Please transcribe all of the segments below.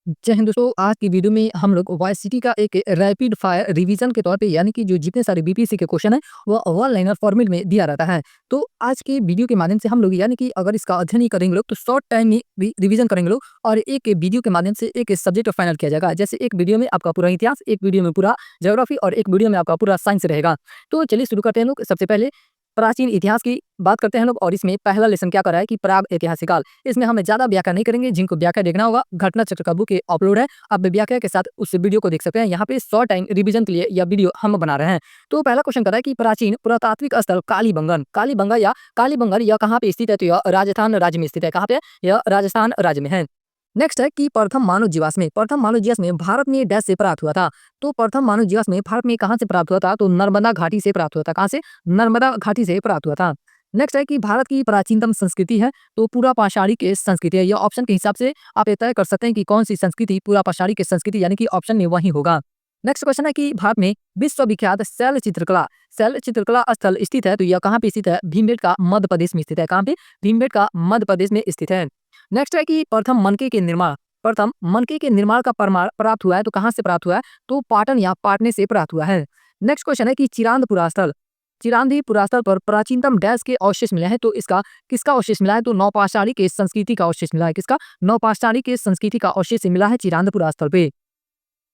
जय हिंद दोस्तों, आज की वीडियो में हम लोग वाईसीटी का एक रैपिड फायर रिवीजन के तौर पे यानी कि जो जितने सारे बीपीएससी के क्वेश्चन है वो वन लाइनर फॉर्मेट में दिया रहता है। तो आज के वीडियो के माध्यम से हम लोग यानी कि अगर इसका अध्ययन ही करेंगे लोग तो शॉर्ट टाइम में भी रिवीजन करेंगे लोग और एक वीडियो के माध्यम से एक सब्जेक्ट फाइनल किया जाएगा। जैसे एक वीडियो में आपका पूरा इतिहास, एक वीडियो में पूरा ज्योग्राफी और एक वीडियो में आपका पूरा साइंस रहेगा। तो चलिए शुरू करते हैं लोग। सबसे पहले प्राचीन इतिहास की बात करते हैं लोग और इसमें पहला लेसन क्या कर रहा है कि प्राग ऐतिहासिक काल। इसमें हमें ज्यादा व्याख्या नहीं करेंगे, जिनको व्याख्या देखना होगा घटना चक्र का बुक अपलोड है, आप व्याख्या के साथ उस वीडियो को देख सकते हैं। यहाँ पे शॉर्ट टाइम रिवीजन के लिए यह वीडियो हम बना रहे हैं। तो पहला क्वेश्चन कर रहा है कि प्राचीन पुरातात्विक स्थल कालीबंगन, कालीबंगा या कालीबंगन यह कहाँ पे स्थित है? तो यह राजस्थान राज्य में स्थित है। कहाँ पे? यह राजस्थान राज्य में है। नेक्स्ट है कि प्रथम मानव जीवाश्म में, प्रथम मानव जीवाश्म में भारत में डैश से प्राप्त हुआ था। तो प्रथम मानव जीवाश्म में भारत में कहाँ से प्राप्त हुआ था? तो नर्मदा घाटी से प्राप्त हुआ था। कहाँ से? नर्मदा घाटी से प्राप्त हुआ था। नेक्स्ट है कि भारत की प्राचीनतम संस्कृति है तो पूरा पाषाणी के संस्कृति है। यह ऑप्शन के हिसाब से आप ये तय कर सकते हैं कि कौन सी संस्कृति पूरा पाषाणी के संस्कृति, यानी कि ऑप्शन में वही होगा। नेक्स्ट क्वेश्चन है कि भारत में विश्वविख्यात शैल चित्रकला स्थल स्थित है। तो यह कहाँ पे स्थित है? भीमबेटका मध्य प्रदेश में स्थित है। कहाँ पे? भीमबेटका मध्य प्रदेश में स्थित है। नेक्स्ट है कि प्रथम मनके के निर्माण का प्रमाण प्राप्त हुआ है। तो कहाँ से प्राप्त हुआ है? तो पाटन या पाटने से प्राप्त हुआ है। नेक्स्ट क्वेश्चन है कि चिरांदी पुरास्थल पर प्राचीनतम डैश के अवशेष मिले हैं। तो इसका किसका अवशेष मिला है? तो नौपाषाणी के संस्कृति का अवशेष मिला है। किसका? नौपाषाणी के संस्कृति का अवशेष मिला है चिरांद पुरास्थल पे।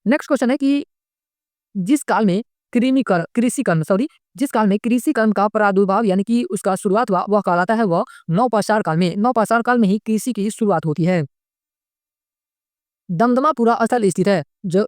नेक्स्ट क्वेश्चन है कि जिस काल में जिस काल में कृषिकर्म का प्रादुर्भाव यानी कि उसका शुरुआत हुआ वह कहलाता है वह नवपाषाण काल में। नवपाषाण काल में ही कृषि की शुरुआत होती है। दमदमा पूरा स्थल स्थित है। जो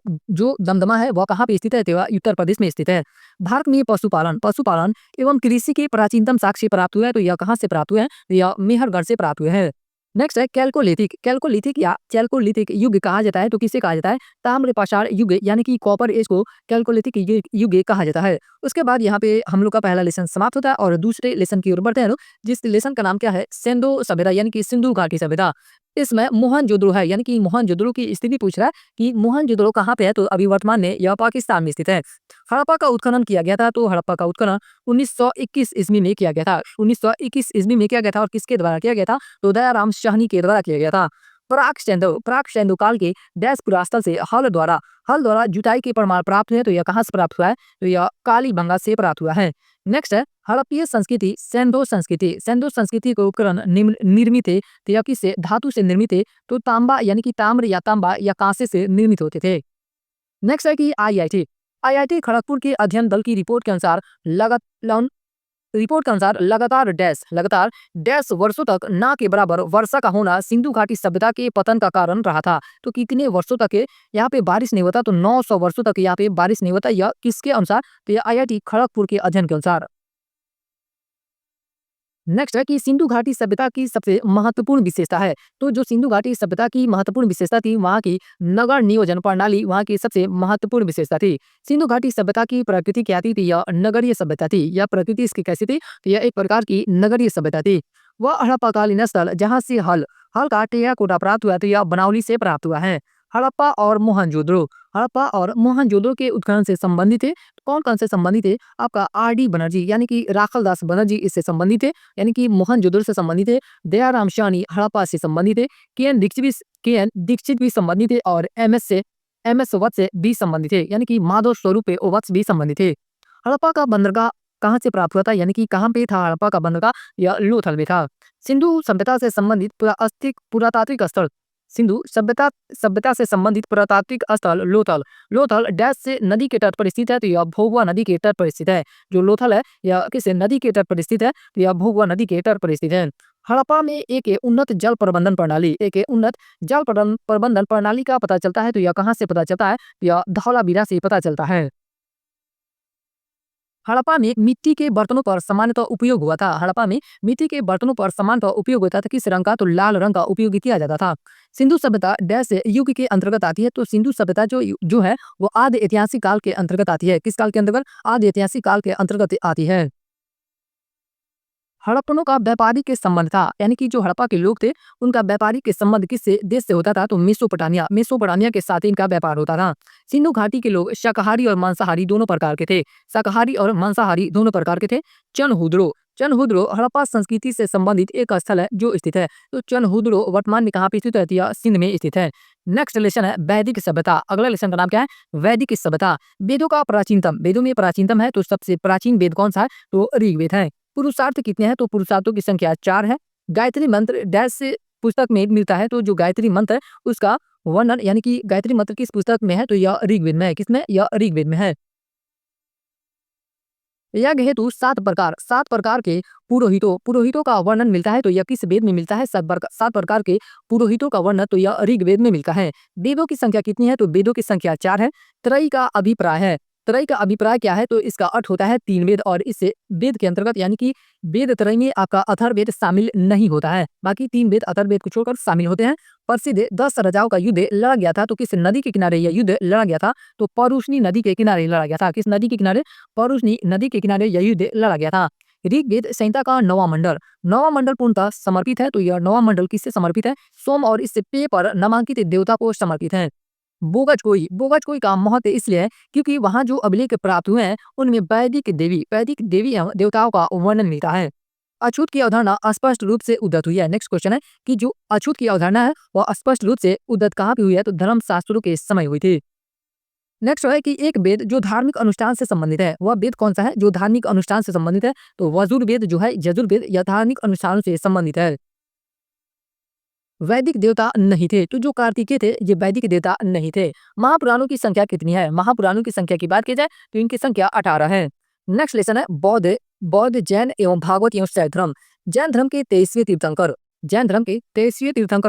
दमदमा है वह कहाँ पे स्थित है? तो वह उत्तर प्रदेश में स्थित है। भारत में पशुपालन एवं कृषि के प्राचीनतम साक्ष्य प्राप्त हुए हैं। तो यह कहाँ से प्राप्त हुए हैं? तो यह मेहरगढ़ से प्राप्त हुए हैं। नेक्स्ट है कैल्कोलिथिक या चैल्कोलिथिक युग कहा जाता है। तो किसे कहा जाता है? ताम्रपाषाण युग यानी कि कॉपर एज को कैल्कोलिथिक युग कहा जाता है। उसके बाद यहाँ पे हम लोग का पहला लेसन समाप्त होता है और दूसरे लेसन की ओर बढ़ते हैं लोग, जिस लेसन का नाम क्या है? सेंदो सभ्यता यानी कि सिंधु घाटी सभ्यता। इसमें मोहनजोदड़ो है यानी कि मोहनजोदड़ो की स्थिति पूछ रहा है कि मोहनजोदड़ो कहाँ पे है? तो अभी वर्तमान में यह पाकिस्तान में स्थित है। हड़प्पा का उत्खनन किया गया था। तो हड़प्पा का उत्खनन 1921 ईस्वी में किया गया था। 1921 ईस्वी में किया गया था और किसके द्वारा किया गया था? तो दयाराम शाहनी के द्वारा किया गया था। प्राक सैंधव काल के डैश पुरास्थल से हल द्वारा जुताई के प्रमाण प्राप्त हुए। तो यह कहाँ से प्राप्त हुआ है? तो यह कालीबंगा से प्राप्त हुआ है। नेक्स्ट है हड़प्पीय संस्कृति सेंधो संस्कृति के उपकरण निर्मित थे। तो यह किससे? धातु से निर्मित थे। तो तांबा यानी कि तांबा या कांसे से निर्मित होते थे। नेक्स्ट है कि आईआईटी खड़गपुर के अध्ययन दल की रिपोर्ट के अनुसार लगातार डैश वर्षों तक ना के बराबर वर्षा का होना सिंधु घाटी सभ्यता के पतन का कारण रहा था। तो कितने वर्षों तक यहाँ पे बारिश नहीं होता? तो 900 वर्षों तक यहाँ पे बारिश नहीं होता। यह किसके अनुसार? तो यह आईआईटी खड़गपुर के अध्ययन के अनुसार। नेक्स्ट है कि सिंधु घाटी सभ्यता की सबसे महत्वपूर्ण विशेषता है। तो जो सिंधु घाटी सभ्यता की महत्वपूर्ण विशेषता थी वहाँ की नगर नियोजन प्रणाली वहाँ की सबसे महत्वपूर्ण विशेषता थी। सिंधु घाटी सभ्यता की प्रकृति क्या थी? यह नगरीय सभ्यता थी। यह प्रकृति इसकी कैसी थी? तो यह एक प्रकार की नगरीय सभ्यता थी। वह हड़प्पाकालीन स्थल जहाँ से हल का टेराकोटा प्राप्त हुआ। तो यह बनावली से प्राप्त हुआ है। हड़प्पा और मोहनजोदड़ो के उत्खनन से संबंधित थे। कौन कौन से संबंधित थे? आपका आर.डी. बनर्जी यानी कि राखलदास बनर्जी इससे संबंधित थे, यानी कि मोहनजोदड़ो से संबंधित थे। दयाराम शाहनी हड़प्पा से संबंधित थे। के.एन. दीक्षित भी संबंधित थे और एम.एस. वत्स से भी संबंधित थे, यानी कि माधव स्वरूप वत्स भी संबंधित थे। हड़प्पा का बंदरगाह कहाँ से प्राप्त हुआ था? यानी कि कहाँ पे था हड़प्पा का बंदरगाह? यह लोथल में था। सिंधु सभ्यता से संबंधित पुरातात्विक स्थल सभ्यता से संबंधित पुरातात्विक स्थल लोथल डैश से नदी के तट पर स्थित है। तो यह भोगवा नदी के तट पर स्थित है। जो लोथल है यह किस नदी के तट पर स्थित है? तो यह भोगवा नदी के तट पर स्थित है। हड़प्पा में एक उन्नत जल प्रबंधन प्रणाली का पता चलता है। तो यह कहाँ से पता चलता है? तो यह धौलावीरा से पता चलता है। हड़प्पा में मिट्टी के बर्तनों पर सामान्यतः उपयोग हुआ था। किस रंग का? तो लाल रंग का उपयोग किया जाता था। सिंधु सभ्यता डैश युग के अंतर्गत आती है। तो सिंधु सभ्यता जो है वो आदि ऐतिहासिक काल के अंतर्गत आती है। किस काल के अंतर्गत? आदि ऐतिहासिक काल के अंतर्गत आती है। हड़प्पनों का व्यापारी के संबंध था, यानी कि जो हड़प्पा के लोग थे उनका व्यापारी के संबंध किससे देश से होता था? तो मेसोपोटामिया के साथ इनका व्यापार होता था। सिंधु घाटी के लोग शाकाहारी और मांसाहारी दोनों प्रकार के थे। चनहुद्रो हड़प्पा संस्कृति से संबंधित एक स्थल है जो स्थित है। तो चनहुद्रो वर्तमान में कहाँ पे स्थित है? यह सिंध में स्थित है। नेक्स्ट लेसन है वैदिक सभ्यता। अगला लेसन का नाम क्या है? वैदिक सभ्यता। वेदों का प्राचीनतम, वेदों में प्राचीनतम है तो सबसे प्राचीन वेद कौन सा है? तो ऋग्वेद है। पुरुषार्थ कितने हैं? तो पुरुषार्थों की संख्या 4 है। गायत्री मंत्र डैश से पुस्तक में मिलता है, तो जो गायत्री मंत्र है उसका वर्णन यानी कि गायत्री मंत्र किस पुस्तक में है? तो यह ऋग्वेद में है। किसमें? यह ऋग्वेद में है। यज्ञ हेतु 7 प्रकार के पुरोहितों का वर्णन मिलता है, तो यह किस वेद में मिलता है? 7 प्रकार के पुरोहितों का वर्णन तो यह ऋग्वेद में मिलता है। वेदों की संख्या कितनी है? तो वेदों की संख्या 4 है। त्रयी का अभिप्राय है। त्रयी का अभिप्राय क्या है? तो इसका अर्थ होता है 3 वेद, और इससे वेद के अंतर्गत यानी कि वेद त्रयी में आपका अथर्ववेद शामिल नहीं होता है। बाकी 3 वेद अथर्ववेद को छोड़कर शामिल होते हैं। प्रसिद्ध 10 राजाओं का युद्ध लड़ा गया था, तो किस नदी के किनारे यह युद्ध लड़ा गया था? तो परुष्णी नदी के किनारे लड़ा गया था। किस नदी के किनारे? परुष्णी नदी के किनारे यह युद्ध लड़ा गया था। ऋग्वेद संहिता का 9वां मंडल, 9वां मंडल पूर्णतः समर्पित है, तो यह 9वां मंडल किससे समर्पित है? सोम और इससे पेय पर नामांकित देवता को समर्पित है। बोगज कोई का महत्व इसलिए है क्योंकि वहां जो अभिलेख प्राप्त हुए हैं उनमें वैदिक देवी एवं देवताओं का वर्णन मिलता है। अछूत की अवधारणा स्पष्ट रूप से उद्धत हुई है। नेक्स्ट क्वेश्चन है कि जो अछूत की अवधारणा है वह स्पष्ट रूप से उद्धत कहाँ पे हुई है? तो धर्म शास्त्रों के समय हुई थी। नेक्स्ट है कि एक वेद जो धार्मिक अनुष्ठान से संबंधित है, वह वेद कौन सा है जो धार्मिक अनुष्ठान से संबंधित है? तो वजुर्वेद जो है, यजुर्वेद या धार्मिक अनुष्ठानों से संबंधित है। वैदिक देवता नहीं थे, तो जो कार्तिकेय थे ये वैदिक देवता नहीं थे। महापुराणों की संख्या कितनी है? महापुराणों की संख्या की बात की जाए तो इनकी संख्या 18 है। नेक्स्ट लेसन है बौद्ध जैन एवं भागवत एवं शैव धर्म। जैन धर्म के 23वें तीर्थंकर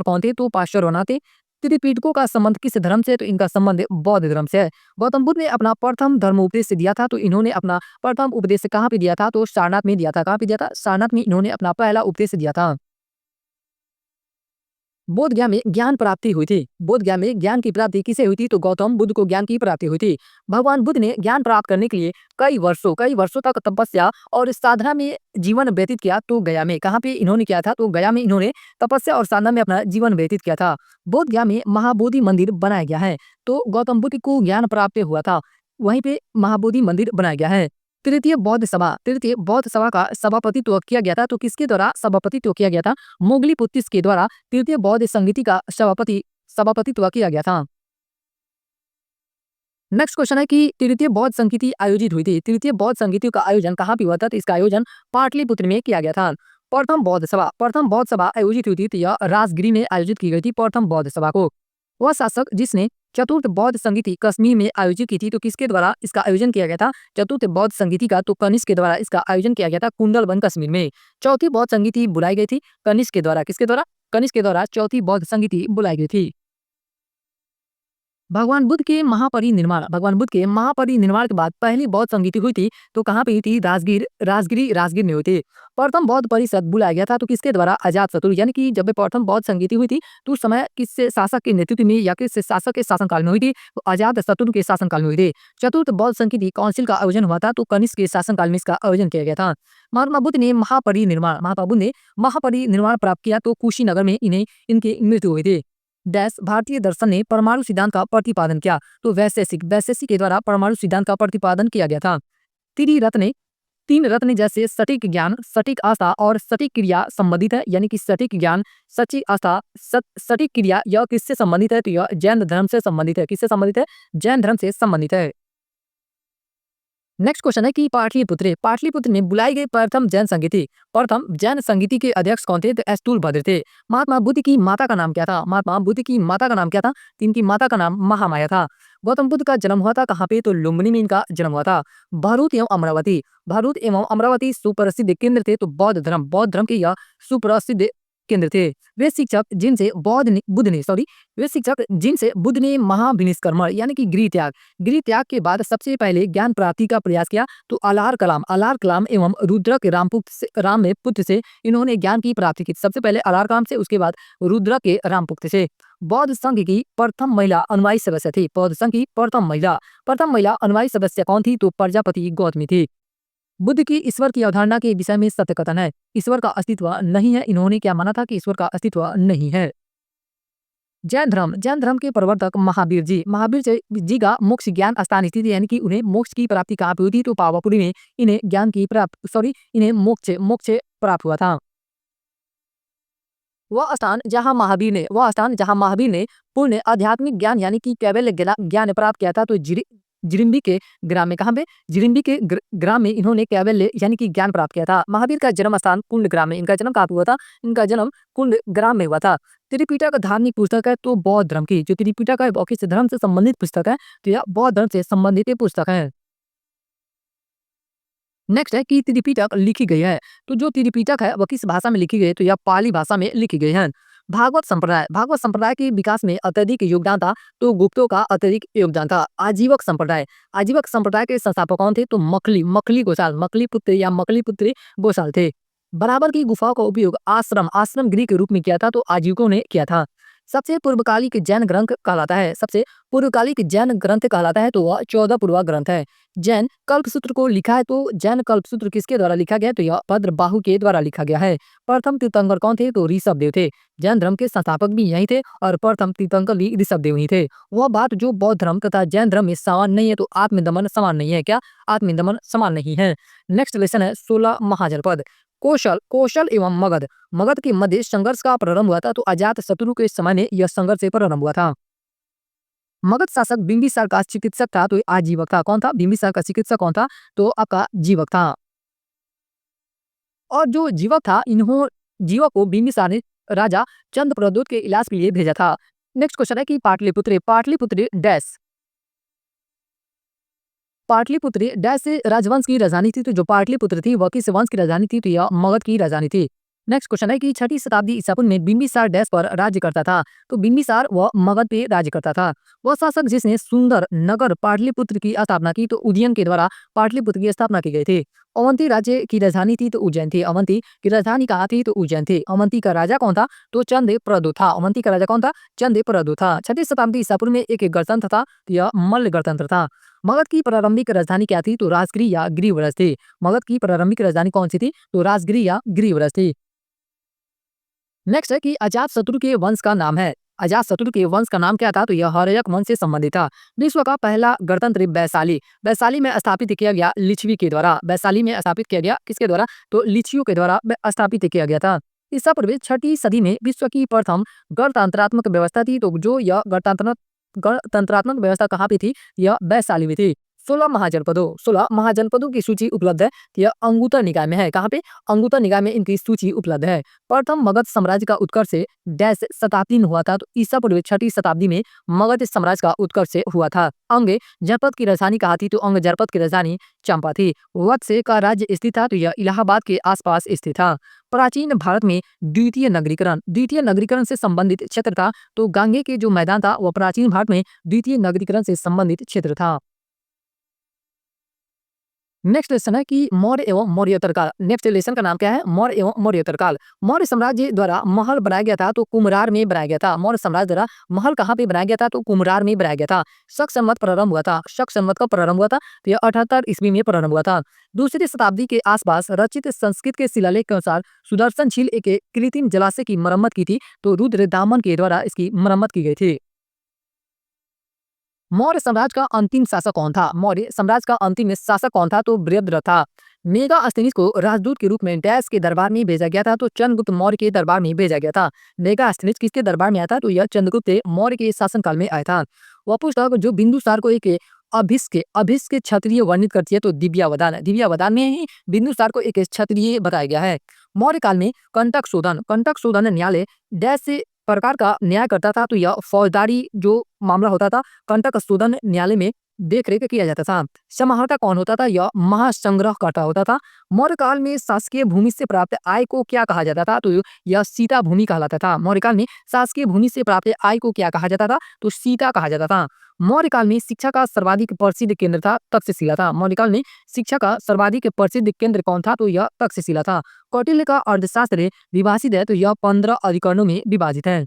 कौन थे? तो पार्श्वनाथ थे। त्रिपिटकों का संबंध किस धर्म से? तो इनका संबंध बौद्ध धर्म से है। गौतम बुद्ध ने अपना प्रथम धर्म उपदेश दिया था, तो इन्होंने अपना प्रथम उपदेश कहाँ पे दिया था? तो सारनाथ में दिया था। कहाँ पे दिया था? सारनाथ में इन्होंने अपना पहला उपदेश दिया था। बोध गया में ज्ञान प्राप्ति हुई थी। बोध गया में ज्ञान की प्राप्ति किसे हुई थी? तो गौतम बुद्ध को ज्ञान की प्राप्ति हुई थी। भगवान बुद्ध ने ज्ञान प्राप्त करने के लिए कई वर्षों तक तपस्या और साधना में जीवन व्यतीत किया। तो गया में कहाँ पे इन्होंने किया था? तो गया में इन्होंने तपस्या और साधना में अपना जीवन व्यतीत किया था। बोध गया में महाबोधि मंदिर बनाया गया है, तो गौतम बुद्ध को ज्ञान प्राप्त हुआ था, वहीं पे महाबोधि मंदिर बनाया गया है। तृतीय बौद्ध सभा का सभापतित्व किया गया था, तो किसके द्वारा सभापतित्व किया गया था? मोगली के द्वारा तृतीय बौद्ध संगीति का सभापतित्व किया गया था। नेक्स्ट क्वेश्चन है कि तृतीय बौद्ध संगीति आयोजित हुई थी। तृतीय बौद्ध संगीति का आयोजन कहाँ पे हुआ था? तो इसका आयोजन पाटलिपुत्र में किया गया था। प्रथम बौद्ध सभा आयोजित हुई थी, तो यह राजगिरी में आयोजित की गई थी प्रथम बौद्ध सभा को। वह शासक जिसने चतुर्थ बौद्ध संगीति कश्मीर में आयोजित की थी, तो किसके द्वारा इसका आयोजन किया गया था? चतुर्थ बौद्ध संगीति का तो कनिष्क के द्वारा इसका आयोजन किया गया था कुंडलवन कश्मीर में। चौथी बौद्ध संगीति बुलाई गई थी कनिष्क के द्वारा। किसके द्वारा? कनिष्क के द्वारा चौथी बौद्ध संगीति बुलाई गई थी। भगवान बुद्ध के महापरिनिर्वाण के बाद पहली बौद्ध संगीति हुई थी, तो कहाँ पे हुई थी? राजगिर में हुई थी। प्रथम बौद्ध परिषद बुलाया गया था, तो किसके द्वारा? अजातशत्रु, यानी कि जब प्रथम बौद्ध संगीति हुई थी तो उस समय किससे शासक के नेतृत्व में या किस शासक के शासनकाल में हुई थी? तो अजातशत्रु के शासनकाल में हुई थी। चतुर्थ बौद्ध संगीति काउंसिल का आयोजन हुआ था, तो कनिष्क के शासनकाल में इसका आयोजन किया गया था। महात्मा बुद्ध ने महापरिनिर्वाण प्राप्त किया, तो कुशीनगर में इनकी मृत्यु हुई थी। भारतीय दर्शन ने परमाणु सिद्धांत का प्रतिपादन किया, तो वैशेषिक के द्वारा परमाणु सिद्धांत का प्रतिपादन किया गया था। त्रिरत्न तीन रत्न जैसे सटीक ज्ञान, सटीक आस्था और सटीक क्रिया संबंधित है, यानी कि सटीक ज्ञान, सटीक आस्था, सटीक क्रिया, यह किससे संबंधित है? तो यह जैन धर्म से संबंधित है। किससे संबंधित है? जैन धर्म से संबंधित है। नेक्स्ट क्वेश्चन है कि पाटलिपुत्र में बुलाई गई प्रथम जैन संगीति के अध्यक्ष कौन थे? तो स्थूलभद्र थे। महात्मा बुद्ध की माता का नाम क्या था? तो इनकी माता का नाम महामाया था। गौतम बुद्ध का जन्म हुआ था कहाँ पे? तो लुम्बिनी में इनका जन्म हुआ था। भरूच एवं अमरावती सुप्रसिद्ध केंद्र थे, तो बौद्ध धर्म के यह सुप्रसिद्ध केंद्र थे। वे शिक्षक जिनसे बुद्ध ने महाविनिष्कर्मण यानी कि गृह त्याग के बाद सबसे पहले ज्ञान प्राप्ति का प्रयास किया, तो अलार कलाम एवं रुद्रक रामपुत्र से इन्होंने ज्ञान की प्राप्ति की। सबसे पहले अलार कलाम से, उसके बाद रुद्रक के रामपुत्र से। बौद्ध संघ की प्रथम महिला अनुयायी सदस्य थी। बौद्ध संघ की प्रथम महिला अनुयायी सदस्य कौन थी? तो प्रजापति गौतमी थी। बुद्ध की ईश्वर की अवधारणा के विषय में सत्य कथन है, ईश्वर का अस्तित्व नहीं है। इन्होंने क्या माना था? कि ईश्वर का अस्तित्व नहीं है। जैन धर्म के प्रवर्तक महावीर जी का मोक्ष ज्ञान स्थान स्थित है, यानी कि उन्हें मोक्ष की प्राप्ति कहाँ पे हुई थी? तो पावापुरी में इन्हें मोक्ष प्राप्त हुआ था। वह स्थान जहाँ महावीर ने पूर्ण आध्यात्मिक ज्ञान यानी कि कैवल्य ज्ञान प्राप्त किया था। तो जिरिम्बी के ग्राम में, कहाँ पे? जिरिम्बी के ग्राम में इन्होंने कैवल्य यानी कि ज्ञान प्राप्त किया था। महावीर का जन्म स्थान कुंड ग्राम में, इनका जन्म कहाँ पे हुआ था? इनका जन्म कुंड ग्राम में हुआ था। त्रिपिटक धार्मिक पुस्तक है तो बौद्ध धर्म की, जो त्रिपिटक है वो किस धर्म से संबंधित पुस्तक है? तो यह बौद्ध धर्म से संबंधित ये पुस्तक है। नेक्स्ट है कि त्रिपिटक लिखी गई है। तो जो त्रिपिटक है वह किस भाषा में लिखी गई है? तो यह पाली भाषा में लिखी गई है। भागवत संप्रदाय के विकास में अत्यधिक योगदान था। तो गुप्तों का अत्यधिक योगदान था। आजीवक संप्रदाय के संस्थापक कौन थे? तो मकली गोसाल, मकली पुत्र या मकली पुत्री गोसाल थे। बराबर की गुफाओं का उपयोग आश्रम गृह के रूप में किया था। तो आजीवकों ने किया था। सबसे पूर्वकालिक जैन ग्रंथ कहलाता है तो वह 14 पूर्वा ग्रंथ है। जैन कल्पसूत्र को लिखा है तो जैन कल्पसूत्र किसके द्वारा लिखा गया? तो यह भद्रबाहु के द्वारा लिखा गया है। प्रथम तीर्थंकर कौन थे? तो ऋषभदेव थे। जैन धर्म के संस्थापक भी यही थे और प्रथम तीर्थंकर भी ऋषभदेव ही थे। वह बात जो बौद्ध धर्म तथा जैन धर्म में समान नहीं है, तो आत्मदमन समान नहीं है। क्या? आत्मदमन समान नहीं है। नेक्स्ट लेसन है 16 महाजनपद। कौशल एवं मगध के मध्य संघर्ष का प्रारंभ हुआ था। तो अजात शत्रु के समय में यह संघर्ष से प्रारंभ हुआ था। मगध शासक बिंबिसार का चिकित्सक था तो ये आजीवक था। कौन था? बिंबिसार का चिकित्सक कौन था? तो आपका जीवक था। और जो जीवक था, जीवक को बिंबिसार ने राजा चंद्रप्रद्योत के इलाज के लिए भेजा था। नेक्स्ट क्वेश्चन है कि पाटलिपुत्र डैश से राजवंश की राजधानी थी। तो जो पाटलिपुत्र थी वह किस वंश की राजधानी थी? तो यह मगध की राजधानी थी। नेक्स्ट क्वेश्चन है कि 6ठी शताब्दी ईसा पूर्व में बिंबिसार डैश पर राज्य करता था। तो बिंबिसार वह मगध पे राज्य करता था। वह शासक जिसने सुंदर नगर पाटलिपुत्र की स्थापना की। तो उदयन के द्वारा पाटलिपुत्र की स्थापना की गई थी। अवंती राज्य की राजधानी थी तो उज्जैन थी। अवंती की राजधानी कहाँ थी? तो उज्जैन थी। अवंती का राजा कौन था? तो चंद्रप्रद्योत था। अवंती का राजा कौन था? चंद्रप्रद्योत था। 6ठी शताब्दी ईसा पूर्व में एक गणतंत्र था। तो यह मल्ल गणतंत्र था। मगध की प्रारंभिक राजधानी क्या थी? तो राजगिरी या गिरिवरज थी। मगध की प्रारंभिक राजधानी कौन सी थी? तो राजगिरी या गिरिवरज थी। नेक्स्ट है कि अजातशत्रु के वंश का नाम है। अजातशत्रु के वंश का नाम क्या था? तो यह हर्यक वंश से संबंधित था। विश्व का पहला गणतंत्र वैशाली में स्थापित किया गया लिच्छवी के द्वारा। वैशाली में स्थापित किया गया किसके द्वारा? तो लिच्छवियों के द्वारा स्थापित किया गया था। ईसा पूर्व 6ठी सदी में विश्व की प्रथम गणतंत्रात्मक व्यवस्था थी। तो जो यह गणतंत्रात्मक व्यवस्था कहाँ पे थी? यह वैशाली में थी। 16 महाजनपदों की सूची उपलब्ध है। यह अंगुत्तर निकाय में है। कहाँ पे? अंगुत्तर निकाय में इनकी सूची उपलब्ध है। प्रथम मगध साम्राज्य का उत्कर्ष डैश शताब्दी में हुआ था। तो ईसा पूर्व 6ठी शताब्दी में मगध साम्राज्य का उत्कर्ष हुआ था। अंग जनपद की राजधानी कहाँ थी? तो अंग जनपद की राजधानी चंपा थी। वत्स का राज्य स्थित था। तो यह इलाहाबाद के आसपास स्थित था। प्राचीन भारत में द्वितीय नगरीकरण से संबंधित क्षेत्र था। तो गांगे के जो मैदान था वह प्राचीन भारत में द्वितीय नगरीकरण से संबंधित क्षेत्र था। नेक्स्ट लेसन है कि मौर्य एवं मौर्योत्तर काल। नेक्स्ट लेसन का नाम क्या है? मौर्य एवं मौर्योत्तर काल। मौर्य साम्राज्य द्वारा महल बनाया गया था। तो कुम्हरार में बनाया गया था। मौर्य साम्राज्य द्वारा महल कहाँ पे बनाया गया था? तो कुम्हरार में बनाया गया था। शक संवत प्रारंभ हुआ था। शक संवत कब प्रारंभ हुआ था? तो यह 78 ईस्वी में प्रारंभ हुआ था। दूसरी शताब्दी के आसपास रचित संस्कृत के शिलालेख के अनुसार सुदर्शन झील एक कृत्रिम जलाशय की मरम्मत की थी। तो रुद्र दामन के द्वारा इसकी मरम्मत की गई थी। मौर्य साम्राज्य का अंतिम शासक कौन था? मौर्य साम्राज्य का अंतिम शासक कौन था? तो बृहद्रथ था। मेगास्थनीज को राजदूत के रूप में डैश के दरबार में भेजा गया था। तो चंद्रगुप्त मौर्य के दरबार में भेजा गया था। मेगास्थनीज किसके दरबार में आया था? तो यह चंद्रगुप्त मौर्य के शासनकाल में आया था। वह पुस्तक जो बिंदुसार को एक अभिष्ट क्षत्रिय वर्णित करती है। तो दिव्यावदान में ही बिंदुसार को एक क्षत्रिय बताया गया है। मौर्य काल में कंटक शोधन न्यायालय डैश से प्रकार का न्याय करता था। तो यह फौजदारी जो मामला होता था कंटक शोधन न्यायालय में देख रेख किया जाता था। समाहर्ता कौन होता था? यह महासंग्रहकर्ता होता था। मौर्य काल में शासकीय भूमि से प्राप्त आय को क्या कहा जाता था? तो यह सीता भूमि कहलाता था। मौर्य काल में शासकीय भूमि से प्राप्त आय को क्या कहा जाता था? तो सीता कहा जाता था। मौर्य काल में शिक्षा का सर्वाधिक प्रसिद्ध केंद्र था तक्षशिला था। मौर्य काल में शिक्षा का सर्वाधिक प्रसिद्ध केंद्र कौन था? तो यह तक्षशिला था। कौटिल्य का अर्थशास्त्र विभाजित है। तो यह 15 अधिकरणों में विभाजित है।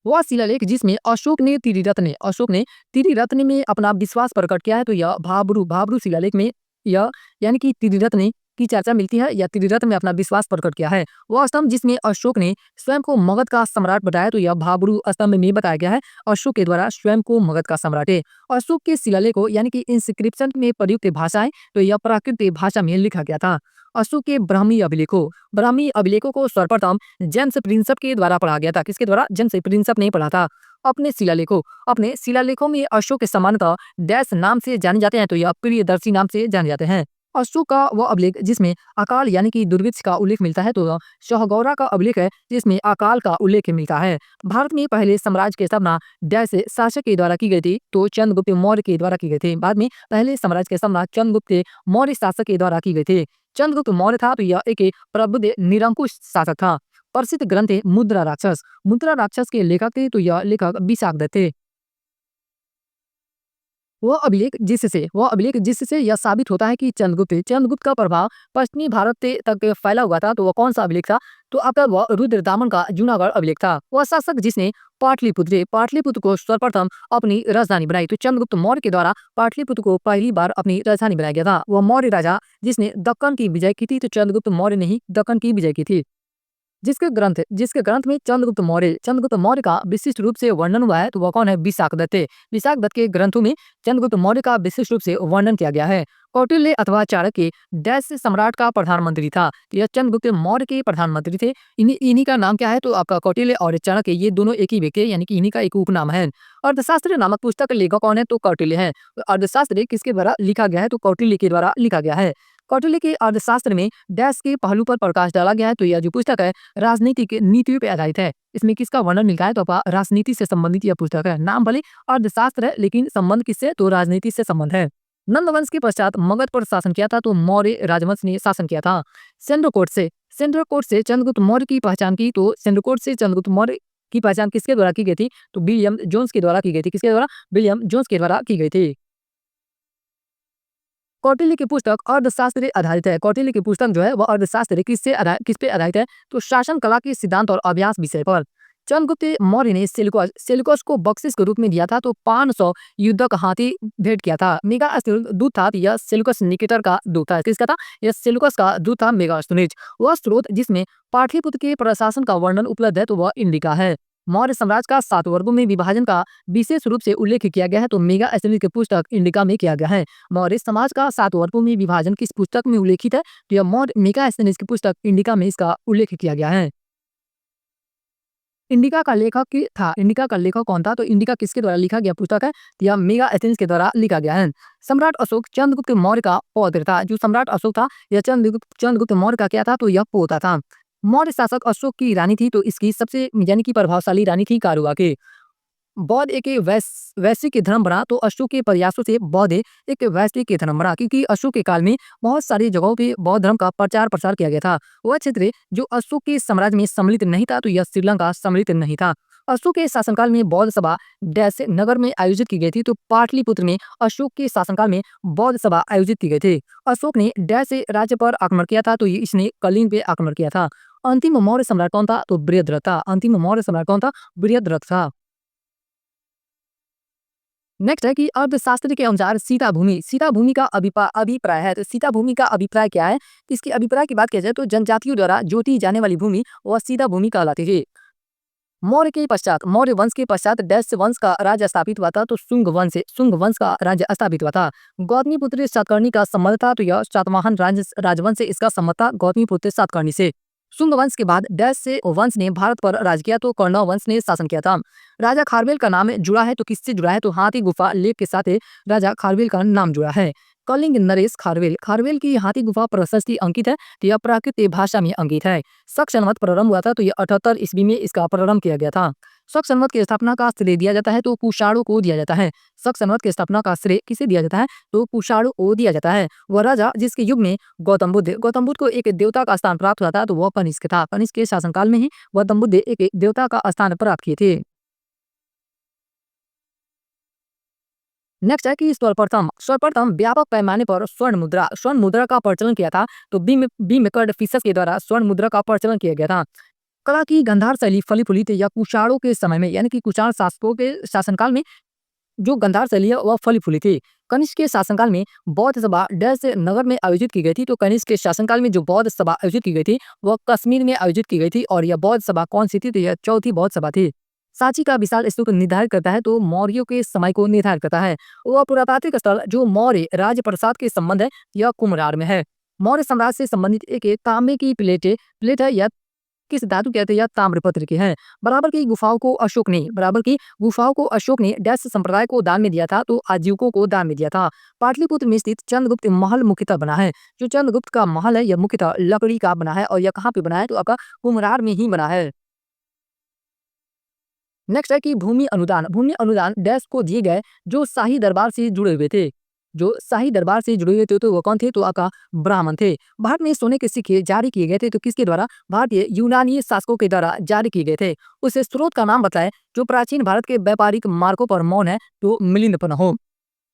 वह शिलालेख जिसमें अशोक ने त्रिरत्न में अपना विश्वास प्रकट किया है। तो यह भाब्रू शिलालेख में यह यानी कि त्रिरत्न की चर्चा मिलती है या त्रिरत्न में अपना विश्वास प्रकट किया है। वह स्तंभ जिसमें अशोक ने स्वयं को मगध का सम्राट बताया, तो यह भाब्रू स्तंभ में बताया गया है अशोक के द्वारा स्वयं को मगध का सम्राट है। अशोक के शिलालेखों यानी कि इंस्क्रिप्शन में प्रयुक्त भाषाएं, तो यह प्राकृत भाषा में लिखा गया था। अशोक के ब्राह्मी अभिलेखों को सर्वप्रथम जेम्स प्रिंसप के द्वारा पढ़ा गया था। किसके द्वारा? जेम्स प्रिंसप ने पढ़ा था। अपने शिलालेखों में अशोक सामान्यतः डैश नाम से जाने जाते हैं, तो यह प्रियदर्शी नाम से जाने जाते हैं। अशोक का वह अभिलेख जिसमें अकाल यानी कि दुर्भिक्ष का उल्लेख मिलता है, तो यह शाहगौरा का अभिलेख है जिसमें अकाल का उल्लेख मिलता है। भारत में पहले साम्राज्य की स्थापना डैश शासक के द्वारा की गई थी, तो चंद्रगुप्त मौर्य के द्वारा की गई थी। बाद में पहले साम्राज्य की स्थापना चंद्रगुप्त मौर्य शासक के द्वारा की गई थी। चंद्रगुप्त मौर्य था, तो यह एक प्रबुद्ध निरंकुश शासक था। प्रसिद्ध ग्रंथ है मुद्रा राक्षस के लेखक थे, तो यह लेखक विशाखदत्त थे। वह अभिलेख जिससे यह साबित होता है कि चंद्रगुप्त का प्रभाव पश्चिमी भारत तक फैला हुआ था। तो वह कौन सा अभिलेख था? तो आपका वह रुद्रदामन का जूनागढ़ अभिलेख था। वह शासक जिसने पाटलिपुत्र को सर्वप्रथम अपनी राजधानी बनाई। तो चंद्रगुप्त मौर्य के द्वारा पाटलिपुत्र को पहली बार अपनी राजधानी बनाया गया था। वह मौर्य राजा जिसने दक्कन की विजय की थी, तो चंद्रगुप्त मौर्य ने ही दक्कन की विजय की थी। जिसके ग्रंथ में चंद्रगुप्त मौर्य का विशिष्ट रूप से वर्णन हुआ है, तो वह कौन है? विशाखदत्त के ग्रंथों में चंद्रगुप्त मौर्य का विशिष्ट रूप से वर्णन किया गया है। कौटिल्य अथवा चाणक्य डैश सम्राट का प्रधानमंत्री था। तो यह चंद्रगुप्त मौर्य के प्रधानमंत्री थे। इन्हीं का नाम क्या है? तो आपका कौटिल्य और चाणक्य, ये दोनों एक ही व्यक्ति यानी कि इन्हीं का एक उपनाम है। अर्थशास्त्र नामक पुस्तक का लेखक कौन है? तो कौटिल्य है। अर्थशास्त्र किसके द्वारा लिखा गया है? तो कौटिल्य के द्वारा लिखा गया है। कौटिल्य के अर्थशास्त्र में डैश के पहलू पर प्रकाश डाला गया है। तो यह जो पुस्तक है राजनीतिक नीतियों पर आधारित है। इसमें किसका वर्णन मिलता है? तो आपका राजनीति से संबंधित यह पुस्तक है। नाम भले अर्थशास्त्र है, लेकिन संबंध किससे? तो राजनीति से संबंध है। नंद वंश के पश्चात मगध पर शासन किया था, तो मौर्य राजवंश ने शासन किया था। सेंड्रकोट से चंद्रगुप्त मौर्य की पहचान की। तो सेंड्रकोट से चंद्रगुप्त मौर्य की पहचान किसके द्वारा की गई थी? तो विलियम जोन्स के द्वारा की गई थी। किसके द्वारा? विलियम जोन्स के द्वारा की गई थी। कौटिल्य की पुस्तक अर्थशास्त्र आधारित है। कौटिल्य की पुस्तक जो है वह अर्थशास्त्र किस पे आधारित है? तो शासन कला के सिद्धांत और अभ्यास विषय पर। चंद्रगुप्त मौर्य ने सेल्यूकस को बख्शिश के रूप में दिया था, तो 500 युद्धक हाथी भेंट किया था। मेगा दूत था, यह सेल्यूकस निकेटर का दूत था। किसका था? यह सेल्यूकस का दूत था, मेगा अस्तुनिज। वह स्रोत जिसमें पाटलिपुत्र के प्रशासन का वर्णन उपलब्ध है, तो वह इंडिका है। मौर्य साम्राज्य का 7 वर्गों में विभाजन का विशेष रूप से उल्लेख किया गया है, तो मेगा अस्तुनिज की पुस्तक इंडिका में किया गया है। मौर्य समाज का 7 वर्गों में विभाजन किस पुस्तक में उल्लेखित है? तो यह मौर्य मेगा अस्तुनिज की पुस्तक इंडिका में इसका उल्लेख किया गया है। इंडिका का लेखक कौन था? तो इंडिका किसके द्वारा लिखा गया पुस्तक है? तो यह मेगा एथेंस के द्वारा लिखा गया है। सम्राट अशोक चंद्रगुप्त मौर्य का पौत्र था। जो सम्राट अशोक था यह चंद्रगुप्त मौर्य का क्या था? तो यह पोता था। मौर्य शासक अशोक की रानी थी, तो इसकी सबसे यानी कि प्रभावशाली रानी थी कारुआके। बौद्ध एक वैश्विक धर्म बना, तो अशोक के प्रयासों से बौद्ध एक वैश्विक धर्म बना, क्योंकि अशोक के काल में बहुत सारी जगहों पे बौद्ध धर्म का प्रचार प्रसार किया गया था। वह क्षेत्र जो अशोक के साम्राज्य में सम्मिलित नहीं था, तो यह श्रीलंका सम्मिलित नहीं था। अशोक के शासनकाल में बौद्ध सभा डैश नगर में आयोजित की गई थी, तो पाटलिपुत्र में अशोक के शासनकाल में बौद्ध सभा आयोजित की गई थी। अशोक ने डैश राज्य पर आक्रमण किया था, तो इसने कलिंग पे आक्रमण किया था। अंतिम मौर्य सम्राट कौन था? तो बृहद्रथ था। अंतिम मौर्य सम्राट कौन था? बृहद्रथ था। नेक्स्ट है कि अर्थशास्त्र के अनुसार सीता भूमि का अभिप्राय है। तो सीता भूमि का अभिप्राय क्या है? इसकी अभिप्राय की बात किया जाए तो जनजातियों द्वारा जोती जाने वाली भूमि वह सीता भूमि कहलाती थी। मौर्य वंश के पश्चात डैश वंश का राज्य स्थापित हुआ था, तो शुंग वंश का राज्य स्थापित हुआ था। गौतमीपुत्र सातकर्णी का संबंध था, तो यह सातवाहन राजवंश से इसका संबंध था, गौतमीपुत्र सातकर्णी से। शुंग वंश के बाद डैश से वंश ने भारत पर राज किया, तो कौरव वंश ने शासन किया था। राजा खारवेल का नाम जुड़ा है, तो किससे जुड़ा है? तो हाथी गुफा लेख के साथ राजा खारवेल का नाम जुड़ा है। कलिंग नरेश खारवेल की हाथी गुफा प्रशस्ति अंकित है, तो यह प्राकृत भाषा में अंकित है। शक संवत प्रारंभ हुआ था, तो यह 78 ईस्वी में इसका प्रारंभ किया गया था। शक संवत की स्थापना का श्रेय दिया जाता है, तो कुषाणु को दिया जाता है। शक संवत की स्थापना का श्रेय किसे दिया जाता है? तो कुषाणु को दिया जाता है। वह राजा जिसके युग में गौतम बुद्ध को एक देवता का स्थान प्राप्त हुआ था, तो वह कनिष्क था। कनिष्क के शासनकाल में ही गौतम बुद्ध एक देवता का स्थान प्राप्त किए थे। नेक्स्ट है कि सर्वप्रथम व्यापक पैमाने पर स्वर्ण मुद्रा का प्रचलन किया था, तो बीमकर्ड फिशस के द्वारा स्वर्ण मुद्रा का प्रचलन किया गया था। कला की गंधार शैली फली फूली थी, या कुषाणों के समय में यानी कि कुषाण शासकों के शासनकाल में जो गांधार शैली है वह फली फूली थी। कनिष्क के शासनकाल में बौद्ध सभा डैश नगर में आयोजित की गई थी। तो कनिष्क के शासनकाल में जो बौद्ध सभा आयोजित की गई थी वह कश्मीर में आयोजित की गई थी। और यह बौद्ध सभा कौन सी थी? तो यह चौथी बौद्ध सभा थी। सांची का विशाल स्तूप निर्धारित करता है, तो मौर्यों के समय को निर्धारित करता है। वह पुरातात्विक स्थल जो मौर्य राजप्रसाद के संबंध है, यह कुम्हरार में है। मौर्य साम्राज्य से संबंधित एक तांबे की प्लेट है, या किस धातु कहते हैं, या ताम्रपत्र की है। बराबर की गुफाओं को अशोक ने डैश संप्रदाय को दान में दिया था, तो आजीविकों को दान में दिया था। पाटलिपुत्र में स्थित चंद्रगुप्त महल मुख्यतः बना है। जो चंद्रगुप्त का महल है यह मुख्यतः लकड़ी का बना है, और यह कहाँ पे बना है? तो आपका कुम्हरार में ही बना है। नेक्स्ट है कि भूमि अनुदान डैश को दिए गए जो शाही दरबार से जुड़े हुए थे। जो शाही दरबार से जुड़े हुए थे तो वो कौन थे? तो आपका ब्राह्मण थे। भारत में सोने के सिक्के जारी किए गए थे, तो किसके द्वारा? भारतीय यूनानी शासकों के द्वारा जारी किए गए थे। उस स्रोत का नाम बताएं जो प्राचीन भारत के व्यापारिक मार्गों पर मौन है, तो मिलिंद पन्ह।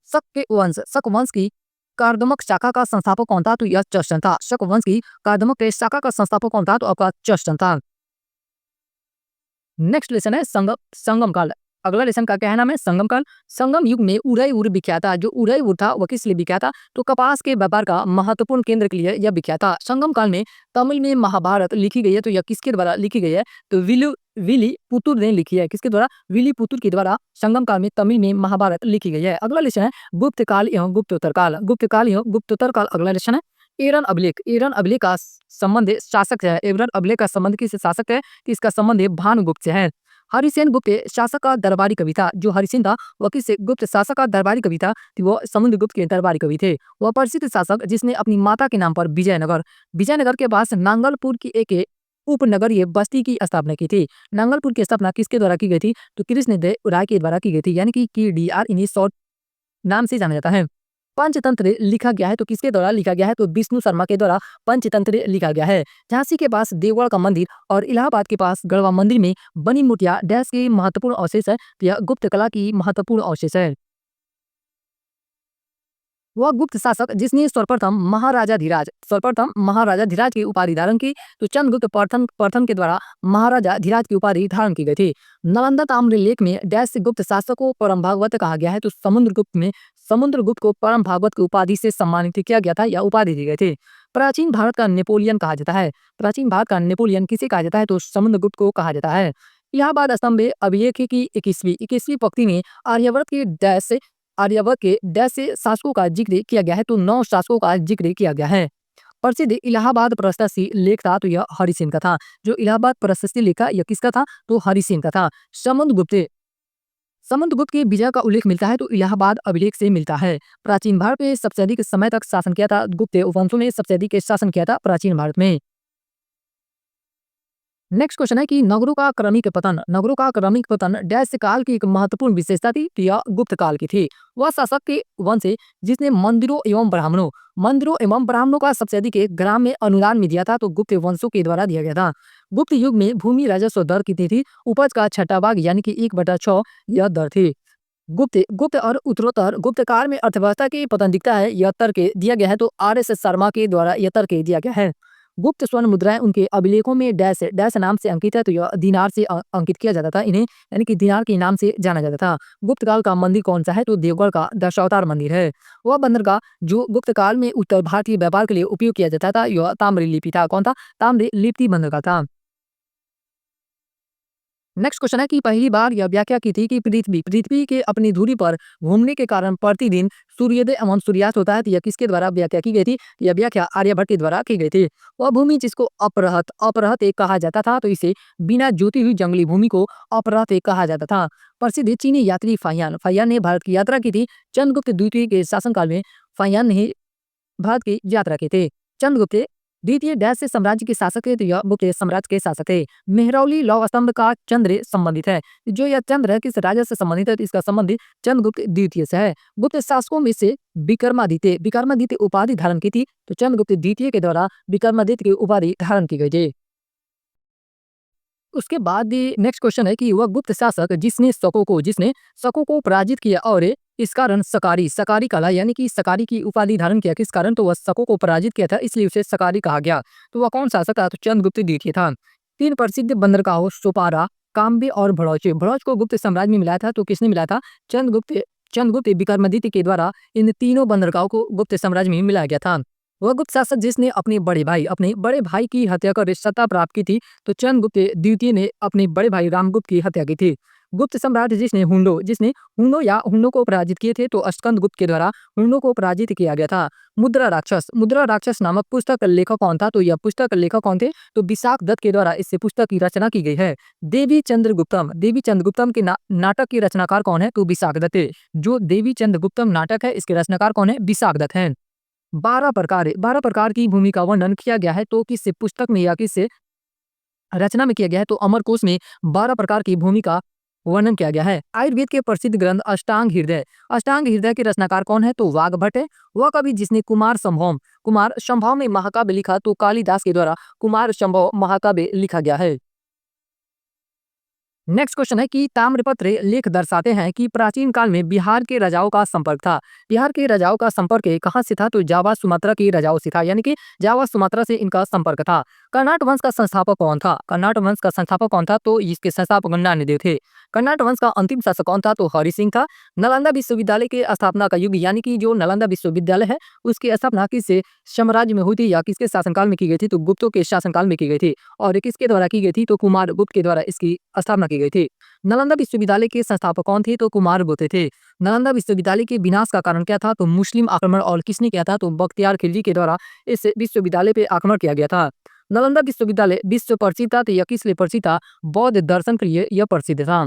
शक वंश की कार्दमक शाखा का संस्थापक कौन था? तो यह चष्टन था। शक वंश की कार्दमक के शाखा का संस्थापक कौन था? तो आपका चष्टन था। नेक्स्ट लेसन है संगम काल। अगला लेसन का क्या है नाम है? संगम काल। संगम युग में उदयपुर विख्यात था। जो उदयपुर था वह किस लिए विख्यात था? तो कपास के व्यापार का महत्वपूर्ण केंद्र के लिए यह विख्यात था। संगम काल में तमिल में महाभारत लिखी गई है, तो यह किसके द्वारा लिखी गई है? तो विली पुतुर ने लिखी है। किसके द्वारा? विली पुतुर के द्वारा संगम काल में तमिल में महाभारत लिखी गई है। अगला लेसन है गुप्त काल एवं गुप्तोत्तर काल। गुप्त काल एवं गुप्तोत्तर काल अगला लेसन है। एरन अभिलेख का संबंध शासक है। एरन अभिलेख का संबंध किससे शासक है? कि इसका संबंध भानुगुप्त से है। हरिसेन गुप्त शासक का दरबारी कवि था। जो हरिसेन था वह किससे? गुप्त शासक का दरबारी कवि था, तो वह समुद्रगुप्त के दरबारी कवि थे। वह प्रसिद्ध शासक जिसने अपनी माता के नाम पर विजयनगर के पास नांगलपुर की एक उपनगरीय बस्ती की स्थापना की थी। नांगलपुर की स्थापना किसके द्वारा की गई थी? तो कृष्णदेव राय के द्वारा की गई थी, यानी कि KDR इन्हीं शॉर्ट नाम से जाना जाता है। पंचतंत्र लिखा गया है, तो किसके द्वारा लिखा गया है? तो विष्णु शर्मा के द्वारा पंचतंत्र लिखा गया है। झांसी के पास देवगढ़ का मंदिर और इलाहाबाद के पास गढ़वा मंदिर में बनी मूर्तियां डैश की महत्वपूर्ण अवशेष है, तो यह गुप्त कला की महत्वपूर्ण अवशेष है। वह गुप्त शासक जिसने सर्वप्रथम महाराजा धीराज की उपाधि धारण की, तो चंद्रगुप्त प्रथम के द्वारा महाराजा धीराज की उपाधि धारण की गई थी। नालंदा ताम्र लेख में डैश से गुप्त शासक को परम भागवत कहा गया है, तो समुद्रगुप्त को परम भागवत की उपाधि से सम्मानित किया गया था, या उपाधि दी गई थी। प्राचीन भारत का नेपोलियन कहा जाता है। प्राचीन भारत का नेपोलियन किसे कहा जाता है? तो समुद्रगुप्त को कहा जाता है। इलाहाबाद स्तंभ अभिलेख की 21वीं पंक्ति में आर्यवर्त के डैश से शासकों का जिक्र किया गया है, तो 9 शासकों का जिक्र किया गया है। प्रसिद्ध इलाहाबाद प्रशस्ति लेख था, तो यह हरिसेन का था। जो इलाहाबाद प्रशस्ति लेखा यह किसका था? तो हरिसेन का था। समुद्रगुप्त के विजय का उल्लेख मिलता है, तो इलाहाबाद अभिलेख से मिलता है। प्राचीन भारत में सबसे अधिक समय तक शासन किया था। गुप्त वंशों ने सबसे अधिक शासन किया था प्राचीन भारत में। नेक्स्ट क्वेश्चन है कि नगरों का क्रमिक पतन डैश काल की एक महत्वपूर्ण विशेषता थी, तो यह गुप्त काल की थी। वह शासक के वंश है जिसने मंदिरों एवं ब्राह्मणों का सबसे अधिक ग्राम में अनुदान में दिया था, तो गुप्त वंशों के द्वारा दिया गया था। गुप्त युग में भूमि राजस्व दर कितनी थी? उपज का छठा भाग यानी कि 1/6 यह दर थी। गुप्त गुप्त और उत्तरोत्तर गुप्त काल में अर्थव्यवस्था की पतन दिखता है, यह तर्क दिया गया है, तो RS शर्मा के द्वारा यह तर्क दिया गया है। गुप्त स्वर्ण मुद्राएं उनके अभिलेखों में डैश डैश नाम से अंकित है, तो यह दिनार से अंकित किया जाता था इन्हें, यानी कि दिनार के नाम से जाना जाता था। गुप्त काल का मंदिर कौन सा है? तो देवगढ़ का दशावतार मंदिर है। वह बंदरगाह जो गुप्त काल में उत्तर भारतीय व्यापार के लिए उपयोग किया जाता था, यह ताम्रलिपि था। कौन था? ताम्रलिप्ति बंदरगाह था। नेक्स्ट क्वेश्चन है कि पहली बार यह व्याख्या की थी कि पृथ्वी के अपनी धुरी पर घूमने के कारण प्रतिदिन सूर्योदय एवं सूर्यास्त होता है, तो यह किसके द्वारा व्याख्या की गई थी? यह व्याख्या आर्यभट्ट के द्वारा की गई थी। वह भूमि जिसको अपरहत एक कहा जाता था, तो इसे बिना जोती हुई जंगली भूमि को अपरहत एक कहा जाता था। प्रसिद्ध चीनी यात्री फाहियान ने भारत की यात्रा की थी। चंद्रगुप्त द्वितीय के शासनकाल में फाहियान ने भारत की यात्रा की थी। चंद्रगुप्त द्वितीय डैश से साम्राज्य के शासक थे, तो यह गुप्त साम्राज्य के शासक थे। मेहरौली लौह स्तंभ का चंद्र संबंधित है। जो यह चंद्र है किस राजा से संबंधित है? तो इसका संबंध चंद्रगुप्त द्वितीय से है। गुप्त शासकों में से विक्रमादित्य उपाधि धारण की थी, तो चंद्रगुप्त द्वितीय के द्वारा विक्रमादित्य की उपाधि धारण की गई थी। उसके बाद नेक्स्ट क्वेश्चन है कि वह गुप्त शासक जिसने शकों को पराजित किया और इस कारण सकारी कला यानी कि सकारी की उपाधि धारण किया। किस कारण? तो वह शकों को पराजित किया था, इसलिए उसे सकारी कहा गया। तो वह कौन शासक था? तो चंद्रगुप्त द्वितीय था। 3 प्रसिद्ध बंदरगाहों सोपारा, काम्बे और भड़ौच को गुप्त साम्राज्य में मिलाया था, तो किसने मिलाया था? चंद्रगुप्त चंद्रगुप्त विक्रमादित्य के द्वारा इन तीनों बंदरगाहों को गुप्त साम्राज्य में मिलाया गया था। वह गुप्त शासक जिसने अपने बड़े भाई की हत्या कर सत्ता प्राप्त की थी, तो चंद्रगुप्त द्वितीय ने अपने बड़े भाई रामगुप्त की हत्या की थी। गुप्त सम्राट जिसने हुन्नो को पराजित किए थे, तो स्कंदगुप्त के द्वारा हुन्नो को पराजित किया गया था। मुद्रा राक्षस नामक पुस्तक लेखक कौन था? तो यह पुस्तक लेखक कौन थे? तो विशाख दत्त के द्वारा इस पुस्तक की रचना की गई है। देवी चंद्रगुप्तम के नाटक के रचनाकार कौन है? तो विशाख दत्त। जो देवी चंद्रगुप्तम नाटक है, इसके रचनाकार कौन है? विशाख दत्त हैं। 12 प्रकार की भूमि का वर्णन किया गया है, तो किस पुस्तक में या किस रचना में किया गया है? तो अमरकोश में 12 प्रकार की भूमि का वर्णन किया गया है। आयुर्वेद के प्रसिद्ध ग्रंथ अष्टांग हृदय के रचनाकार कौन है? तो वाग्भट है। वह कवि जिसने कुमार संभव में महाकाव्य लिखा, तो कालिदास के द्वारा कुमार संभव महाकाव्य लिखा गया है। नेक्स्ट क्वेश्चन है कि ताम्रपत्र लेख दर्शाते हैं कि प्राचीन काल में बिहार के राजाओं का संपर्क था। बिहार के राजाओं का संपर्क कहाँ से था? तो जावा सुमात्रा के राजाओं से था, यानी कि जावा सुमात्रा से इनका संपर्क था। कर्नाट वंश का संस्थापक कौन था? तो इसके संस्थापक नान्यदेव थे। कर्नाट वंश का अंतिम शासक कौन था? तो हरि सिंह था। नालंदा विश्वविद्यालय के स्थापना का युग, यानी कि जो नालंदा विश्वविद्यालय है, उसकी स्थापना किस साम्राज्य में हुई थी या किसके शासनकाल में की गई थी? तो गुप्तों के शासनकाल में की गई थी। और किसके द्वारा की गई थी? तो कुमार गुप्त के द्वारा इसकी स्थापना की गई थी। नालंदा विश्वविद्यालय के संस्थापक कौन थे? तो कुमार गुप्त थे। नालंदा विश्वविद्यालय के विनाश का कारण क्या था? तो मुस्लिम आक्रमण। और किसने किया था? तो बख्तियार खिलजी के द्वारा इस विश्वविद्यालय पे आक्रमण किया गया था। नालंदा विश्वविद्यालय विश्व प्रसिद्ध था, तो यह किस लिए प्रसिद्ध था? बौद्ध दर्शन के लिए यह प्रसिद्ध था।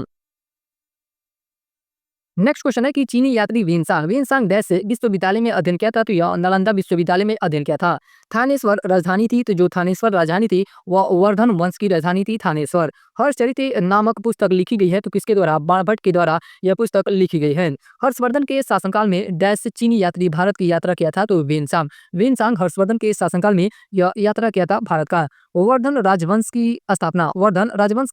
नेक्स्ट क्वेश्चन है कि चीनी यात्री वेनसांग डैश से विश्वविद्यालय में अध्ययन किया था? तो यह नालंदा विश्वविद्यालय में अध्ययन किया था। थानेश्वर राजधानी थी, तो जो थानेश्वर राजधानी थी वह वर्धन वंश की राजधानी थी थानेश्वर। हर्षचरित नामक पुस्तक लिखी गई है, तो किसके द्वारा? बाणभट्ट के द्वारा यह पुस्तक लिखी गई है। हर्षवर्धन के शासनकाल में डैश चीनी यात्री भारत की यात्रा किया था? तो वेनसांग हर्षवर्धन के शासनकाल में यह यात्रा किया था भारत का। वर्धन राजवंश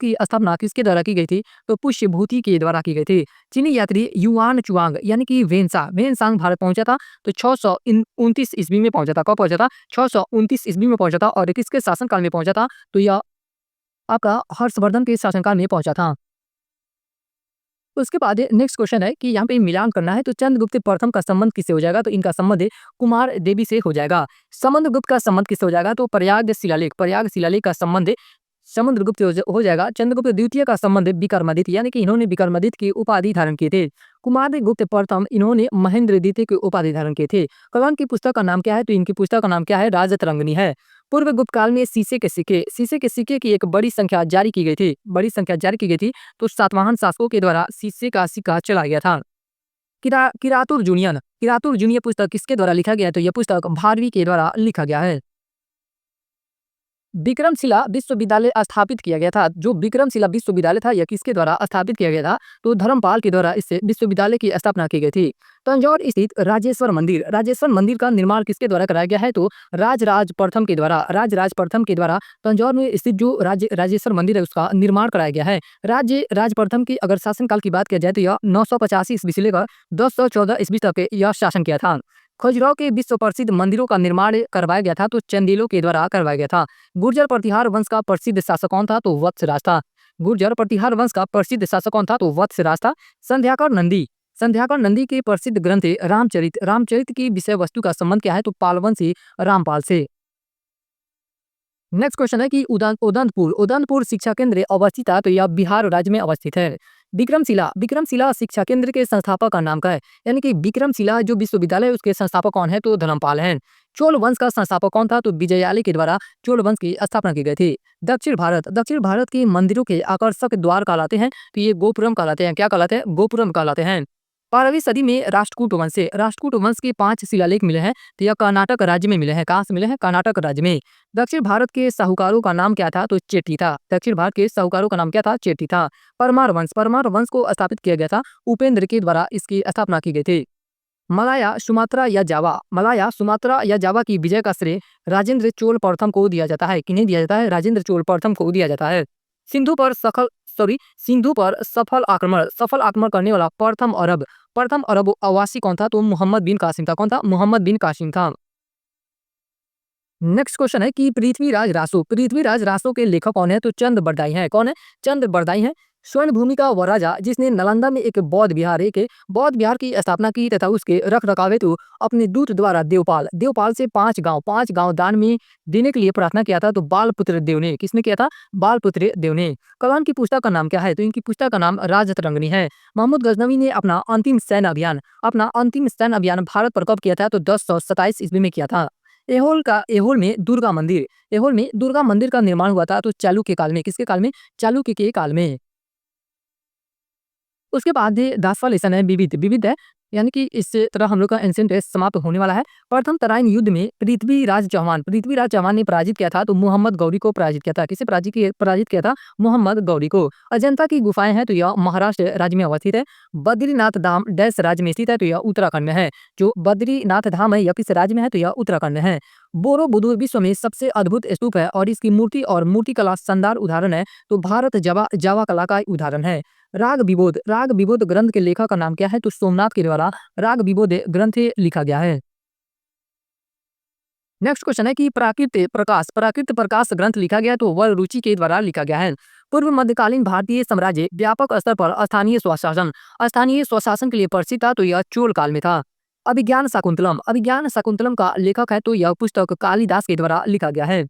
की स्थापना किसके द्वारा की गई थी? तो पुष्यभूति के द्वारा की गई थी। चीनी यात्री युआन चुआंग यानी कि वेनसांग भारत पहुंचा था, तो 629 ईस्वी में पहुंचा था। कब पहुंचा था? 629 ईस्वी में पहुंचा था। और किसके शासनकाल में पहुंचा था? तो यह आपका हर्षवर्धन के शासनकाल में पहुंचा था। उसके बाद नेक्स्ट क्वेश्चन है कि यहाँ पे मिलान करना है, तो चंद्रगुप्त प्रथम का संबंध किससे हो जाएगा? तो इनका संबंध कुमार देवी से हो जाएगा। समुद्रगुप्त का संबंध किससे हो जाएगा? तो प्रयाग शिलालेख का संबंध समुद्रगुप्त हो जाएगा। चंद्रगुप्त द्वितीय का संबंध विक्रमादित्य, यानी कि इन्होंने विक्रमादित्य की उपाधि धारण किए थे। कुमारगुप्त प्रथम इन्होंने महेंद्र द्वितीय की उपाधि धारण किए थे। कौन की पुस्तक का नाम क्या है? तो इनकी पुस्तक का नाम क्या है? राजतरंगिणी है। पूर्व गुप्त काल में शीशे के सिक्के की एक बड़ी संख्या जारी की गई थी। तो सातवाहन शासकों के द्वारा शीशे का सिक्का चलाया गया था। किरातुर जूनियर पुस्तक किसके द्वारा लिखा गया है? तो यह पुस्तक भारवी के द्वारा लिखा गया है। विक्रमशिला विश्वविद्यालय स्थापित किया गया था। जो विक्रमशिला विश्वविद्यालय था, यह किसके द्वारा स्थापित किया गया था? तो धर्मपाल के द्वारा इस विश्वविद्यालय की स्थापना की गई थी। तंजौर स्थित राजेश्वर मंदिर का निर्माण किसके द्वारा कराया गया है? तो राजराज प्रथम के द्वारा तंजौर में स्थित जो राजेश्वर मंदिर है, उसका निर्माण कराया गया है। राज प्रथम की अगर शासनकाल की बात किया जाए, तो यह 985 ईस्वी से लेकर 1014 ईस्वी तक यह शासन किया था। खजुराहो के विश्व प्रसिद्ध मंदिरों का निर्माण करवाया गया था, तो चंदेलों के द्वारा करवाया गया था। गुर्जर प्रतिहार वंश का प्रसिद्ध शासक कौन था? तो वत्सराज था। संध्याकर नंदी के प्रसिद्ध ग्रंथ रामचरित की विषय वस्तु का संबंध क्या है? तो पालवंशी रामपाल से। नेक्स्ट क्वेश्चन है कि उदंतपुर शिक्षा केंद्र अवस्थित है, तो यह बिहार राज्य में अवस्थित है। विक्रमशिला शिक्षा केंद्र के संस्थापक का नाम क्या है? यानी कि विक्रमशिला जो विश्वविद्यालय है, उसके संस्थापक कौन है? तो धर्मपाल हैं। चोल वंश का संस्थापक कौन था? तो विजयालय के द्वारा चोल वंश की स्थापना की गई थी। दक्षिण भारत के मंदिरों के आकर्षक द्वार कहलाते हैं, तो ये गोपुरम कहलाते हैं। क्या कहलाते हैं? गोपुरम कहलाते हैं। 12वीं सदी में राष्ट्रकूट वंश के 5 शिलालेख मिले हैं, तो यह कर्नाटक राज्य में मिले हैं। कहाँ से मिले हैं? कर्नाटक राज्य में। दक्षिण भारत के साहूकारों का नाम क्या था? तो चेट्टी था। परमार वंश को स्थापित किया गया था। उपेंद्र के द्वारा इसकी स्थापना की गई थी। मलाया सुमात्रा या जावा की विजय का श्रेय राजेंद्र चोल प्रथम को दिया जाता है। किन्हें दिया जाता है? राजेंद्र चोल प्रथम को दिया जाता है। सिंधु पर सफल आक्रमण करने वाला प्रथम अरब आवासी कौन था? तो मोहम्मद बिन कासिम था। कौन था? मोहम्मद बिन कासिम था। नेक्स्ट क्वेश्चन है कि पृथ्वीराज रासो के लेखक कौन है? तो चंद बरदाई है। कौन है? चंद बरदाई है। स्वर्ण भूमि का वह राजा जिसने नालंदा में एक बौद्ध विहार की स्थापना की तथा उसके रखरखाव हेतु अपने दूत द्वारा देवपाल से 5 गांव दान में देने के लिए प्रार्थना किया था। तो बालपुत्र देव ने, किसने किया था? बालपुत्र देव ने। कलाम की पुस्तक का नाम क्या है? तो इनकी पुस्तक का नाम राजतरंगिणी है। मोहम्मद गजनवी ने अपना अंतिम सैन्य अभियान भारत पर कब किया था? तो 1027 ईस्वी में किया था। एहोल में दुर्गा मंदिर का निर्माण हुआ था। तो चालुक्य काल में, किसके काल में? चालुक्य के काल में। उसके बाद ये 10वां लेसन है विविध है, यानी कि इस तरह हम लोग का एंशिएंट टेस्ट समाप्त होने वाला है। प्रथम तराइन युद्ध में पृथ्वीराज चौहान ने पराजित किया था। तो मोहम्मद गौरी को पराजित किया था। किसे पराजित किया था? मोहम्मद गौरी को। अजंता की गुफाएं हैं तो यह महाराष्ट्र राज्य में अवस्थित है। बद्रीनाथ धाम डैश राज्य में स्थित है? तो यह उत्तराखंड में है। जो बद्रीनाथ धाम है यह किस राज्य में है? तो यह उत्तराखंड में है। बोरोबुदुर विश्व में सबसे अद्भुत स्तूप है और इसकी मूर्ति और मूर्तिकला शानदार उदाहरण है। तो भारत जावा कला का उदाहरण है। राग विबोध ग्रंथ के लेखक का नाम क्या है? तो सोमनाथ के द्वारा राग विबोध ग्रंथ लिखा गया है। नेक्स्ट क्वेश्चन है कि प्राकृत प्रकाश ग्रंथ लिखा गया तो वर रुचि के द्वारा लिखा गया है। पूर्व मध्यकालीन भारतीय साम्राज्य व्यापक स्तर पर स्थानीय स्वशासन के लिए प्रसिद्ध था। तो यह चोल काल में था। अभिज्ञान शाकुंतलम का लेखक है तो यह पुस्तक कालिदास के द्वारा लिखा गया है।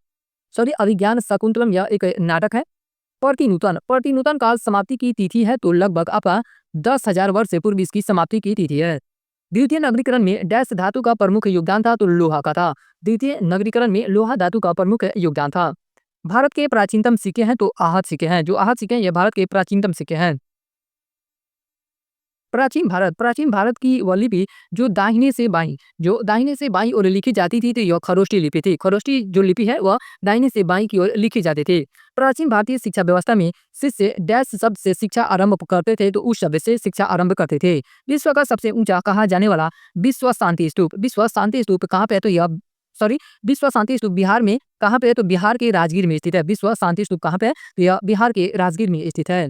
अभिज्ञान शाकुंतलम यह एक नाटक है। प्रतिनूतन काल समाप्ति की तिथि है तो लगभग आपका 10,000 वर्ष से पूर्व इसकी समाप्ति की तिथि है। द्वितीय नगरीकरण में डैश धातु का प्रमुख योगदान था? तो लोहा का था। द्वितीय नगरीकरण में लोहा धातु का प्रमुख योगदान था। भारत के प्राचीनतम सिक्के हैं तो आहत सिक्के हैं। जो आहत सिक्के हैं यह भारत के प्राचीनतम सिक्के हैं। प्राचीन भारत की वह लिपि जो दाहिने से बाईं ओर लिखी जाती थी तो यह खरोष्टी लिपि थी। खरोष्टी जो लिपि है वह दाहिने से बाईं की ओर लिखी जाती थी। प्राचीन भारतीय शिक्षा व्यवस्था में शिष्य डैश शब्द से शिक्षा आरंभ करते थे तो उस शब्द से शिक्षा आरंभ करते थे। विश्व का सबसे ऊंचा कहा जाने वाला विश्व शांति स्तूप कहाँ पे है? तो यह विश्व शांति स्तूप बिहार में कहाँ पे है? तो बिहार के राजगीर में स्थित है। विश्व शांति स्तूप कहाँ पे है? तो यह बिहार के राजगीर में स्थित है।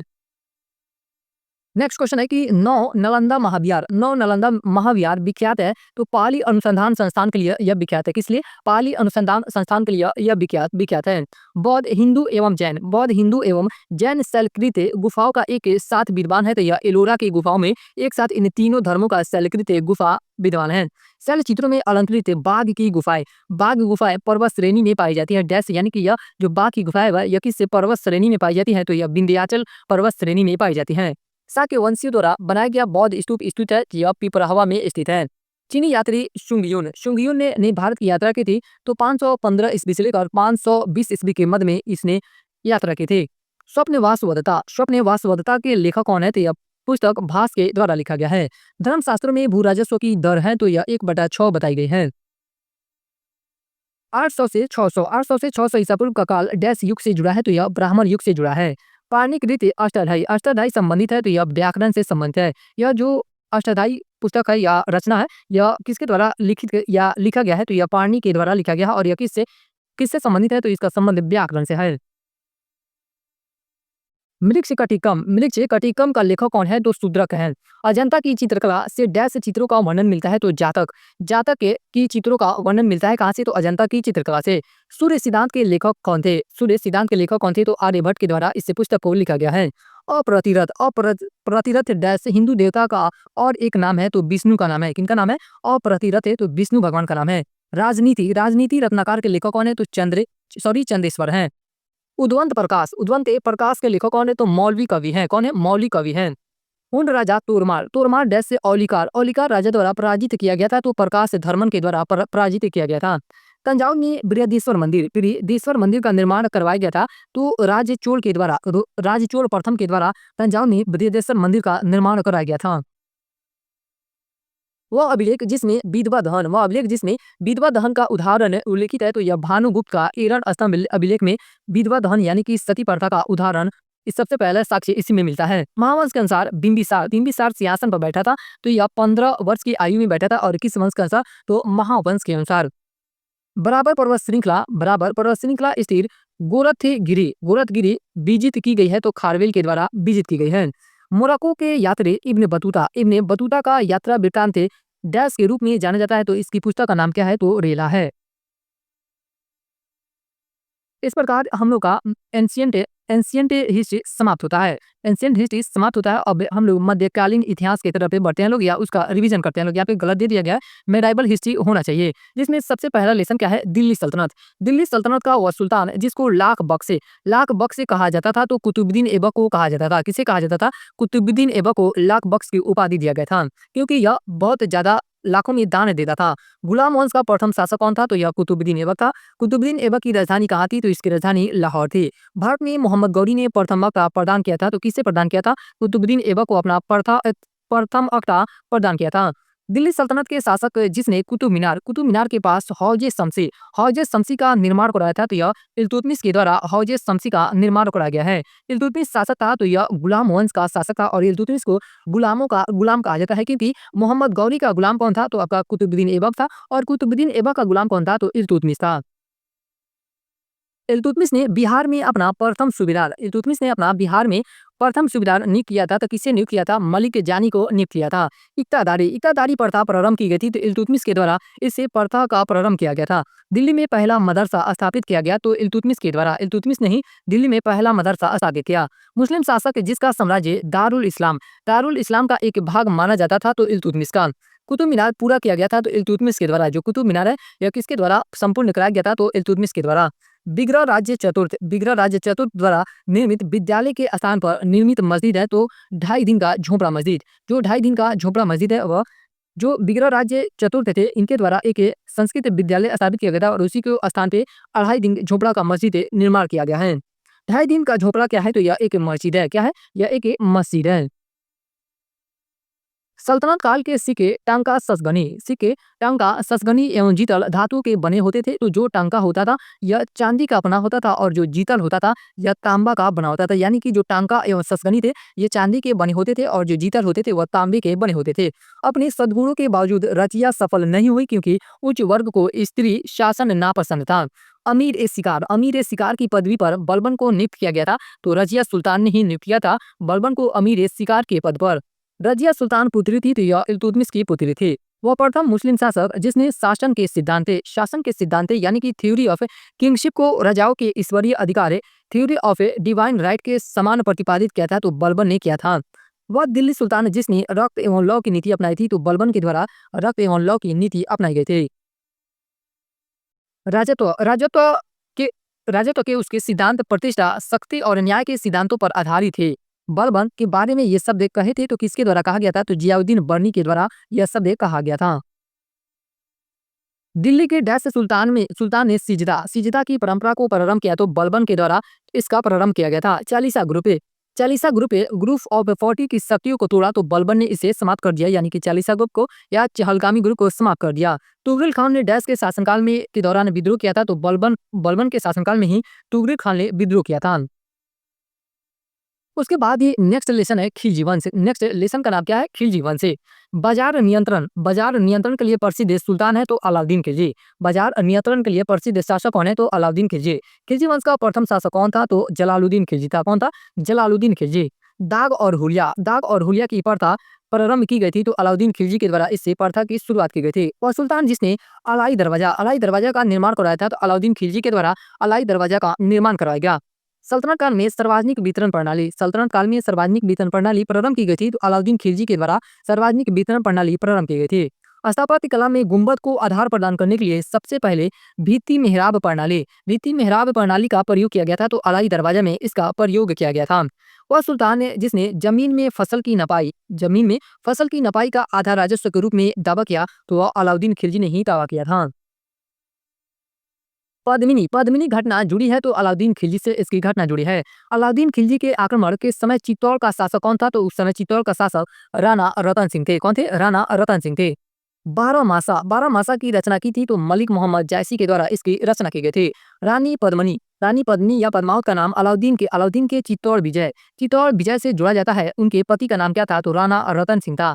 नेक्स्ट क्वेश्चन है कि नौ नालंदा महाविहार विख्यात है तो पाली अनुसंधान संस्थान के लिए यह विख्यात है। किस लिए? पाली अनुसंधान संस्थान के लिए यह विख्यात है। बौद्ध हिंदू एवं जैन शैलकृत गुफाओं का एक साथ विद्वान है तो यह एलोरा की गुफाओं में एक साथ इन तीनों धर्मों का शैलकृत गुफा विद्वान है। शैल चित्रों में अलंकृत बाघ गुफाएं पर्वत श्रेणी में पाई जाती है। डैश यानी कि यह जो बाघ की गुफा है यह किस पर्वत श्रेणी में पाई जाती है? तो यह विंध्याचल पर्वत श्रेणी में पाई जाती है। शाक्य वंशियों द्वारा बनाया गया बौद्ध स्तूप स्थित है। यह पिपराहवा में स्थित है। चीनी यात्री शुंगयुन ने भारत की यात्रा की थी तो 515 ईस्वी से लेकर 520 ईस्वी के मध्य में इसने यात्रा की थी। स्वप्न वासवदता के लेखक कौन है? तो यह पुस्तक भास के द्वारा लिखा गया है। धर्मशास्त्रों में भू राजस्व की दर है तो यह 1/6 बताई गई है। 800 से 600 ईसा पूर्व का काल डैश युग से जुड़ा है तो यह ब्राह्मण युग से जुड़ा है। पाणिनिक रीति अष्टाध्यायी संबंधित है तो यह व्याकरण से संबंधित है। यह जो अष्टाध्यायी पुस्तक है या रचना है यह किसके द्वारा लिखित या लिखा गया है? तो यह पाणिनि के द्वारा लिखा गया है। और यह किससे संबंधित है? तो इसका संबंध व्याकरण से है। मृक्ष कटिकम का लेखक कौन है? तो शूद्रक है। अजंता की चित्रकला से डैश चित्रों का वर्णन मिलता है तो जातक की चित्रों का वर्णन मिलता है कहाँ से? तो अजंता की चित्रकला से। सूर्य सिद्धांत के लेखक कौन थे? तो आर्यभट्ट के द्वारा इस पुस्तक को लिखा गया है। अप्रतिरथ डैश हिंदू देवता का और एक नाम है तो विष्णु का नाम है। किनका नाम है? अप्रतिरथ है तो विष्णु भगवान का नाम है। राजनीति रत्नाकर के लेखक कौन है? तो चंदेश्वर है। उद्वंत प्रकाश के लेखक कौन है? तो मौलवी कवि है। कौन है? मौलवी कवि है। हुन राजा तोरमार डैश से औलिकार राजा द्वारा पराजित किया गया था तो प्रकाश धर्मन के द्वारा पराजित किया गया था। तंजावुर में बृहदीश्वर मंदिर का निर्माण करवाया गया था तो राजचोल प्रथम के द्वारा तंजावुर में बृहदेश्वर मंदिर का निर्माण कराया गया था। वह अभिलेख जिसमें विधवा दहन का उदाहरण उल्लेखित है तो यह भानुगुप्त का एरण स्तंभ अभिलेख में विधवा दहन यानी कि सती प्रथा का उदाहरण इस सबसे पहला साक्ष्य इसी में मिलता है। महावंश के अनुसार बिंबिसार सिंहासन पर बैठा था तो यह 15 वर्ष की आयु में बैठा था। और किस वंश के अनुसार? तो महावंश के अनुसार। बराबर पर्वत श्रृंखला स्थिर गोरखगिरी विजित की गई है तो खारवेल के द्वारा विजित की गई है। मोरक्को के यात्री इब्न बतूता का यात्रा वृत्तांत डैश के रूप में जाना जाता है तो इसकी पुस्तक का नाम क्या है? तो रेला है। इस प्रकार हम लोग का एंशिएंट एंशिएंट हिस्ट्री समाप्त होता है। एंशिएंट हिस्ट्री समाप्त होता है। अब हम लोग मध्यकालीन इतिहास की तरफ बढ़ते हैं लोग, या उसका रिवीजन करते हैं लोग। यहाँ पे गलत दे दिया गया है, मेडाइवल हिस्ट्री होना चाहिए, जिसमें सबसे पहला लेसन क्या है, दिल्ली सल्तनत। दिल्ली सल्तनत का वह सुल्तान जिसको लाख बख्श कहा जाता था, तो कुतुबुद्दीन ऐबक को कहा जाता था। किसे कहा जाता था? कुतुबुद्दीन ऐबक को लाख बख्श की उपाधि दिया गया था, क्योंकि यह बहुत ज्यादा लाखों में दान देता था। गुलाम वंश का प्रथम शासक कौन था? तो यह कुतुबुद्दीन ऐबक था। कुतुबुद्दीन ऐबक की राजधानी कहाँ थी? तो इसकी राजधानी लाहौर थी। भारत में मोहम्मद गौरी ने प्रथम अक्ता प्रदान किया था, तो किसे प्रदान किया था? कुतुबुद्दीन ऐबक को अपना प्रथम अक्ता प्रदान किया था। दिल्ली सल्तनत के शासक जिसने कुतुब मीनार के पास हौज शमसी का निर्माण कराया था, तो यह इल्तुतमिश के द्वारा हौज शमसी का निर्माण कराया गया है। इल्तुतमिश शासक था, तो यह गुलाम वंश का शासक था, और इल्तुतमिश को गुलाम कहा जाता है, क्योंकि मोहम्मद गौरी का गुलाम कौन था? तो आपका कुतुबुद्दीन ऐबक था, और कुतुबुद्दीन ऐबक का गुलाम कौन था? तो इल्तुतमिश था। इल्तुतमिश ने अपना बिहार में प्रथम सूबेदार नियुक्त किया था, तो किसे नियुक्त किया था? मलिक जानी को नियुक्त किया था। इक्तादारी प्रथा प्रारंभ की गई थी, तो इल्तुतमिश के द्वारा इसे प्रथा का प्रारंभ किया गया था। दिल्ली में पहला मदरसा स्थापित किया गया, तो इल्तुतमिश के द्वारा। इल्तुतमिश ने ही दिल्ली में पहला मदरसा स्थापित किया। मुस्लिम शासक जिसका साम्राज्य दारुल इस्लाम का एक भाग माना जाता था, तो इल्तुतमिश का। कुतुब मीनार पूरा किया गया था, तो इल्तुतमिश के द्वारा। जो कुतुब मीनार है, यह किसके द्वारा संपूर्ण कराया गया था? तो इल्तुतमिश के द्वारा। बिग्रह राज्य चतुर्थ द्वारा निर्मित विद्यालय के स्थान पर निर्मित मस्जिद है, तो 2.5 दिन का झोपड़ा मस्जिद। जो 2.5 दिन का झोपड़ा मस्जिद है, वह जो बिग्रह राज्य चतुर्थ थे, इनके द्वारा एक संस्कृत विद्यालय स्थापित किया गया था, और उसी के स्थान पे 2.5 दिन झोपड़ा का मस्जिद निर्माण किया गया है। 2.5 दिन का झोपड़ा क्या है? तो यह एक मस्जिद है। क्या है? यह एक मस्जिद है। सल्तनत काल के सिक्के टांका ससगनी एवं जीतल धातु के बने होते थे। तो जो टांका होता था, यह चांदी का बना होता था, और जो जीतल होता था, यह तांबा का बना होता था। यानी कि जो टांका एवं ससगनी थे, ये चांदी के बने होते थे, और जो जीतल होते थे, वह तांबे के बने होते थे। अपने सद्गुणों के बावजूद रजिया सफल नहीं हुई, क्योंकि उच्च वर्ग को स्त्री शासन नापसंद था। अमीर ए शिकार की पदवी पर बलबन को नियुक्त किया गया था, तो रजिया सुल्तान ने ही नियुक्त किया था बलबन को अमीर ए शिकार के पद पर। रजिया सुल्तान पुत्री थी, तो यह इल्तुतमिश की पुत्री थी। वह प्रथम मुस्लिम शासक जिसने शासन के सिद्धांत यानी कि थ्योरी ऑफ किंगशिप को रजाओं के ईश्वरीय अधिकार थ्योरी ऑफ डिवाइन राइट के समान प्रतिपादित किया था, तो बलबन ने किया था। वह दिल्ली सुल्तान जिसने रक्त एवं लौ की नीति अपनाई थी, तो बलबन के द्वारा रक्त एवं लौ की नीति अपनाई गई थी। राजत्व राजत्व के राजत्व के उसके सिद्धांत प्रतिष्ठा, शक्ति और न्याय के सिद्धांतों पर आधारित थे। बलबन के बारे में ये शब्द कहे थे, तो किसके द्वारा कहा गया था? तो जियाउद्दीन बर्नी के द्वारा यह शब्द कहा गया था। दिल्ली के डैश सुल्तान ने सिजदा की परंपरा को प्रारंभ किया, तो बलबन के द्वारा इसका प्रारंभ किया गया था। चालीसा ग्रुप ऑफ 40 की शक्तियों को तोड़ा, तो बलबन ने इसे समाप्त कर दिया, यानी कि चालीसा ग्रुप को या चहलगामी ग्रुप को समाप्त कर दिया। तुगरिल खान ने डैश के शासनकाल में के दौरान विद्रोह किया था, तो बलबन के शासनकाल में ही तुगरिल खान ने विद्रोह किया था। उसके बाद ही नेक्स्ट लेसन है खिलजी वंश। नेक्स्ट लेसन का नाम क्या है? खिलजी वंश। बाजार नियंत्रण के लिए प्रसिद्ध सुल्तान है, तो अलाउद्दीन खिलजी। बाजार नियंत्रण के लिए प्रसिद्ध शासक कौन है? तो अलाउद्दीन खिलजी। खिलजी वंश का प्रथम शासक कौन था? तो जलालुद्दीन खिलजी था। कौन था? जलालुद्दीन खिलजी। दाग और हुलिया की प्रथा प्रारंभ की गई थी, तो अलाउद्दीन खिलजी के द्वारा इससे प्रथा की शुरुआत की गई थी। और सुल्तान जिसने अलाई दरवाजा का निर्माण कराया था, तो अलाउद्दीन खिलजी के द्वारा अलाई दरवाजा का निर्माण करवाया गया। सल्तनत काल में सार्वजनिक वितरण प्रणाली प्रारंभ की गई थी, तो अलाउद्दीन खिलजी के द्वारा सार्वजनिक वितरण प्रणाली प्रारंभ की गई थी। स्थापत्य कला में गुंबद को आधार प्रदान करने के लिए सबसे पहले भित्ति मेहराब प्रणाली का प्रयोग किया गया था, तो अलाई दरवाजा में इसका प्रयोग किया गया था। वह सुल्तान ने जिसने जमीन में फसल की नपाई का आधा राजस्व के रूप में दावा किया, तो वह अलाउद्दीन खिलजी ने ही दावा किया था। पद्मिनी घटना जुड़ी है, तो अलाउद्दीन खिलजी से इसकी घटना जुड़ी है। अलाउद्दीन खिलजी के आक्रमण के समय चित्तौड़ का शासक कौन था? तो उस समय चित्तौड़ का शासक राणा रतन सिंह थे। कौन थे? राणा रतन सिंह थे। बारह मासा की रचना की थी, तो मलिक मोहम्मद जायसी के द्वारा इसकी रचना की गई थी। रानी पद्मिनी या पद्मावत का नाम अलाउद्दीन के चित्तौड़ विजय से जोड़ा जाता है। उनके पति का नाम क्या था? तो राणा रतन सिंह था।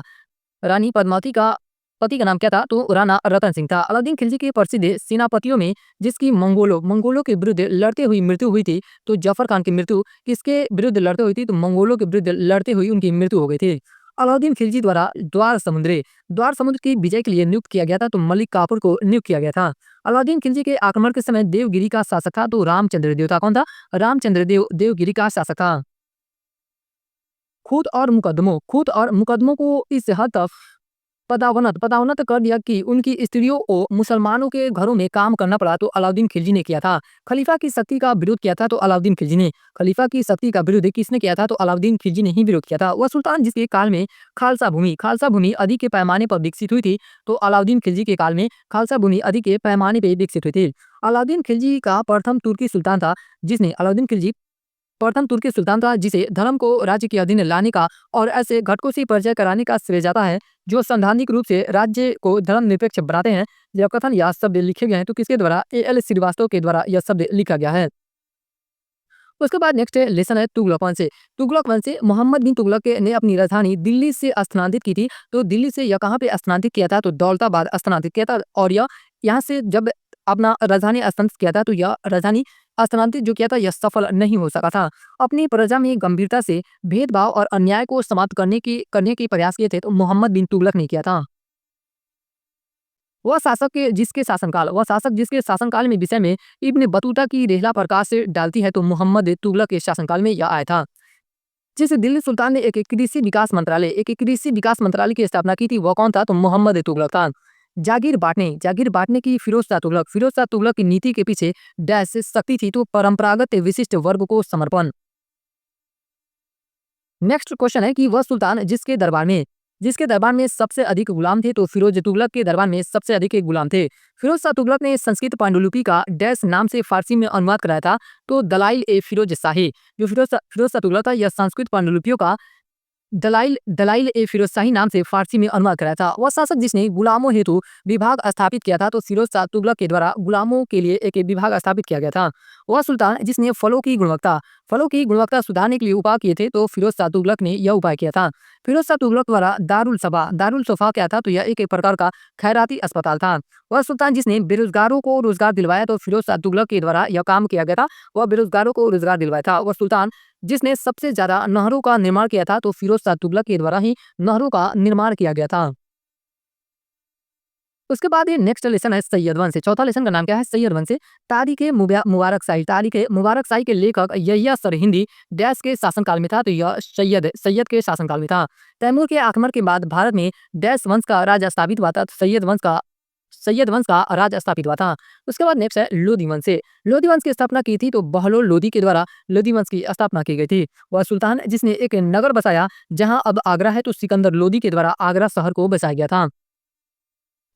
रानी पद्मावती का पति का नाम क्या था? तो राणा रतन सिंह था। अलाउद्दीन खिलजी के प्रसिद्ध सेनापतियों में जिसकी मंगोलों के विरुद्ध लड़ते हुई मृत्यु हुई थी, तो जफर खान की मृत्यु किसके विरुद्ध लड़ते हुई थी? तो मंगोलों के विरुद्ध लड़ते हुई उनकी मृत्यु हो गई थी। अलाउद्दीन खिलजी द्वारा द्वार समुद्र की विजय के लिए नियुक्त किया गया था, तो मलिक काफूर को नियुक्त किया गया था। अलाउद्दीन खिलजी के आक्रमण के समय देवगिरी का शासक था, तो रामचंद्र देव था। कौन था? रामचंद्र देव देवगिरी का शासक था। खूत और मुकदमों को इस हद तक पदावनत कर दिया कि उनकी स्त्रियों को मुसलमानों के घरों में काम करना पड़ा, तो अलाउद्दीन खिलजी ने किया था। खलीफा की शक्ति का विरोध किया था, तो अलाउद्दीन खिलजी ने। खलीफा की शक्ति का विरोध किसने किया था? तो अलाउद्दीन खिलजी ने ही विरोध किया था। वह सुल्तान जिसके काल में खालसा भूमि अधिक के पैमाने पर विकसित हुई थी, तो अलाउद्दीन खिलजी के काल में खालसा भूमि अधिक के पैमाने पर विकसित हुई थी। अलाउद्दीन खिलजी का प्रथम तुर्की सुल्तान था, जिसने अलाउद्दीन खिलजी प्रथम तुर्की सुल्तान था जिसे धर्म को राज्य के अधीन लाने का और ऐसे घटकों से परिचय कराने का श्रेय जाता है जो सैद्धांतिक रूप से राज्य को धर्मनिरपेक्ष बनाते हैं। यह कथन या शब्द लिखे गए हैं, तो किसके द्वारा? A.L. श्रीवास्तव के द्वारा यह शब्द लिखा गया है। उसके बाद नेक्स्ट लेसन है तुगलक वंश से। तुगलक वंश से मोहम्मद बिन तुगलक ने अपनी राजधानी दिल्ली से स्थानांतरित की थी, तो दिल्ली से यह कहाँ पे स्थानांतरित किया था? तो दौलताबाद स्थानांतरित किया था। और यह यहाँ से जब अपना राजधानी स्थानांतरित किया था, तो यह राजधानी स्थानांतरित जो किया था यह सफल नहीं हो सका था। अपनी प्रजा में गंभीरता से भेदभाव और अन्याय को समाप्त करने के प्रयास किए थे, तो मोहम्मद बिन तुगलक ने किया था। वह शासक जिसके शासनकाल में विषय में इब्न बतूता की रेहला प्रकाश से डालती है, तो मोहम्मद तुगलक के शासनकाल में यह आया था। जिस दिल्ली सुल्तान ने एक कृषि विकास मंत्रालय की स्थापना की थी, वह कौन था? तो मोहम्मद तुगलक था। जागीर बांटने की फिरोज शाह तुगलक की नीति के पीछे डैश शक्ति थी, तो परंपरागत विशिष्ट वर्ग को समर्पण। नेक्स्ट क्वेश्चन है कि वह सुल्तान जिसके दरबार में सबसे अधिक गुलाम थे, तो फिरोज तुगलक के दरबार में सबसे अधिक गुलाम थे। फिरोज शाह तुगलक ने संस्कृत पांडुलिपि का डैश नाम से फारसी में अनुवाद कराया था, तो दलाइल ए फिरोज शाही। जो फिरोज शाह तुगलक था, यह संस्कृत पांडुलिपियों का दलाइल ए फिरोज शाही नाम से फारसी में अनुवाद कराया था। वह शासक जिसने गुलामों हेतु विभाग स्थापित किया था, तो फिरोज शाह तुगलक के द्वारा गुलामों के लिए एक विभाग स्थापित किया गया था। वह सुल्तान जिसने फलों की गुणवत्ता सुधारने के लिए उपाय किए थे, तो फिरोज शाह तुगलक ने यह उपाय किया था। फिरोज शाह तुगलक द्वारा दारुल सफा क्या था? तो यह एक प्रकार का खैराती अस्पताल था। वह सुल्तान जिसने बेरोजगारों को रोजगार दिलवाया, तो फिरोज शाह तुगलक के द्वारा यह काम किया गया था। वह बेरोजगारों को रोजगार दिलवाया था। वह सुल्तान जिसने सबसे ज्यादा नहरों का निर्माण किया था, तो फिरोज शाह तुगलक के द्वारा ही नहरों का निर्माण किया गया था। उसके बाद ये नेक्स्ट लेसन है सैयद वंश से। चौथा लेसन का नाम क्या है? सैयद वंश से। तारीख मुबारक शाही के लेखक यहिया सरहिंदी डैश के शासनकाल में था, तो यह सैयद के शासनकाल में था। तैमूर के आक्रमण के बाद भारत में डैश वंश का राज स्थापित हुआ था, तो सैयद वंश का राज स्थापित हुआ था। उसके बाद नेक्स्ट है लोधी वंश से। लोधी वंश की स्थापना की थी, तो बहलोल लोधी के द्वारा लोधी वंश की स्थापना की गई थी। वह सुल्तान जिसने एक नगर बसाया जहां अब आगरा है, तो सिकंदर लोधी के द्वारा आगरा शहर को बसाया गया था।